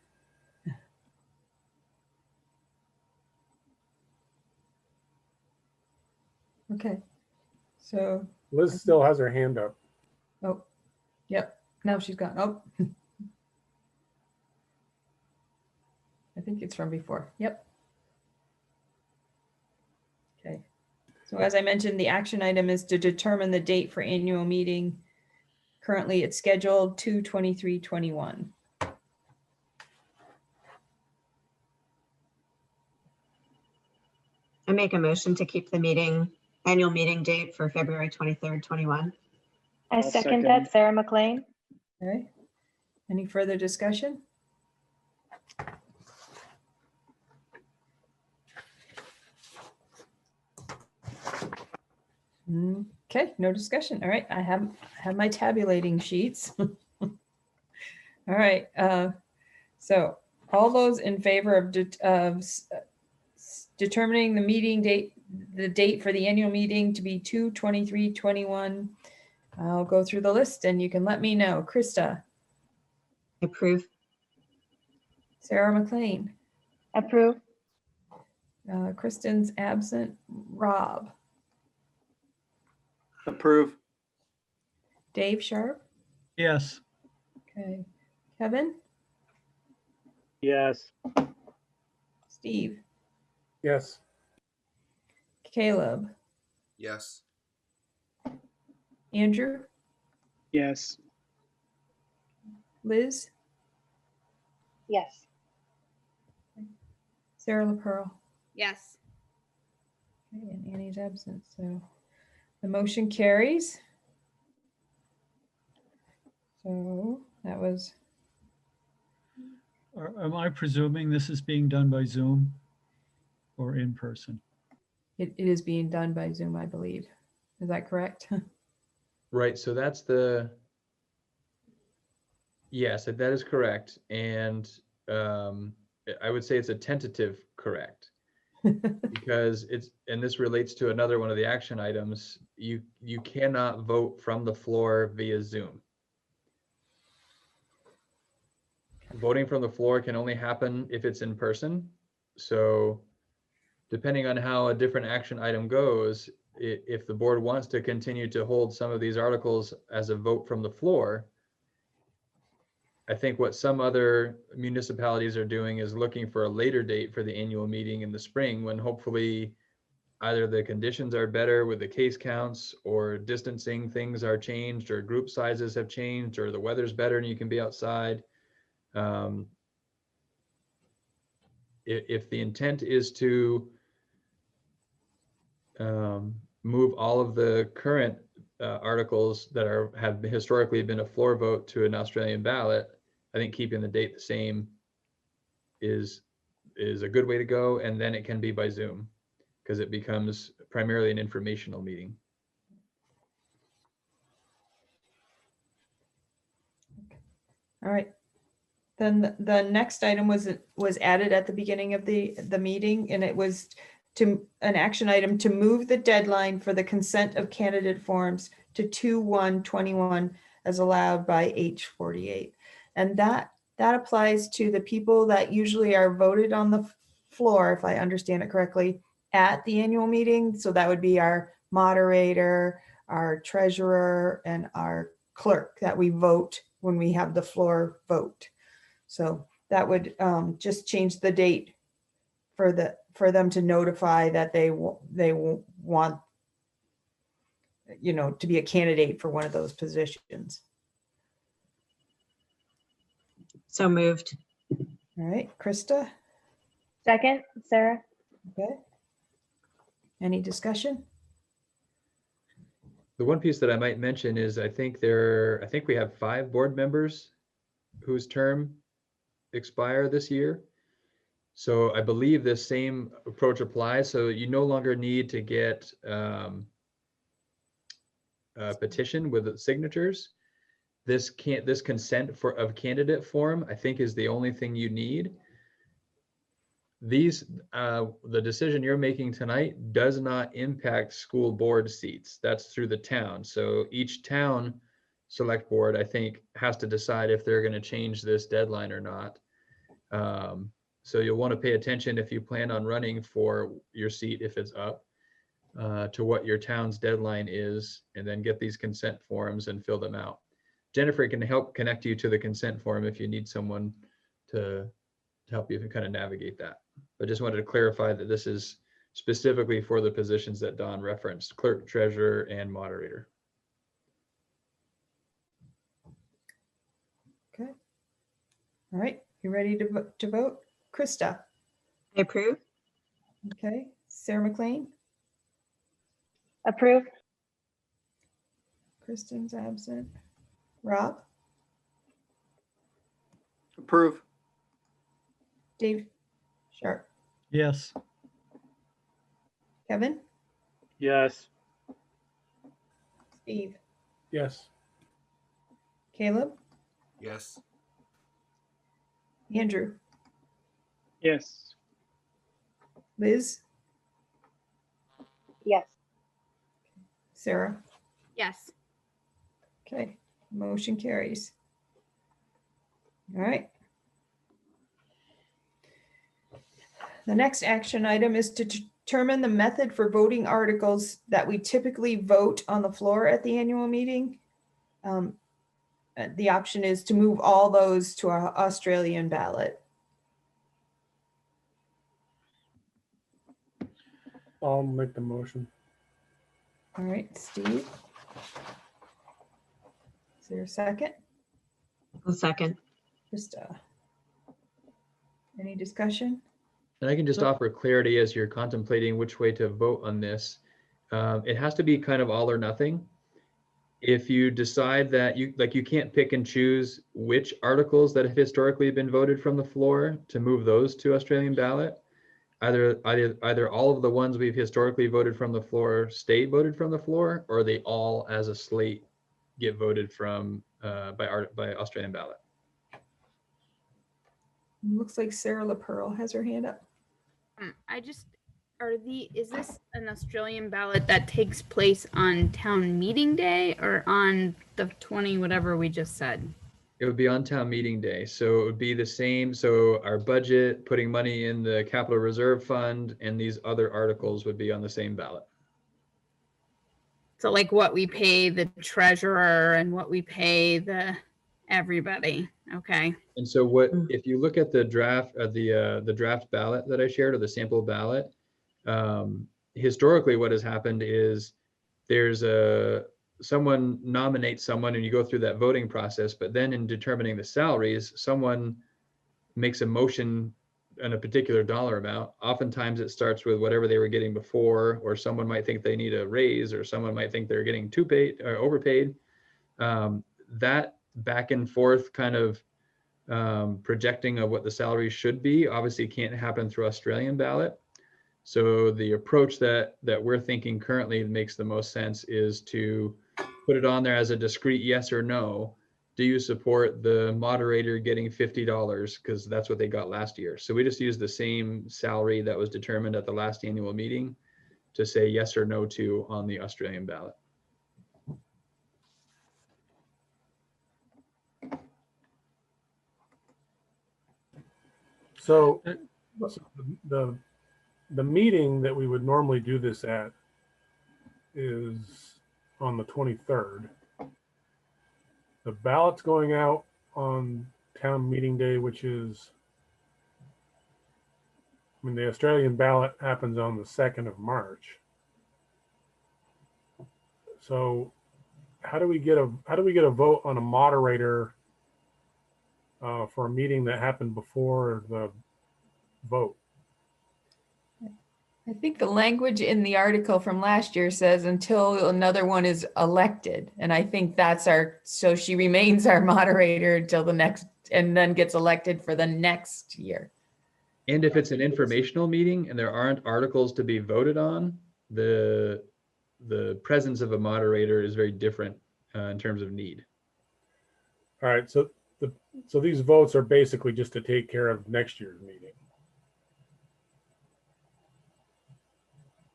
Okay, so. Liz still has her hand up. Oh, yep, now she's gone. Oh. I think it's from before. Yep. Okay. So as I mentioned, the action item is to determine the date for annual meeting. Currently, it's scheduled 2/23/21. I make a motion to keep the annual meeting date for February 23rd, 21. I second that, Sarah McLean. Okay. Any further discussion? Okay, no discussion. All right, I have my tabulating sheets. All right, so all those in favor of determining the meeting date, the date for the annual meeting to be 2/23/21. I'll go through the list and you can let me know. Krista. Approve. Sarah McLean. Approve. Kristen's absent. Rob. Approve. Dave Sharp. Yes. Okay. Kevin. Yes. Steve. Yes. Caleb. Yes. Andrew. Yes. Liz. Yes. Sarah LaPearl. Yes. Okay, and Annie's absent, so the motion carries. So that was. Am I presuming this is being done by Zoom or in person? It is being done by Zoom, I believe. Is that correct? Right, so that's yes, that is correct. And I would say it's a tentative correct because and this relates to another one of the action items, you cannot vote from the floor via Zoom. Voting from the floor can only happen if it's in person. So depending on how a different action item goes, if the board wants to continue to hold some of these articles as a vote from the floor, I think what some other municipalities are doing is looking for a later date for the annual meeting in the spring when hopefully either the conditions are better with the case counts or distancing things are changed or group sizes have changed or the weather's better and you can be outside. If the intent is to move all of the current articles that have historically been a floor vote to an Australian ballot, I think keeping the date the same is a good way to go. And then it can be by Zoom because it becomes primarily an informational meeting. All right. Then the next item was added at the beginning of the meeting, and it was to an action item to move the deadline for the consent of candidate forms to 2/1/21 as allowed by H48. And that applies to the people that usually are voted on the floor, if I understand it correctly, at the annual meeting. So that would be our moderator, our treasurer, and our clerk that we vote when we have the floor vote. So that would just change the date for them to notify that they want, to be a candidate for one of those positions. So moved. All right, Krista? Second, Sarah. Okay. Any discussion? The one piece that I might mention is I think we have 5 board members whose term expire this year. So I believe this same approach applies. So you no longer need to get a petition with signatures. This consent of candidate form, I think, is the only thing you need. The decision you're making tonight does not impact school board seats. That's through the town. So each town select board, I think, has to decide if they're going to change this deadline or not. So you'll want to pay attention if you plan on running for your seat, if it's up, to what your town's deadline is, and then get these consent forms and fill them out. Jennifer can help connect you to the consent form if you need someone to help you kind of navigate that. But just wanted to clarify that this is specifically for the positions that Don referenced: clerk, treasurer, and moderator. Okay. All right, you ready to vote? Krista? I approve. Okay. Sarah McLean? Approve. Kristen's absent. Rob? Approve. Dave Sharp? Yes. Kevin? Yes. Steve? Yes. Caleb? Yes. Andrew? Yes. Liz? Yes. Sarah? Yes. Okay, motion carries. All right. The next action item is to determine the method for voting articles that we typically vote on the floor at the annual meeting. The option is to move all those to our Australian ballot. I'll make the motion. All right, Steve. Is there a second? A second. Krista. Any discussion? And I can just offer clarity as you're contemplating which way to vote on this. It has to be kind of all or nothing. If you decide that you can't pick and choose which articles that have historically been voted from the floor to move those to Australian ballot. Either all of the ones we've historically voted from the floor stay voted from the floor, or they all as a slate get voted from by Australian ballot. Looks like Sarah LaPearl has her hand up. Is this an Australian ballot that takes place on town meeting day or on the 20 whatever we just said? It would be on town meeting day. So it would be the same. So our budget, putting money in the capital reserve fund, and these other articles would be on the same ballot. So like what we pay the treasurer and what we pay the everybody. Okay. And so if you look at the draft the draft ballot that I shared, or the sample ballot, historically what has happened is there's someone nominates someone and you go through that voting process, but then in determining the salaries, someone makes a motion a particular dollar amount. Oftentimes it starts with whatever they were getting before, or someone might think they need a raise, or someone might think they're getting too paid or overpaid. That back and forth kind of projecting of what the salary should be obviously can't happen through Australian ballot. So the approach that we're thinking currently makes the most sense is to put it on there as a discrete yes or no. Do you support the moderator getting $50? Because that's what they got last year. So we just use the same salary that was determined at the last annual meeting to say yes or no to on the Australian ballot. So the meeting that we would normally do this at is on the 23rd. The ballot's going out on town meeting day, which is, I mean, the Australian ballot happens on the 2nd of March. So how do we get a vote on a moderator for a meeting that happened before the vote? I think the language in the article from last year says until another one is elected. And I think that's so she remains our moderator until the next, and then gets elected for the next year. And if it's an informational meeting and there aren't articles to be voted on, the presence of a moderator is very different in terms of need. All right, so these votes are basically just to take care of next year's meeting.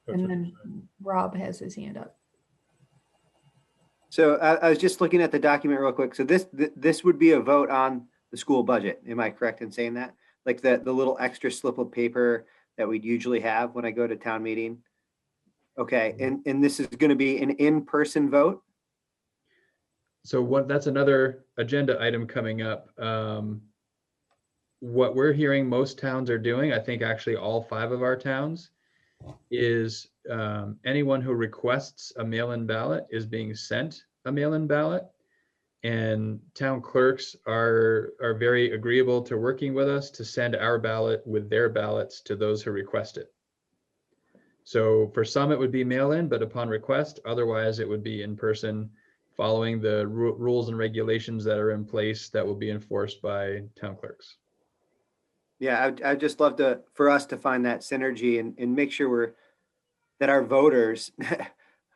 And then Rob has his hand up. So I was just looking at the document real quick. So this would be a vote on the school budget. Am I correct in saying that? Like the little extra slip of paper that we'd usually have when I go to town meeting? Okay, and this is going to be an in-person vote? So that's another agenda item coming up. What we're hearing most towns are doing, I think actually all 5 of our towns, is anyone who requests a mail-in ballot is being sent a mail-in ballot, and town clerks are very agreeable to working with us to send our ballot with their ballots to those who request it. So for some it would be mail-in, but upon request, otherwise it would be in person, following the rules and regulations that are in place that will be enforced by town clerks. Yeah, I'd just love for us to find that synergy and make sure that our voters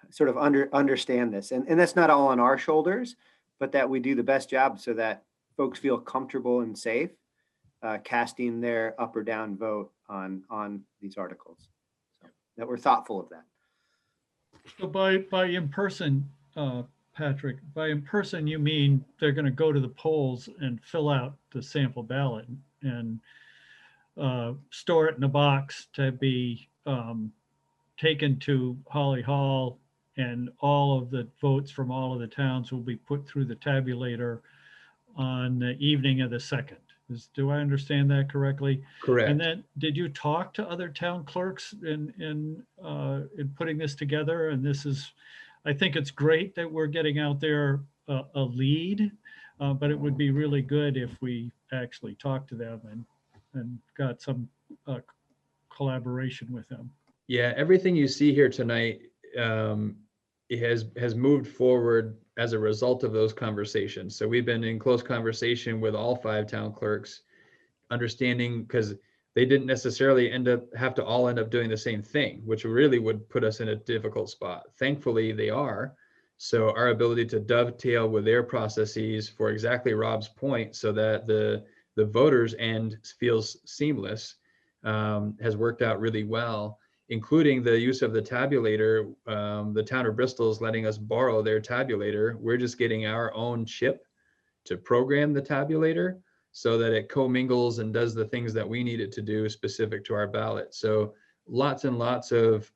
sort of understand this. And that's not all on our shoulders, but that we do the best job so that folks feel comfortable and safe casting their up or down vote on these articles. So that we're thoughtful of that. So by in person, Patrick, by in person, you mean they're going to go to the polls and fill out the sample ballot and store it in a box to be taken to Holly Hall, and all of the votes from all of the towns will be put through the tabulator on the evening of the 2nd. Do I understand that correctly? Correct. And then did you talk to other town clerks in putting this together? And this is, I think it's great that we're getting out there a lead, but it would be really good if we actually talked to them and got some collaboration with them. Yeah, everything you see here tonight has moved forward as a result of those conversations. So we've been in close conversation with all 5 town clerks, understanding, because they didn't necessarily have to all end up doing the same thing, which really would put us in a difficult spot. Thankfully, they are. So our ability to dovetail with their processes, for exactly Rob's point, so that the voters' end feels seamless, has worked out really well, including the use of the tabulator. The town of Bristol is letting us borrow their tabulator. We're just getting our own chip to program the tabulator so that it commingles and does the things that we need it to do specific to our ballot. So lots and lots of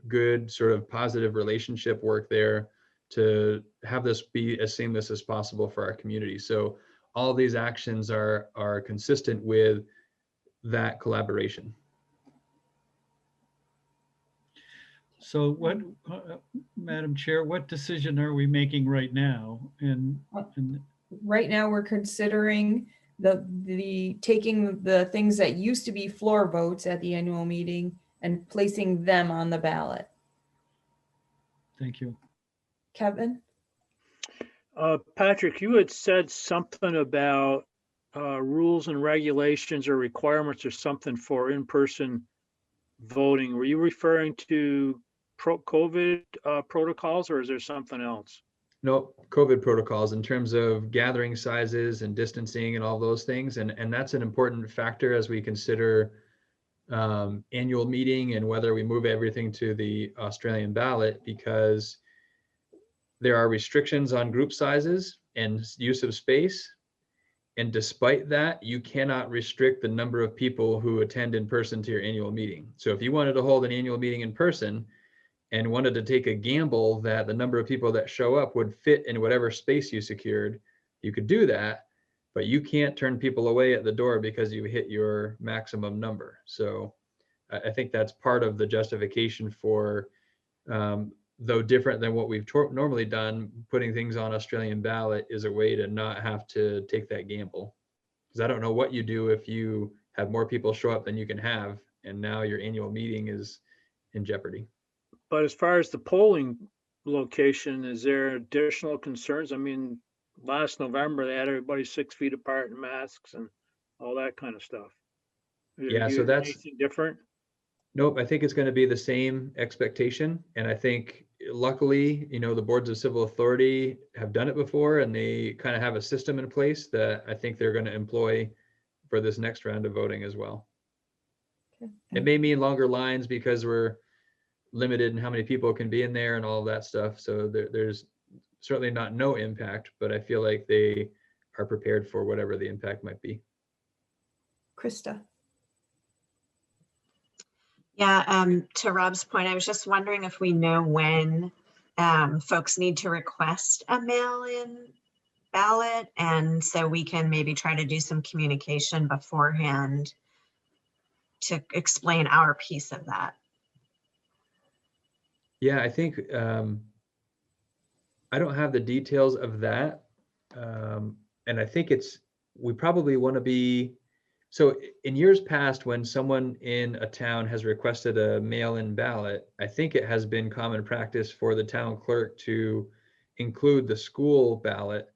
good sort of positive relationship work there to have this be as seamless as possible for our community. So all these actions are consistent with that collaboration. So what, Madam Chair, what decision are we making right now? Right now we're considering the taking the things that used to be floor votes at the annual meeting and placing them on the ballot. Thank you. Kevin? Patrick, you had said something about rules and regulations or requirements or something for in-person voting. Were you referring to COVID protocols, or is there something else? No, COVID protocols in terms of gathering sizes and distancing and all those things. And that's an important factor as we consider annual meeting and whether we move everything to the Australian ballot, because there are restrictions on group sizes and use of space. And despite that, you cannot restrict the number of people who attend in person to your annual meeting. So if you wanted to hold an annual meeting in person and wanted to take a gamble that the number of people that show up would fit in whatever space you secured, you could do that, but you can't turn people away at the door because you hit your maximum number. So I think that's part of the justification for, though different than what we've normally done, putting things on Australian ballot is a way to not have to take that gamble. Because I don't know what you do if you have more people show up than you can have, and now your annual meeting is in jeopardy. But as far as the polling location, is there additional concerns? I mean, last November, they had everybody 6 feet apart in masks and all that kind of stuff. Yeah, so that's anything different. Nope, I think it's going to be the same expectation. And I think luckily, the boards of civil authority have done it before, and they kind of have a system in place that I think they're going to employ for this next round of voting as well. Okay. It may mean longer lines because we're limited in how many people can be in there and all of that stuff. So there's certainly not no impact, but I feel like they are prepared for whatever the impact might be. Krista? Yeah, to Rob's point, I was just wondering if we know when folks need to request a mail-in ballot, and so we can maybe try to do some communication beforehand to explain our piece of that. Yeah, I think I don't have the details of that. And I think we probably want to be, so in years past, when someone in a town has requested a mail-in ballot, I think it has been common practice for the town clerk to include the school ballot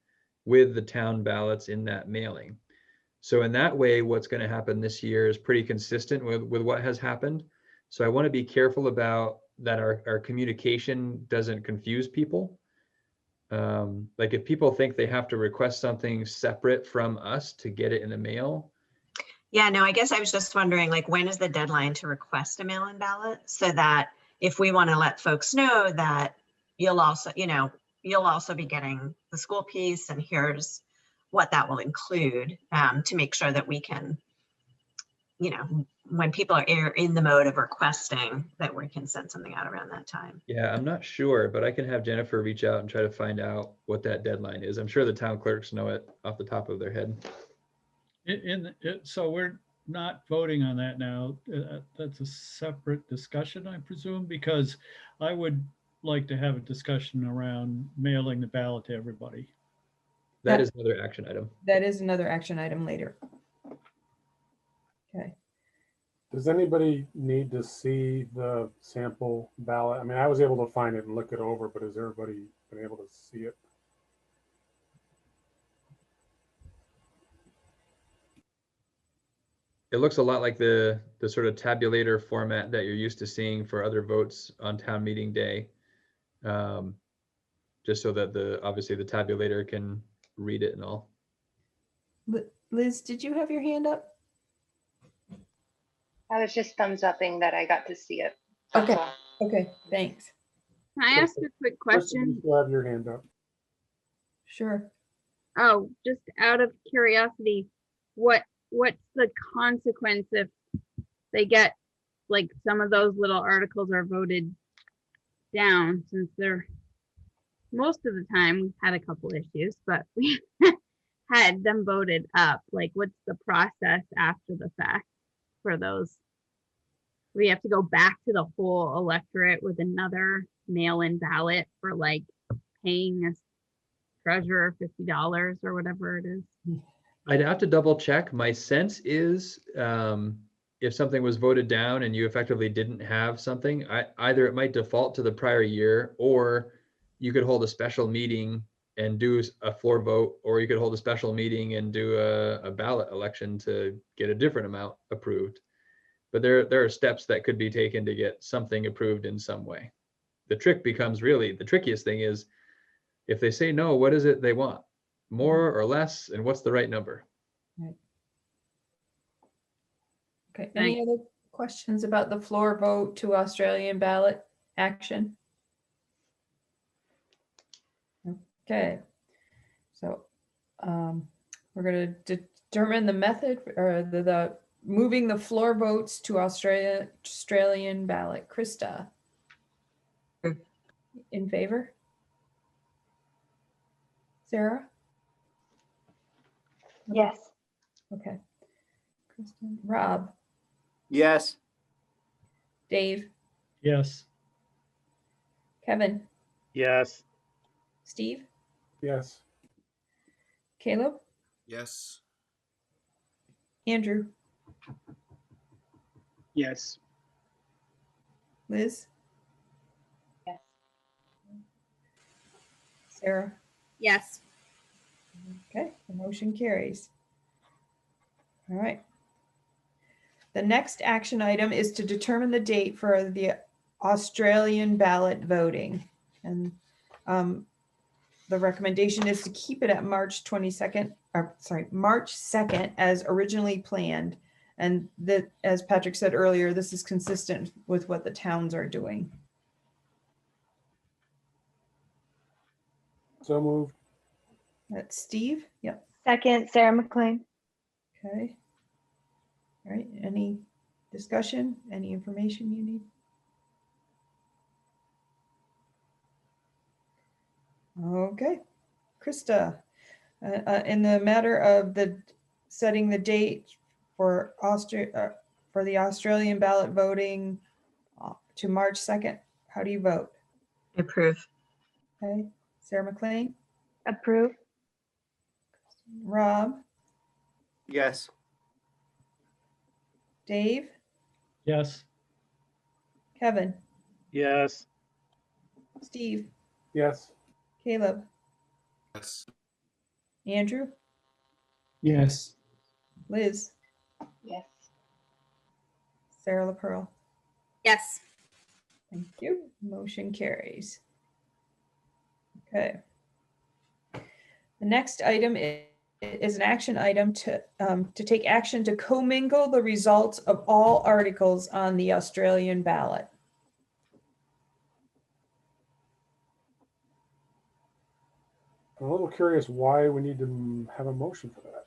with the town ballots in that mailing. So in that way, what's going to happen this year is pretty consistent with what has happened. So I want to be careful about that our communication doesn't confuse people. Like if people think they have to request something separate from us to get it in the mail. Yeah, no, I guess I was just wondering, like, when is the deadline to request a mail-in ballot? So that if we want to let folks know that you'll also be getting the school piece, and here's what that will include, to make sure that we can, when people are in the mode of requesting, that we can send something out around that time. Yeah, I'm not sure, but I can have Jennifer reach out and try to find out what that deadline is. I'm sure the town clerks know it off the top of their head. So we're not voting on that now. That's a separate discussion, I presume, because I would like to have a discussion around mailing the ballot to everybody. That is another action item. That is another action item later. Okay. Does anybody need to see the sample ballot? I mean, I was able to find it and look it over, but has everybody been able to see it? It looks a lot like the sort of tabulator format that you're used to seeing for other votes on town meeting day. Just so that obviously the tabulator can read it and all. Liz, did you have your hand up? I was just thumbs upping that I got to see it. Okay. Okay, thanks. Can I ask a quick question? You still have your hand up. Sure. Oh, just out of curiosity, what's the consequence if they get, like, some of those little articles are voted down, since they're, most of the time we've had a couple issues, but we had them voted up? Like, what's the process after the fact for those? We have to go back to the whole electorate with another mail-in ballot for, like, paying a treasurer $50 or whatever it is. I'd have to double check. My sense is if something was voted down and you effectively didn't have something, either it might default to the prior year, or you could hold a special meeting and do a floor vote, or you could hold a special meeting and do a ballot election to get a different amount approved. But there are steps that could be taken to get something approved in some way. The trick becomes really, the trickiest thing is if they say no, what is it they want? More or less, and what's the right number? Okay, any other questions about the floor vote to Australian ballot action? Okay, so we're going to determine the method or the moving the floor votes to Australian ballot. Krista? In favor? Sarah? Yes. Okay. Kristen. Rob? Yes. Dave? Yes. Kevin? Yes. Steve? Yes. Caleb? Yes. Andrew? Yes. Liz? Yes. Sarah? Yes. Okay, the motion carries. All right. The next action item is to determine the date for the Australian ballot voting. And the recommendation is to keep it at March 22nd, or sorry, March 2nd as originally planned. And that, as Patrick said earlier, this is consistent with what the towns are doing. So moved. That's Steve. Yep. Second, Sarah McLean. Okay. All right. Any discussion? Any information you need? Okay. Krista, in the matter of the setting the date for the Australian ballot voting to March 2nd, how do you vote? Approve. Okay. Sarah McLean? Approve. Rob? Yes. Dave? Yes. Kevin? Yes. Steve? Yes. Caleb? Yes. Andrew? Yes. Liz? Yes. Sarah LaPearl? Yes. Thank you. Motion carries. Okay. The next item is an action item to take action to commingle the results of all articles on the Australian ballot. I'm a little curious why we need to have a motion for that.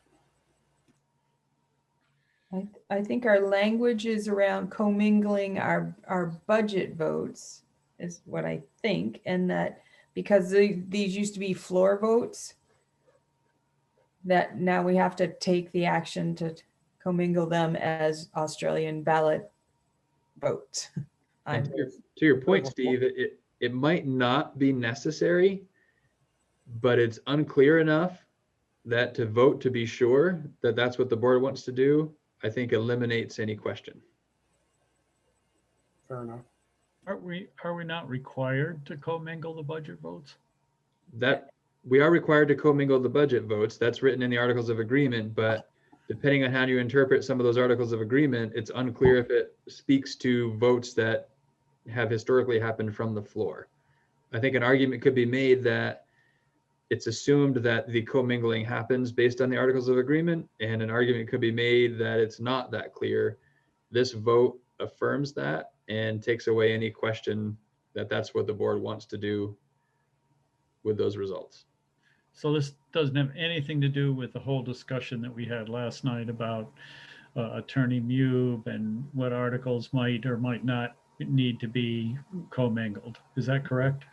I think our language is around commingling our budget votes is what I think, and that because these used to be floor votes, that now we have to take the action to commingle them as Australian ballot votes. And to your point, Steve, it might not be necessary, but it's unclear enough that to vote to be sure that that's what the board wants to do, I think eliminates any question. Fair enough. Are we not required to commingle the budget votes? That we are required to commingle the budget votes. That's written in the Articles of Agreement, but depending on how you interpret some of those Articles of Agreement, it's unclear if it speaks to votes that have historically happened from the floor. I think an argument could be made that it's assumed that the commingling happens based on the Articles of Agreement, and an argument could be made that it's not that clear. This vote affirms that and takes away any question that that's what the board wants to do with those results. So this doesn't have anything to do with the whole discussion that we had last night about Attorney Mube and what articles might or might not need to be commingled. Is that correct?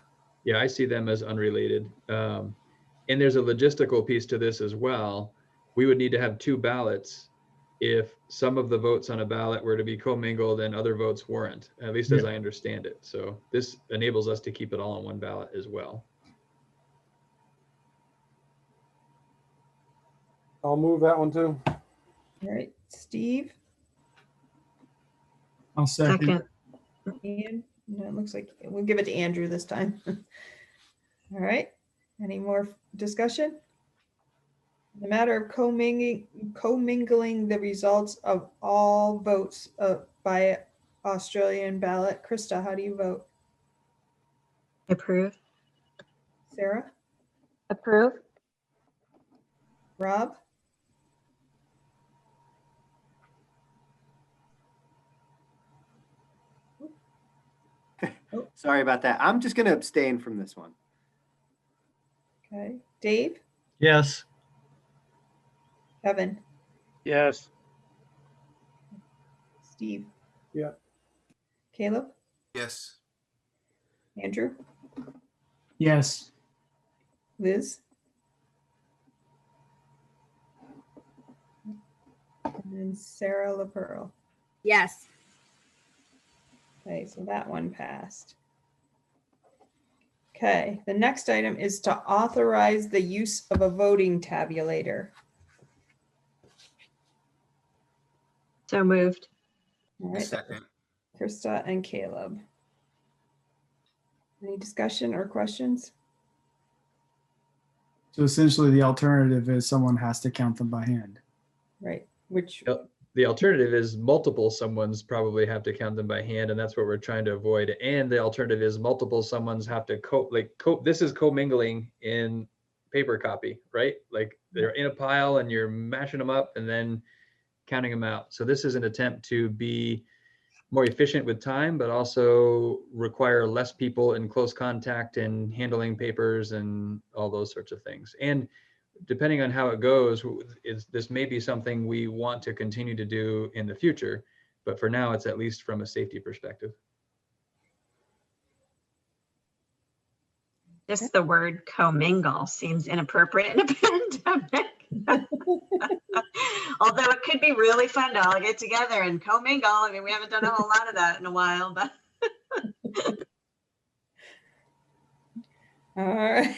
Yeah, I see them as unrelated. And there's a logistical piece to this as well. We would need to have two ballots if some of the votes on a ballot were to be commingled and other votes weren't, at least as I understand it. So this enables us to keep it all on one ballot as well. I'll move that one too. All right, Steve, I'll second. and no, it looks like we'll give it to Andrew this time. All right, any more discussion? The matter of commingling the results of all votes by Australian ballot. Krista, how do you vote? Approve. Sarah? Approve. Rob? Sorry about that. I'm just going to abstain from this one. Okay. Dave? Yes. Kevin? Yes. Steve? Yeah. Caleb? Yes. Andrew? Yes. Liz? And then Sarah LaPearl. Yes. Okay, so that one passed. Okay, the next item is to authorize the use of a voting tabulator. So moved. All right, Second. Krista and Caleb. Any discussion or questions? So essentially the alternative is someone has to count them by hand. Right, which The alternative is multiple someone's probably have to count them by hand, and that's what we're trying to avoid. And the alternative is multiple someone's have to this is commingling in paper copy, right? Like they're in a pile and you're mashing them up and then counting them out. So this is an attempt to be more efficient with time, but also require less people in close contact and handling papers and all those sorts of things. And depending on how it goes, this may be something we want to continue to do in the future, but for now, it's at least from a safety perspective. Just the word commingle seems inappropriate in a pandemic. Although it could be really fun to all get together and commingle. I mean, we haven't done a whole lot of that in a while, but. all right.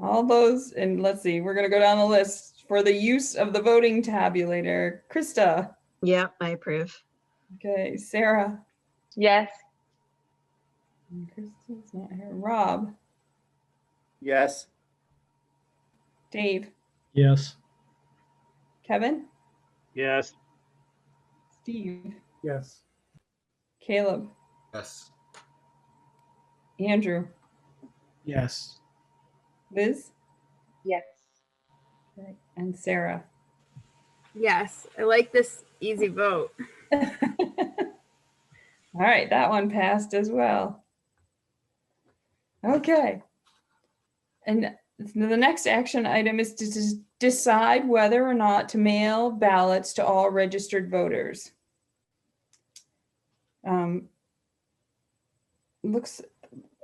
All those, and let's see, we're going to go down the list for the use of the voting tabulator. Krista? Yeah, I approve. Okay, Sarah? Yes. Krista's not here. Rob? Yes. Dave? Yes. Kevin? Yes. Steve? Yes. Caleb? Yes. Andrew? Yes. Liz? Yes. Okay, and Sarah? Yes. I like this easy vote. All right, that one passed as well. Okay. And the next action item is to decide whether or not to mail ballots to all registered voters.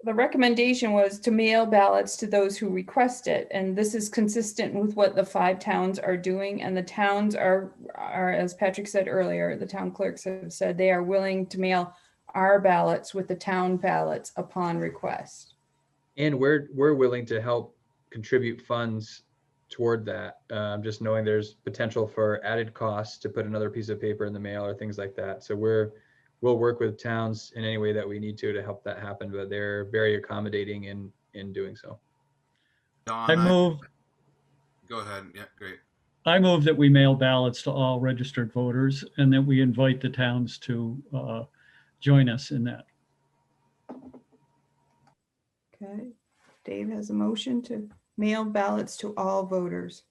The recommendation was to mail ballots to those who request it, and this is consistent with what the 5 towns are doing. And the towns are, as Patrick said earlier, the town clerks have said they are willing to mail our ballots with the town ballots upon request. And we're willing to help contribute funds toward that. Just knowing there's potential for added costs to put another piece of paper in the mail or things like that. So we'll work with towns in any way that we need to help that happen, but they're very accommodating in doing so. Don, I move. Go ahead. Yeah, great. I move that we mail ballots to all registered voters and that we invite the towns to join us in that. Okay, Dave has a motion to mail ballots to all voters.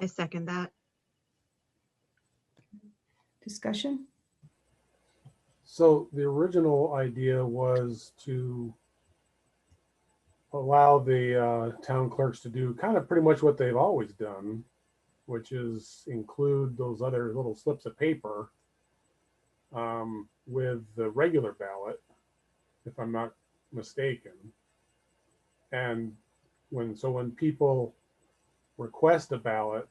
I second that. Discussion? So the original idea was to allow the town clerks to do kind of pretty much what they've always done, which is include those other little slips of paper with the regular ballot, if I'm not mistaken. And when people request a ballot,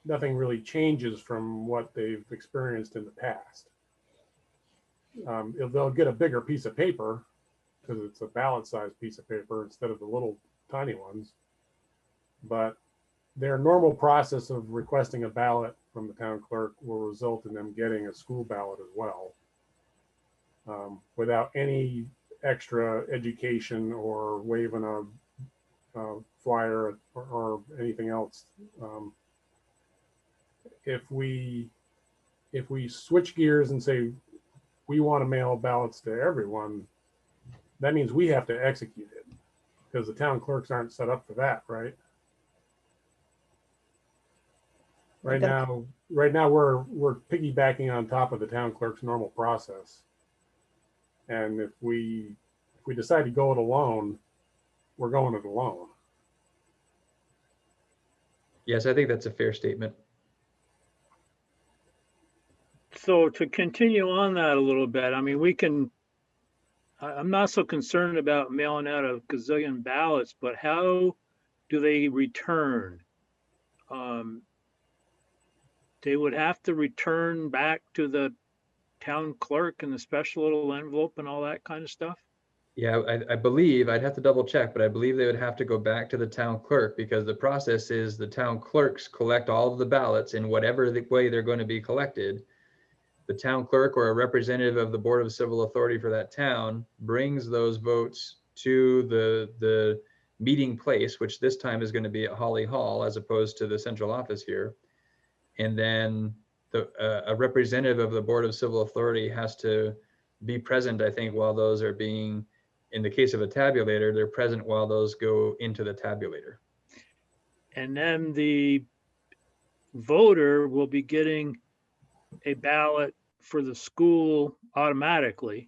nothing really changes from what they've experienced in the past. They'll get a bigger piece of paper, because it's a ballot sized piece of paper instead of the little tiny ones. But their normal process of requesting a ballot from the town clerk will result in them getting a school ballot as well, without any extra education or waving a flyer or anything else. If we switch gears and say we want to mail ballots to everyone, that means we have to execute it, because the town clerks aren't set up for that, right? Right now we're piggybacking on top of the town clerk's normal process. And if we decide to go it alone, we're going it alone. Yes, I think that's a fair statement. So to continue on that a little bit, I mean, I'm not so concerned about mailing out a gazillion ballots, but how do they return? They would have to return back to the town clerk and the special little envelope and all that kind of stuff. Yeah, I believe, I'd have to double check, but I believe they would have to go back to the town clerk, because the process is the town clerks collect all of the ballots in whatever the way they're going to be collected. The town clerk or a representative of the Board of Civil Authority for that town brings those votes to the meeting place, which this time is going to be at Holly Hall as opposed to the central office here. And then a representative of the Board of Civil Authority has to be present, I think, while those are being, in the case of a tabulator, they're present while those go into the tabulator. And then the voter will be getting a ballot for the school automatically.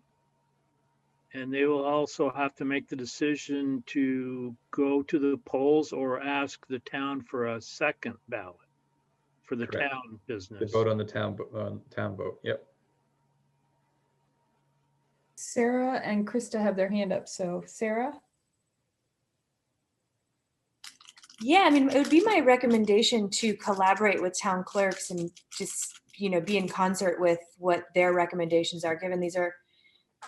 And they will also have to make the decision to go to the polls or ask the town for a second ballot for the Correct. town The business. vote on the town vote. Yep. Sarah and Krista have their hand up. So Sarah? Yeah, I mean, it would be my recommendation to collaborate with town clerks and just, be in concert with what their recommendations are, given these are,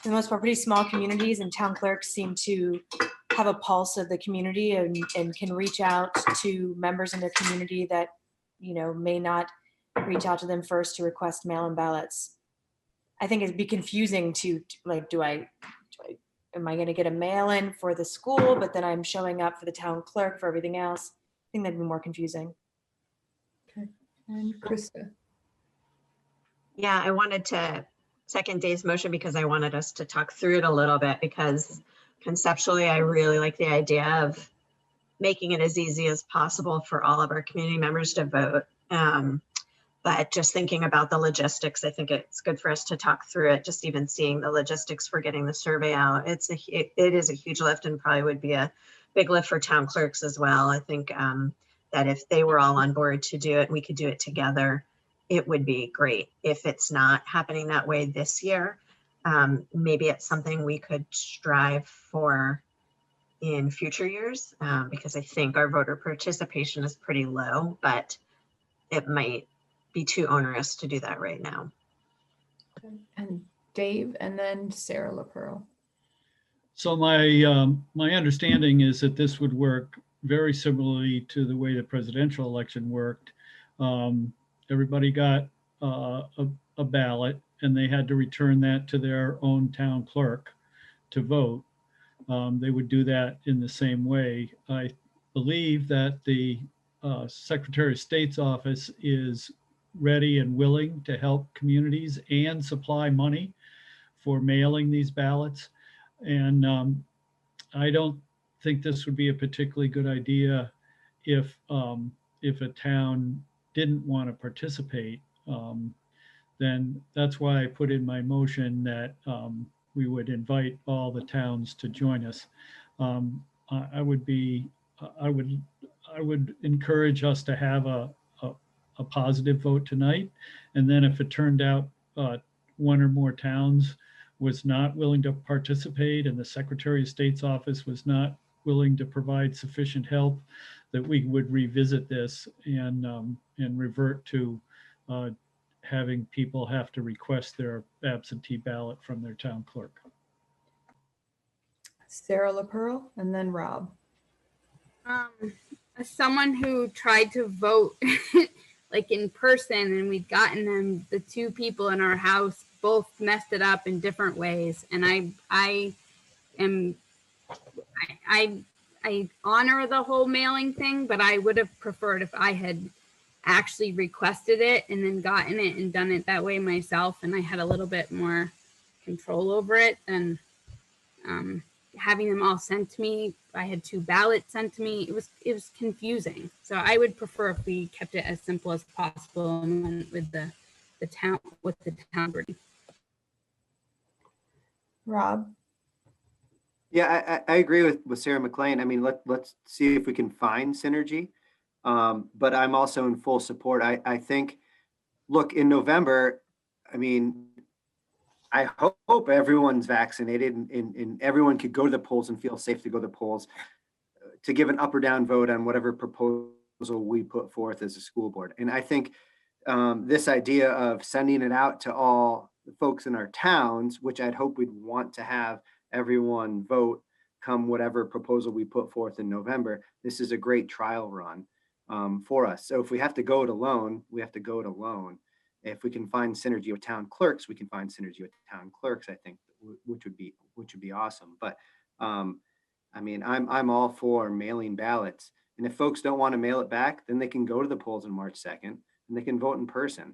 for the most part, pretty small communities, and town clerks seem to have a pulse of the community and can reach out to members in their community that, may not reach out to them first to request mail-in ballots. I think it'd be confusing to like, am I going to get a mail-in for the school, but then I'm showing up for the town clerk for everything else? I think that'd be more confusing. Okay. And Krista? Yeah, I wanted to second Dave's motion because I wanted us to talk through it a little bit, because conceptually, I really like the idea of making it as easy as possible for all of our community members to vote. But just thinking about the logistics, I think it's good for us to talk through it. Just even seeing the logistics for getting the survey out, it is a huge lift, and probably would be a big lift for town clerks as well. I think that if they were all on board to do it, we could do it together. It would be great. If it's not happening that way this year, maybe it's something we could strive for in future years, because I think our voter participation is pretty low, but it might be too onerous to do that right now. And Dave, and then Sarah LaPearl. So my understanding is that this would work very similarly to the way the presidential election worked. Everybody got a ballot, and they had to return that to their own town clerk to vote. They would do that in the same way. I believe that the Secretary of State's office is ready and willing to help communities and supply money for mailing these ballots. And I don't think this would be a particularly good idea if a town didn't want to participate. Then that's why I put in my motion that we would invite all the towns to join us. I would encourage us to have a positive vote tonight. And then if it turned out one or more towns was not willing to participate and the Secretary of State's office was not willing to provide sufficient help, that we would revisit this and revert to having people have to request their absentee ballot from their town clerk. Sarah LaPearl, and then Rob. As someone who tried to vote like in person, and we'd gotten them, the two people in our house both messed it up in different ways, and I honor the whole mailing thing, but I would have preferred if I had actually requested it and then gotten it and done it that way myself, and I had a little bit more control over it than having them all sent to me. I had 2 ballots sent to me. It was confusing. So I would prefer if we kept it as simple as possible and went with the town board. Rob. Yeah, I agree with Sarah McLean. I mean, let's see if we can find synergy. But I'm also in full support. I think, look, in November, I mean, I hope everyone's vaccinated and everyone could go to the polls and feel safe to go to the polls to give an up or down vote on whatever proposal we put forth as a school board. And I think this idea of sending it out to all the folks in our towns, which I'd hope we'd want to have everyone vote come whatever proposal we put forth in November, this is a great trial run for us. So if we have to go it alone, we have to go it alone. If we can find synergy with town clerks, we can find synergy with town clerks, I think, which would be awesome. But I mean, I'm all for mailing ballots. And if folks don't want to mail it back, then they can go to the polls on March 2nd and they can vote in person.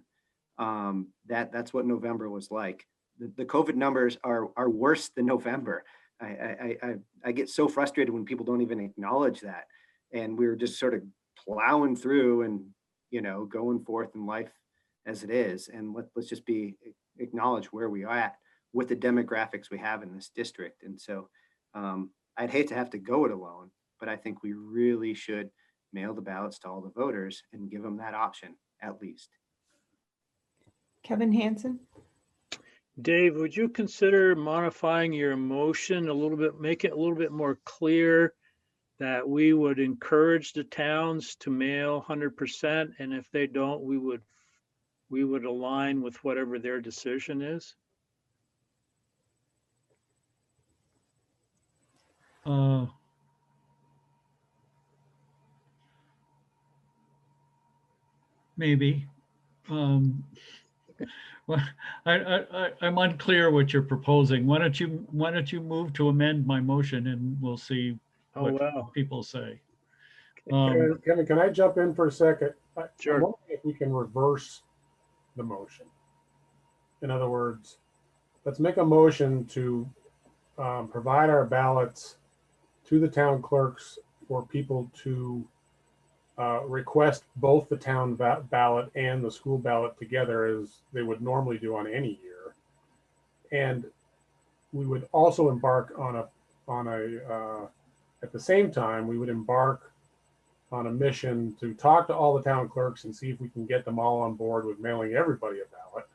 That's what November was like. The COVID numbers are worse than November. I get so frustrated when people don't even acknowledge that. And we were just sort of plowing through and, going forth in life as it is. And let's just acknowledge where we are at with the demographics we have in this district. And so I'd hate to have to go it alone, but I think we really should mail the ballots to all the voters and give them that option at least. Kevin Hansen. Dave, would you consider modifying your motion a little bit, make it a little bit more clear that we would encourage the towns to mail 100%, and if they don't, we would align with whatever their decision is? Maybe. Well, I'm unclear what you're proposing. Why don't you move to amend my motion and we'll see what people say. Kevin, can I jump in for a second? Sure. I'm wondering if we can reverse the motion. In other words, let's make a motion to provide our ballots to the town clerks for people to request both the town ballot and the school ballot together as they would normally do on any year. And we would also embark on at the same time, we would embark on a mission to talk to all the town clerks and see if we can get them all on board with mailing everybody a ballot.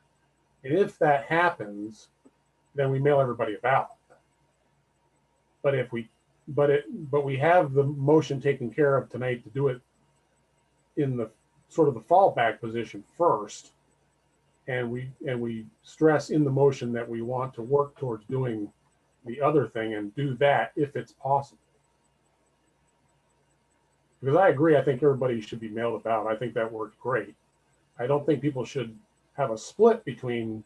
And if that happens, then we mail everybody a ballot. But we have the motion taken care of tonight to do it in the sort of the fallback position first. And we stress in the motion that we want to work towards doing the other thing and do that if it's possible. Because I agree, I think everybody should be mailed a ballot. I think that worked great. I don't think people should have a split between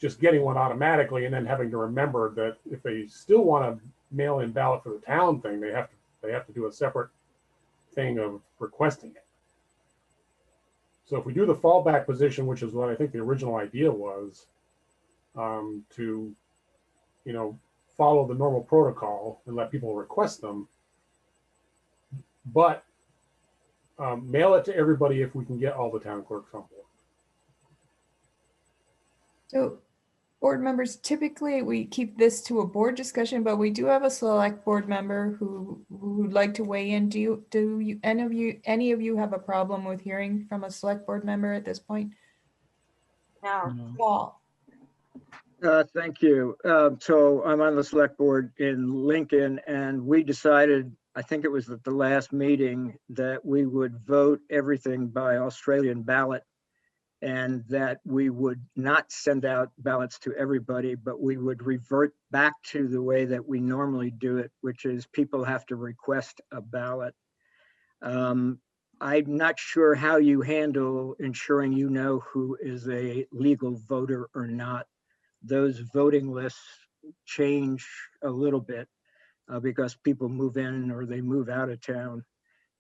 just getting one automatically and then having to remember that if they still want to mail in ballot for the town thing, they have to do a separate thing of requesting it. So if we do the fallback position, which is what I think the original idea was, to follow the normal protocol and let people request them, but mail it to everybody if we can get all the town clerks on board. So board members, typically we keep this to a board discussion, but we do have a select board member who would like to weigh in. Do you any of you have a problem with hearing from a select board member at this point? No. Paul. Thank you. So I'm on the select board in Lincoln, and we decided, I think it was at the last meeting, that we would vote everything by Australian ballot. and that we would not send out ballots to everybody, but we would revert back to the way that we normally do it, which is people have to request a ballot. I'm not sure how you handle ensuring you know who is a legal voter or not. Those voting lists change a little bit because people move in or they move out of town.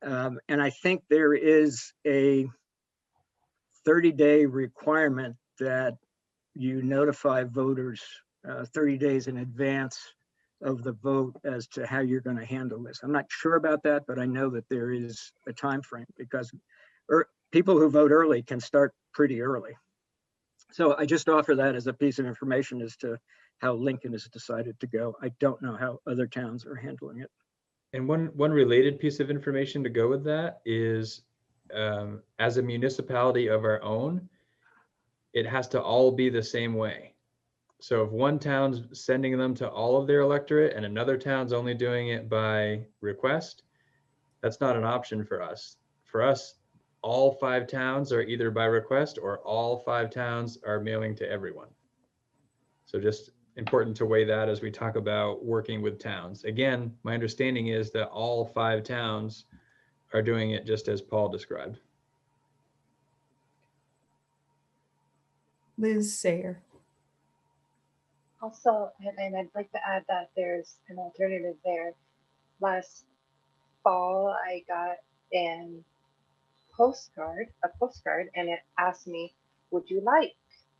And I think there is a 30-day requirement that you notify voters 30 days in advance of the vote as to how you're going to handle this. I'm not sure about that, but I know that there is a time frame because people who vote early can start pretty early. So I just offer that as a piece of information as to how Lincoln has decided to go. I don't know how other towns are handling it. And one related piece of information to go with that is, as a municipality of our own, it has to all be the same way. So if one town's sending them to all of their electorate and another town's only doing it by request, that's not an option for us. For us, all 5 towns are either by request or all 5 towns are mailing to everyone. So just important to weigh that as we talk about working with towns. Again, my understanding is that all 5 towns are doing it just as Paul described. Liz Sayer. Also, and I'd like to add that there's an alternative there. Last fall, I got a postcard, and it asked me, would you like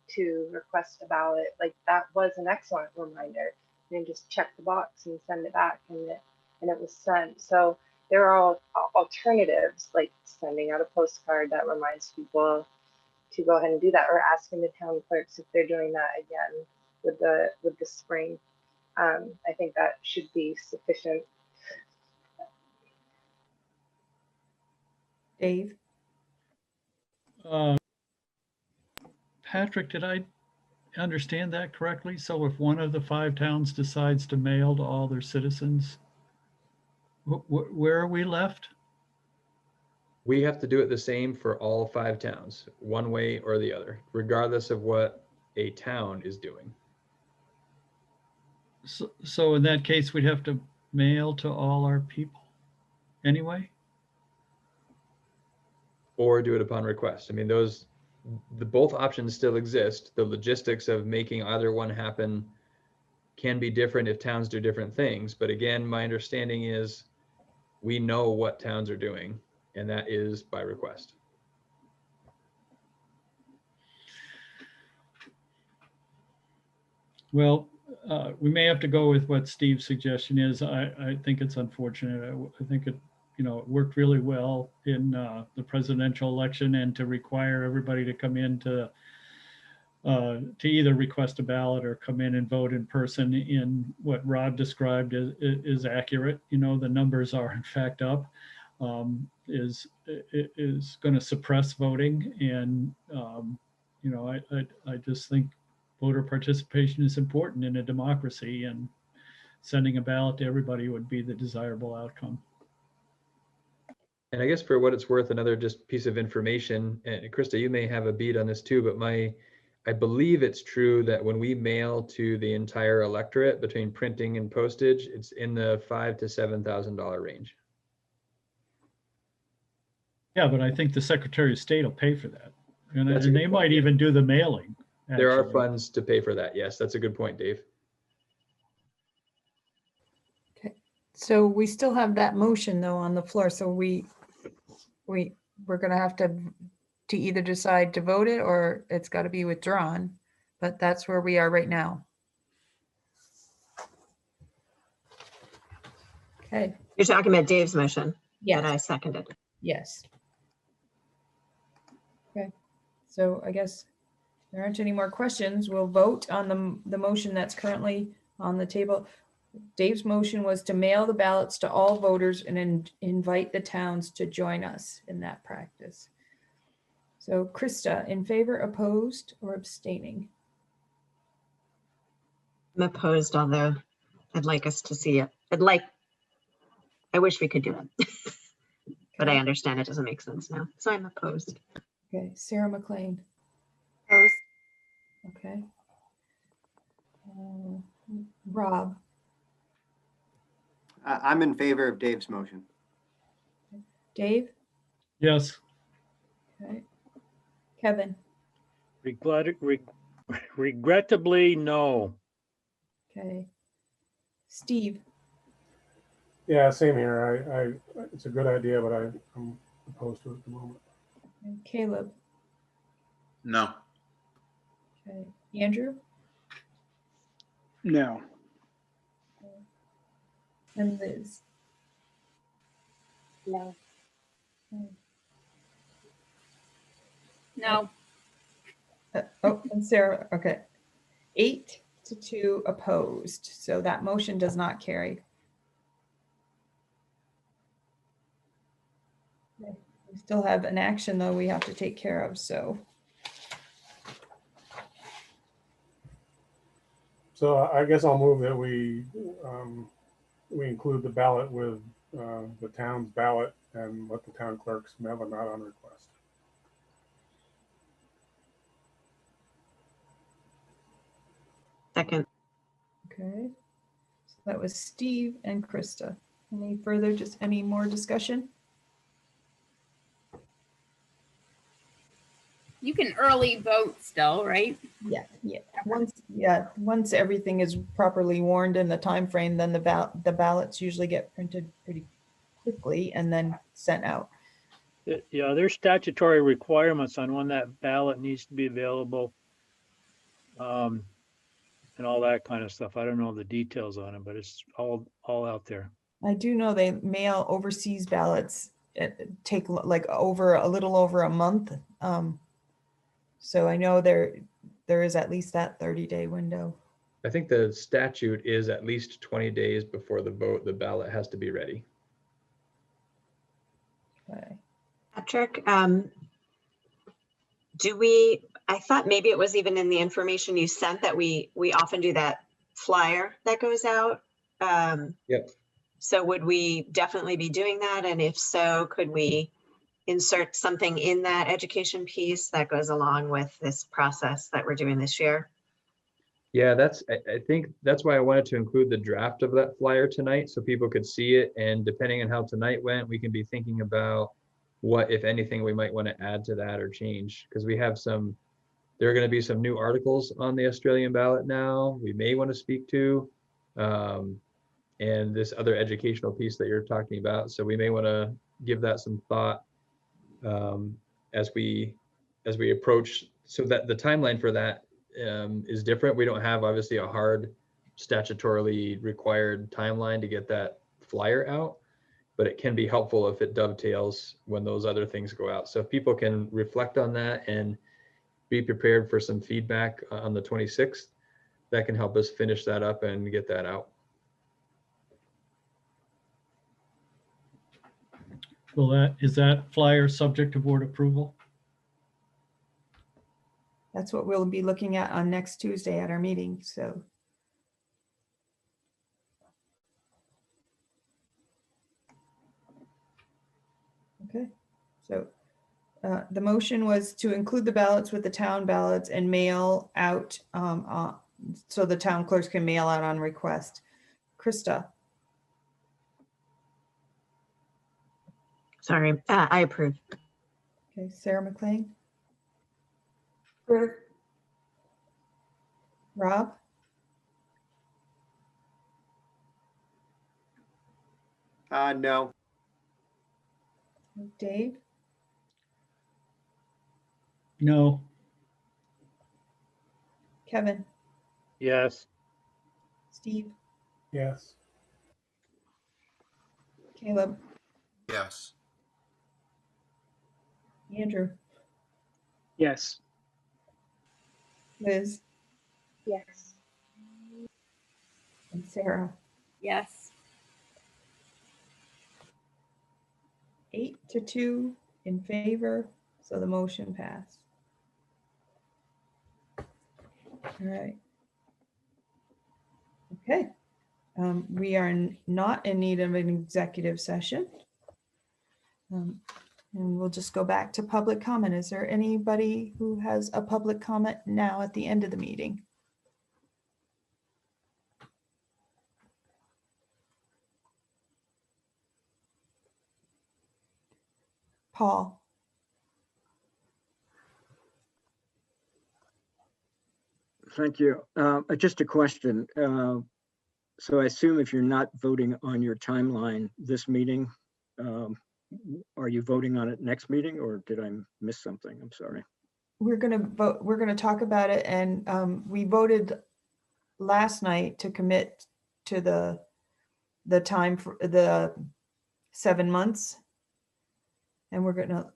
to request a ballot? Like, that was an excellent reminder. And just check the box and send it back, and it was sent. So there are alternatives, like sending out a postcard that reminds people to go ahead and do that, or asking the town clerks if they're doing that again with the spring. I think that should be sufficient. Dave? Patrick, did I understand that correctly? So if one of the 5 towns decides to mail to all their citizens, where are we left? We have to do it the same for all 5 towns, one way or the other, regardless of what a town is doing. So in that case, we'd have to mail to all our people anyway? Or do it upon request. I mean, both options still exist. The logistics of making either one happen can be different if towns do different things. But again, my understanding is we know what towns are doing, and that is by request. Well, we may have to go with what Steve's suggestion is. I think it's unfortunate. I think it worked really well in the presidential election, and to require everybody to come in to either request a ballot or come in and vote in person in what Rod described is accurate. The numbers are in fact up, is going to suppress voting. And, I just think voter participation is important in a democracy, and sending a ballot to everybody would be the desirable outcome. And I guess for what it's worth, another just piece of information, and Krista, you may have a beat on this too, but I believe it's true that when we mail to the entire electorate between printing and postage, it's in the $5,000 to $7,000 range. Yeah, but I think the Secretary of State will pay for that. And they might even do the mailing. There are funds to pay for that. Yes, that's a good point, Dave. Okay, so we still have that motion though on the floor. So we're going to have to either decide to vote it or it's got to be withdrawn. But that's where we are right now. Okay. You're talking about Dave's motion? Yes. That I seconded. Yes. Okay. So I guess there aren't any more questions. We'll vote on the motion that's currently on the table. Dave's motion was to mail the ballots to all voters and invite the towns to join us in that practice. So Krista, in favor, opposed, or abstaining? I'm opposed, although I'd like us to see it. I wish we could do it, but I understand it doesn't make sense now. So I'm opposed. Okay, Sarah McLean. Opposed? Okay. Rob, I'm in favor of Dave's motion. Dave, Yes. okay. Kevin, Regrettably, no. okay. Steve, Yeah, same here. It's a good idea, but I'm opposed to it at the moment. and Caleb, No. okay. Andrew, No. and Liz. No. Okay. No. Oh, and Sarah, okay. 8-2 opposed, so that motion does not carry. Okay. We still have an action though we have to take care of, so. So I guess I'll move that we include the ballot with the town's ballot and let the town clerks mail them out on request. Second. Okay, so that was Steve and Krista. Any further, just any more discussion? You can early vote still, right? Yeah. Once everything is properly warned in the time frame, then the ballots usually get printed pretty quickly and then sent out. Yeah, there's statutory requirements on when that ballot needs to be available. And all that kind of stuff. I don't know the details on it, but it's all out there. I do know they mail overseas ballots, take like a little over a month. So I know there is at least that 30-day window. I think the statute is at least 20 days before the vote, the ballot has to be ready. Okay. Patrick, I thought maybe it was even in the information you sent that we often do that flyer that goes out. Yep. So would we definitely be doing that? And if so, could we insert something in that education piece that goes along with this process that we're doing this year? Yeah, I think that's why I wanted to include the draft of that flyer tonight so people could see it. And depending on how tonight went, we can be thinking about what, if anything, we might want to add to that or change. Because we have there are going to be some new articles on the Australian ballot now we may want to speak to. And this other educational piece that you're talking about. So we may want to give that some thought as we approach, so that the timeline for that is different. We don't have obviously a hard statutorily required timeline to get that flyer out, but it can be helpful if it dovetails when those other things go out. So if people can reflect on that and be prepared for some feedback on the 26th, that can help us finish that up and get that out. Is that flyer subject to board approval? That's what we'll be looking at on next Tuesday at our meeting, so. Okay, so the motion was to include the ballots with the town ballots and mail out, so the town clerks can mail out on request. Krista, Sorry, I approve. okay, Sarah McLean, Approve. Rob, No. Dave, No. Kevin, Yes. Steve, Yes. Caleb, Yes. Andrew, Yes. Liz, Yes. and Sarah. Yes. 8-2 in favor, so the motion passed. All right. Okay. We are not in need of an executive session. And we'll just go back to public comment. Is there anybody who has a public comment now at the end of the meeting? Paul? Thank you. Just a question. So I assume if you're not voting on your timeline this meeting, are you voting on it next meeting, or did I miss something? I'm sorry. We're going to vote. We're going to talk about it, and we voted last night to commit to the time for the 7 months, and we're going to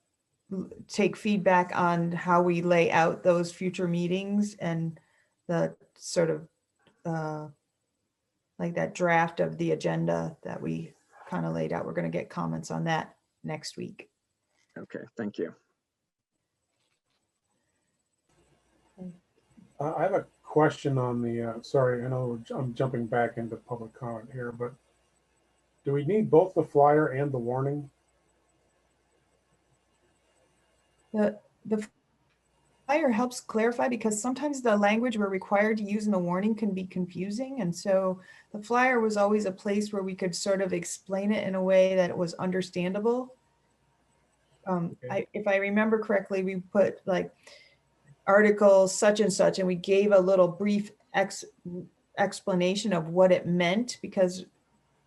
take feedback on how we lay out those future meetings and the sort of like that draft of the agenda that we kind of laid out. We're going to get comments on that next week. Okay, thank you. I have a question on the, sorry, I know I'm jumping back into public comment here, but do we need both the flyer and the warning? The flyer helps clarify, because sometimes the language we're required to use in the warning can be confusing. And so the flyer was always a place where we could sort of explain it in a way that it was understandable. If I remember correctly, we put like article such and such, and we gave a little brief explanation of what it meant, because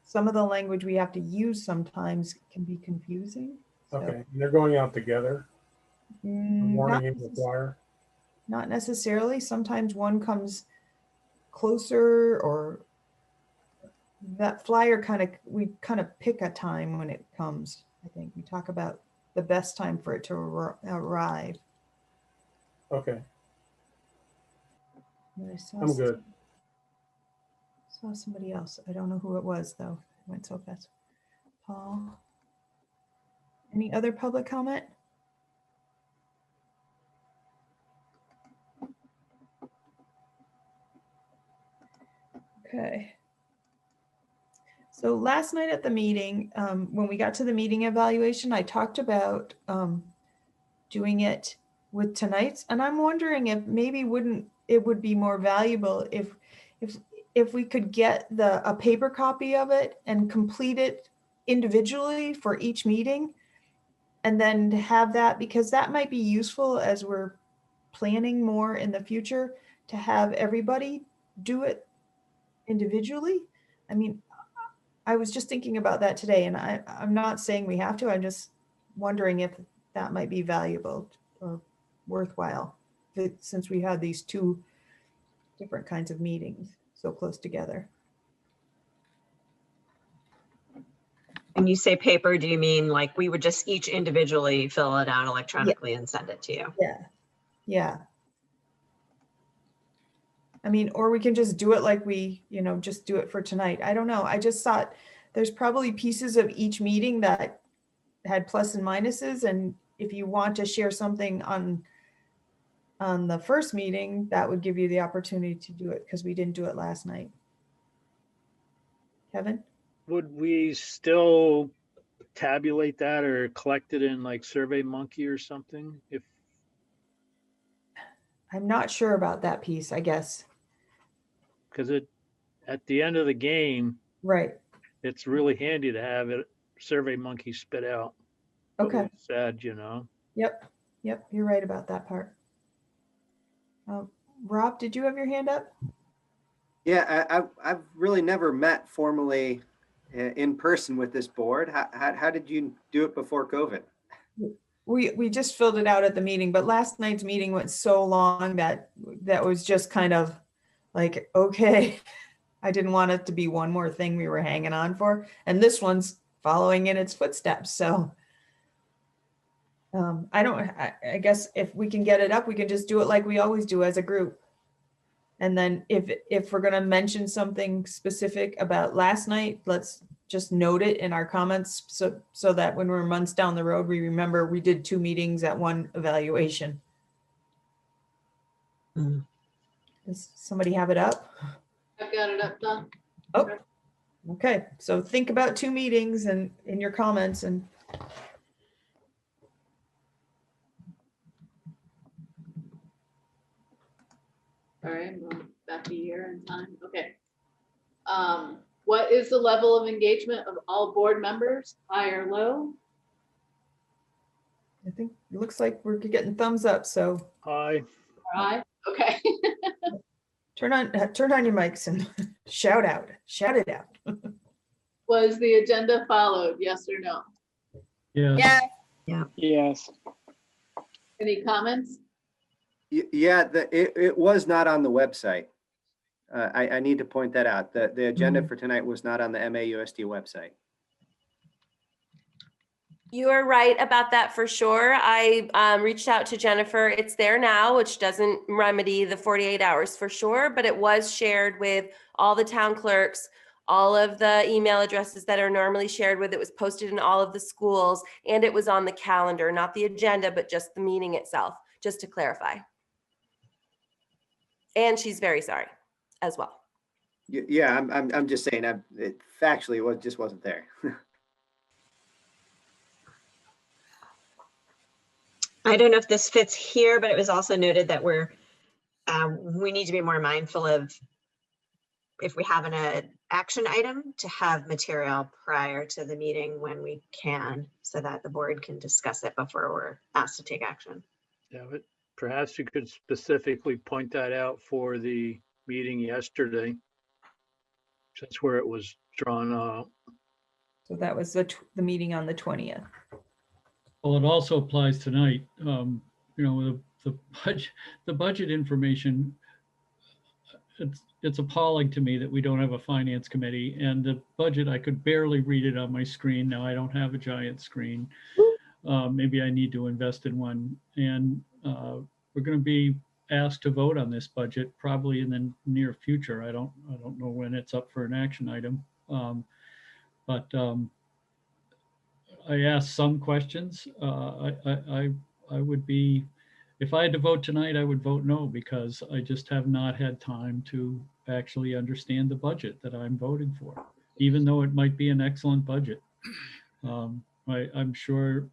some of the language we have to use sometimes can be confusing. Okay, and they're going out together? Warning and the flyer? Not necessarily. Sometimes one comes closer, or that flyer we kind of pick a time when it comes. I think we talk about the best time for it to arrive. Okay. I'm good. Saw somebody else. I don't know who it was though. It went so fast. Paul. Any other public comment? Okay. So last night at the meeting, when we got to the meeting evaluation, I talked about doing it with tonight's, and I'm wondering if maybe it would be more valuable if we could get a paper copy of it and complete it individually for each meeting, and then have that, because that might be useful as we're planning more in the future, to have everybody do it individually. I mean, I was just thinking about that today, and I'm not saying we have to. I'm just wondering if that might be valuable or worthwhile, since we had these two different kinds of meetings so close together. When you say paper, do you mean like we would just each individually fill it out electronically and send it to you? Yeah. I mean, or we can just do it like we, just do it for tonight. I don't know. I just thought there's probably pieces of each meeting that had plus and minuses. And if you want to share something on the first meeting, that would give you the opportunity to do it, because we didn't do it last night. Kevin? Would we still tabulate that or collect it in like SurveyMonkey or something? If I'm not sure about that piece, I guess. Because at the end of the game, right, it's really handy to have it SurveyMonkey spit out. Okay. Said, Yep, you're right about that part. Rob, did you have your hand up? Yeah, I've really never met formally in person with this board. How did you do it before COVID? We just filled it out at the meeting, but last night's meeting went so long that was just kind of like, okay, I didn't want it to be one more thing we were hanging on for. And this one's following in its footsteps. So I guess if we can get it up, we can just do it like we always do as a group. And then if we're going to mention something specific about last night, let's just note it in our comments so that when we're months down the road, we remember we did 2 meetings at 1 evaluation. Does somebody have it up? I've got it up, Don. Oh, okay. So think about 2 meetings and in your comments, and All right, I'm going back a year in time. Okay. What is the level of engagement of all board members, high or low? I think it looks like we're getting thumbs up, so Aye. High. Okay. turn on your mics and shout it out. Was the agenda followed? Yes or no? Yes. Yeah. Yes. Any comments? Yeah, it was not on the website. I need to point that out. The agenda for tonight was not on the MAUSD website. You are right about that for sure. I reached out to Jennifer. It's there now, which doesn't remedy the 48 hours for sure, but it was shared with all the town clerks, all of the email addresses that are normally shared with. It was posted in all of the schools, and it was on the calendar, not the agenda, but just the meeting itself, just to clarify. And she's very sorry as well. Yeah, I'm just saying, factually, it just wasn't there. I don't know if this fits here, but it was also noted that we need to be more mindful of if we have an action item to have material prior to the meeting when we can, so that the board can discuss it before we're asked to take action. Yeah, but perhaps you could specifically point that out for the meeting yesterday. That's where it was drawn out. So that was the meeting on the 20th. Well, it also applies tonight. You know, the budget information, it's appalling to me that we don't have a finance committee, and the budget, I could barely read it on my screen. Now I don't have a giant screen. Maybe I need to invest in one. And we're going to be asked to vote on this budget probably in the near future. I don't know when it's up for an action item. But I asked some questions. I would be, if I had to vote tonight, I would vote no, because I just have not had time to actually understand the budget that I'm voting for, even though it might be an excellent budget. I'm sure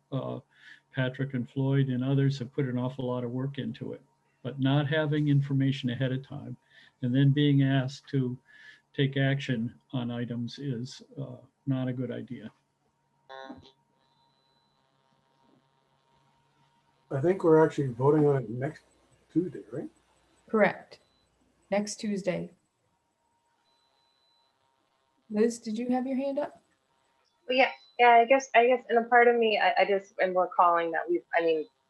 Patrick and Floyd and others have put an awful lot of work into it, but not having information ahead of time and then being asked to take action on items is not a good idea. I think we're actually voting on it next Tuesday, right? Correct. Next Tuesday. Liz, did you have your hand up? Well, yeah, I guess, and a part of me, I just am recalling that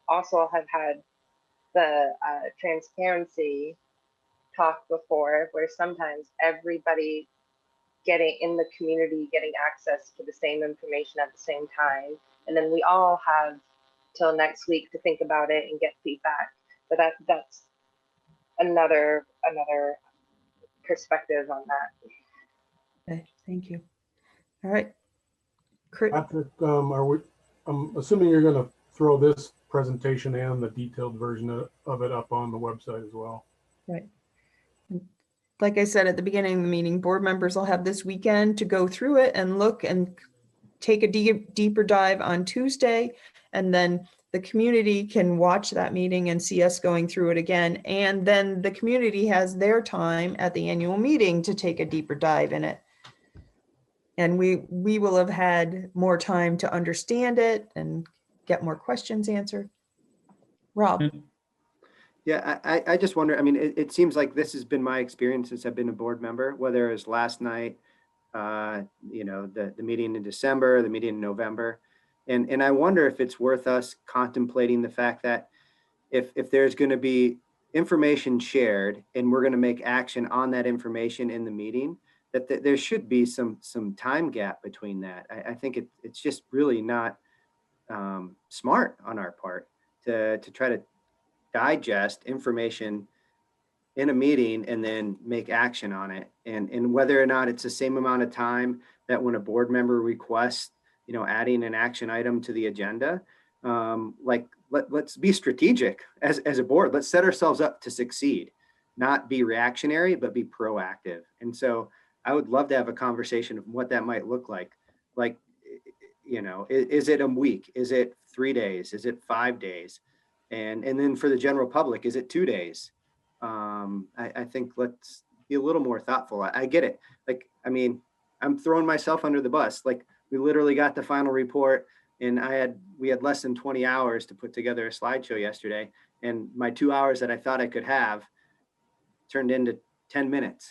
also have had the transparency talk before, where sometimes everybody in the community getting access to the same information at the same time, and then we all have till next week to think about it and get feedback. But that's another perspective on that. Okay, thank you. All right. Chris. Patrick, I'm assuming you're going to throw this presentation and the detailed version of it up on the website as well. Right. Like I said at the beginning of the meeting, board members will have this weekend to go through it and look and take a deeper dive on Tuesday. And then the community can watch that meeting and see us going through it again. And then the community has their time at the annual meeting to take a deeper dive in it. And we will have had more time to understand it and get more questions answered. Rob. Yeah, I just wonder, I mean, it seems like this has been my experience since I've been a board member, whether it was last night, you know, the meeting in December, the meeting in November. And I wonder if it's worth us contemplating the fact that if there's going to be information shared and we're going to make action on that information in the meeting, that there should be some time gap between that. I think it's just really not smart on our part to try to digest information in a meeting and then make action on it. And whether or not it's the same amount of time that when a board member requests, you know, adding an action item to the agenda, let's be strategic as a board. Let's set ourselves up to succeed, not be reactionary, but be proactive. And so I would love to have a conversation of what that might look like. Like, you know, is it a week? Is it 3 days? Is it 5 days? And then for the general public, is it 2 days? I think let's be a little more thoughtful. I get it. Like, I mean, I'm throwing myself under the bus. Like, we literally got the final report, and we had less than 20 hours to put together a slideshow yesterday. And my 2 hours that I thought I could have turned into 10 minutes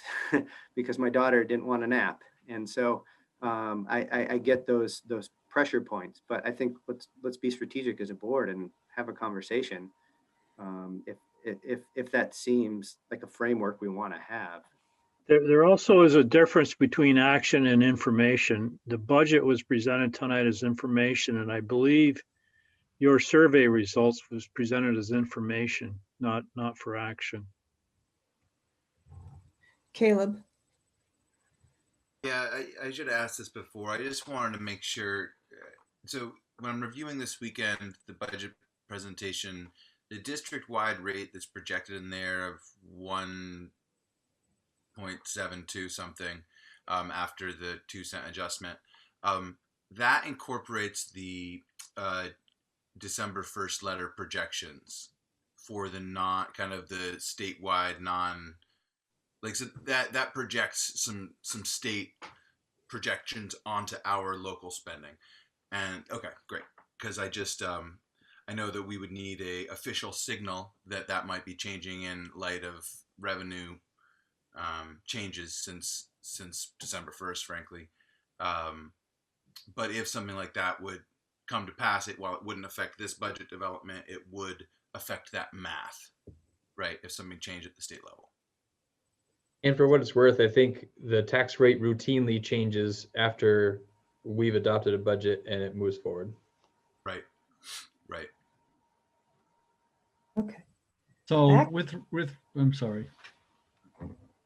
because my daughter didn't want a nap. And so I get those pressure points, but I think let's be strategic as a board and have a conversation. If that seems like a framework we want to have. There also is a difference between action and information. The budget was presented tonight as information, and I believe your survey results was presented as information, not for action. Caleb. Yeah, I should have asked this before. I just wanted to make sure. So when I'm reviewing this weekend, the budget presentation, the district-wide rate that's projected in there of 1.72 something after the 2-cent adjustment, that incorporates the December 1st letter projections for the the statewide so that projects some state projections onto our local spending. And okay, great, because I just I know that we would need a official signal that might be changing in light of revenue changes since December 1st, frankly. But if something like that would come to pass, while it wouldn't affect this budget development, it would affect that math, right? If something changed at the state level. And for what it's worth, I think the tax rate routinely changes after we've adopted a budget and it moves forward. Right. Right. Okay. So I'm sorry.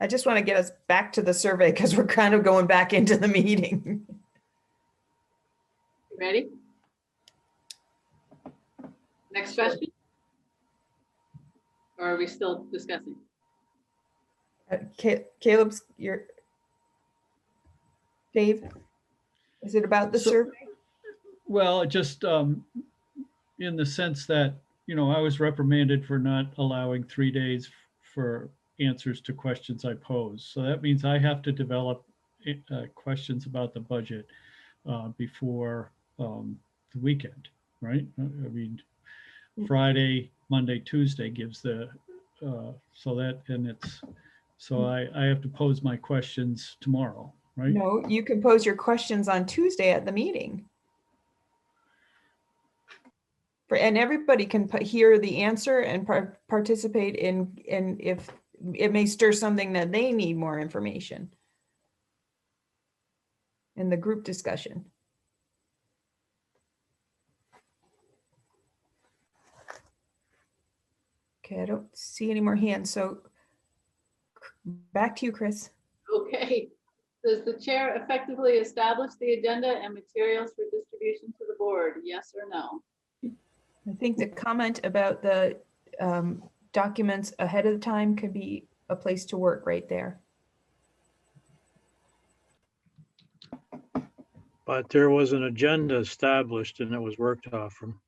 I just want to get us back to the survey because we're kind of going back into the meeting. Ready? Next question? Or are we still discussing? Caleb's, Dave, is it about the survey? Well, just in the sense that, I was reprimanded for not allowing 3 days for answers to questions I pose. So that means I have to develop questions about the budget before the weekend, right? I mean, Friday, Monday, Tuesday gives so I have to pose my questions tomorrow, right? No, you can pose your questions on Tuesday at the meeting. And everybody can hear the answer and participate in if it may stir something that they need more information in the group discussion. Okay, I don't see any more hands, so back to you, Chris. Okay. Does the chair effectively establish the agenda and materials for distribution to the board? Yes or no? I think the comment about the documents ahead of time could be a place to work right there. But there was an agenda established and it was worked off from.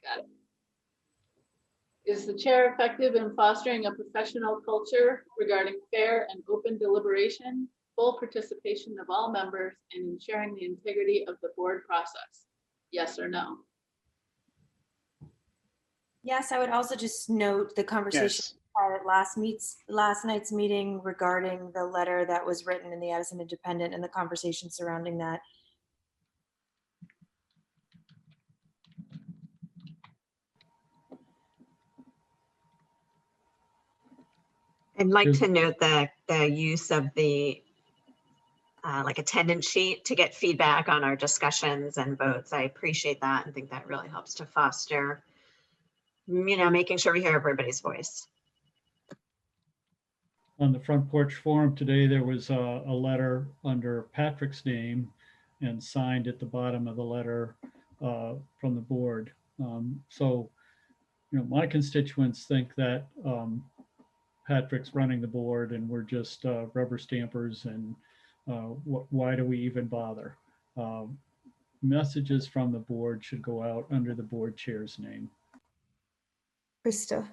Got it. Is the chair effective in fostering a professional culture regarding fair and open deliberation, full participation of all members, and ensuring the integrity of the board process? Yes or no? Yes, I would also just note the conversation at last night's meeting regarding the letter that was written in the Addison Independent and the conversation surrounding that. I'd like to note the use of the like attendance sheet to get feedback on our discussions and votes. I appreciate that and think that really helps to foster, making sure we hear everybody's voice. On the Front Porch Forum today, there was a letter under Patrick's name and signed at the bottom of the letter from the board. So, my constituents think that Patrick's running the board and we're just rubber stampers and why do we even bother? Messages from the board should go out under the board chair's name. Krista.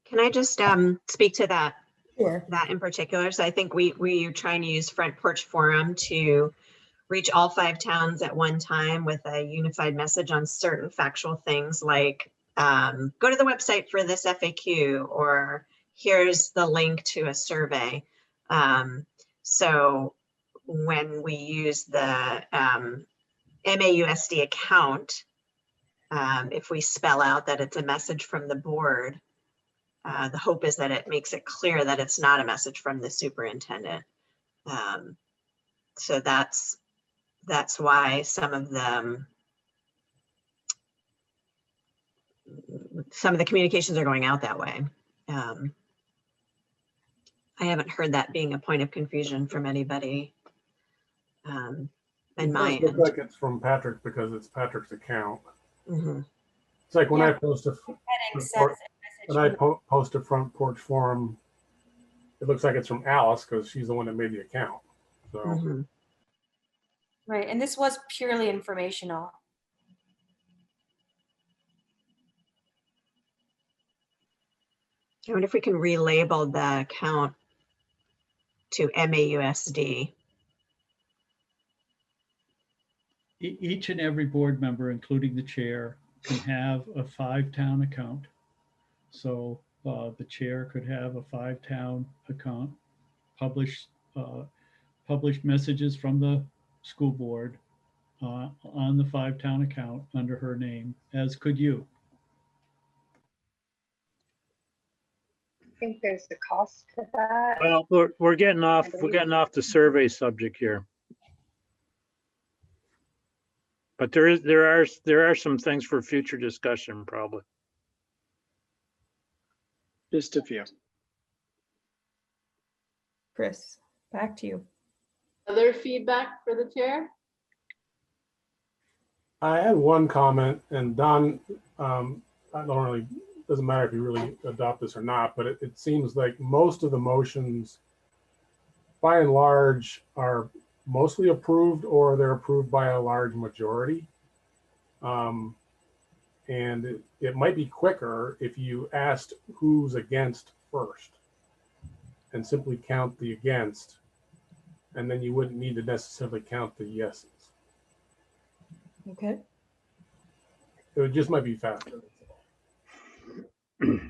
Can I just speak to that? Sure. That in particular. So I think we are trying to use Front Porch Forum to reach all 5 towns at one time with a unified message on certain factual things like go to the website for this FAQ, or here's the link to a survey. So when we use the MAUSD account, if we spell out that it's a message from the board, the hope is that it makes it clear that it's not a message from the superintendent. So that's why some of the communications are going out that way. I haven't heard that being a point of confusion from anybody. And It my does look end. like it's from Patrick because it's Patrick's account. Mm-hmm. It's like when Yeah. I post a Heading says report- message when I from- post a Front Porch Forum, it looks like it's from Alice because she's the one that made the account. So Mm-hmm. Right, and this was purely informational. I wonder if we can relabel the account to MAUSD. Each and every board member, including the chair, can have a 5-town account. So the chair could have a 5-town account, publish messages from the school board on the 5-town account under her name, as could you. I think there's a cost to that. Well, we're getting off the survey subject here. But there are some things for future discussion, probably. Just a few. Chris, back to you. Other feedback for the chair? I had one comment, and Don, I don't really, doesn't matter if you really adopt this or not, but it seems like most of the motions, by and large, are mostly approved or they're approved by a large majority. And it might be quicker if you asked who's against first and simply count the against, and then you wouldn't need to necessarily count the yeses. Okay. It just might be faster. Okay.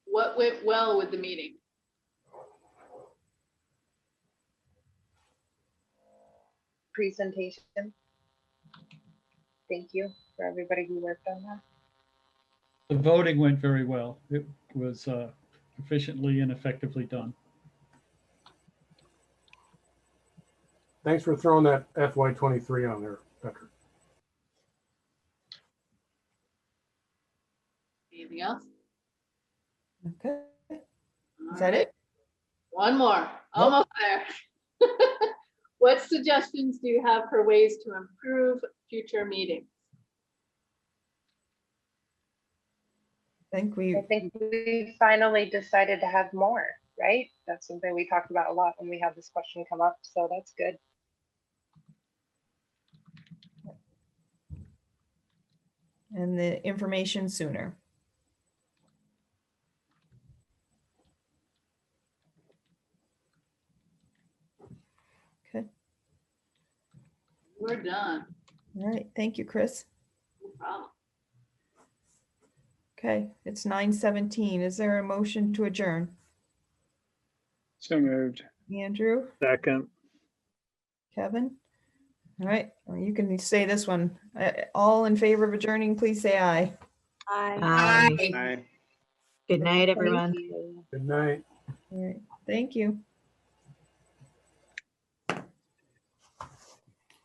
What went well with the meeting? Presentation. Thank you for everybody who worked on that. The voting went very well. It was efficiently and effectively done. Thanks for throwing that FY23 on there, Patrick. Anything else? Okay. Is that it? One more, almost there. What suggestions do you have for ways to improve future meetings? I think we finally decided to have more, right? That's something we talked about a lot when we had this question come up, so that's good. And the information sooner. Okay. We're done. All right. Thank you, Chris. No problem. Okay. It's 9:17. Is there a motion to adjourn? So moved. Andrew, Second. Kevin? All right. Well, you can say this one. All in favor of adjourning, please say aye. Aye. Good night, everyone. Good night. All right. Thank you.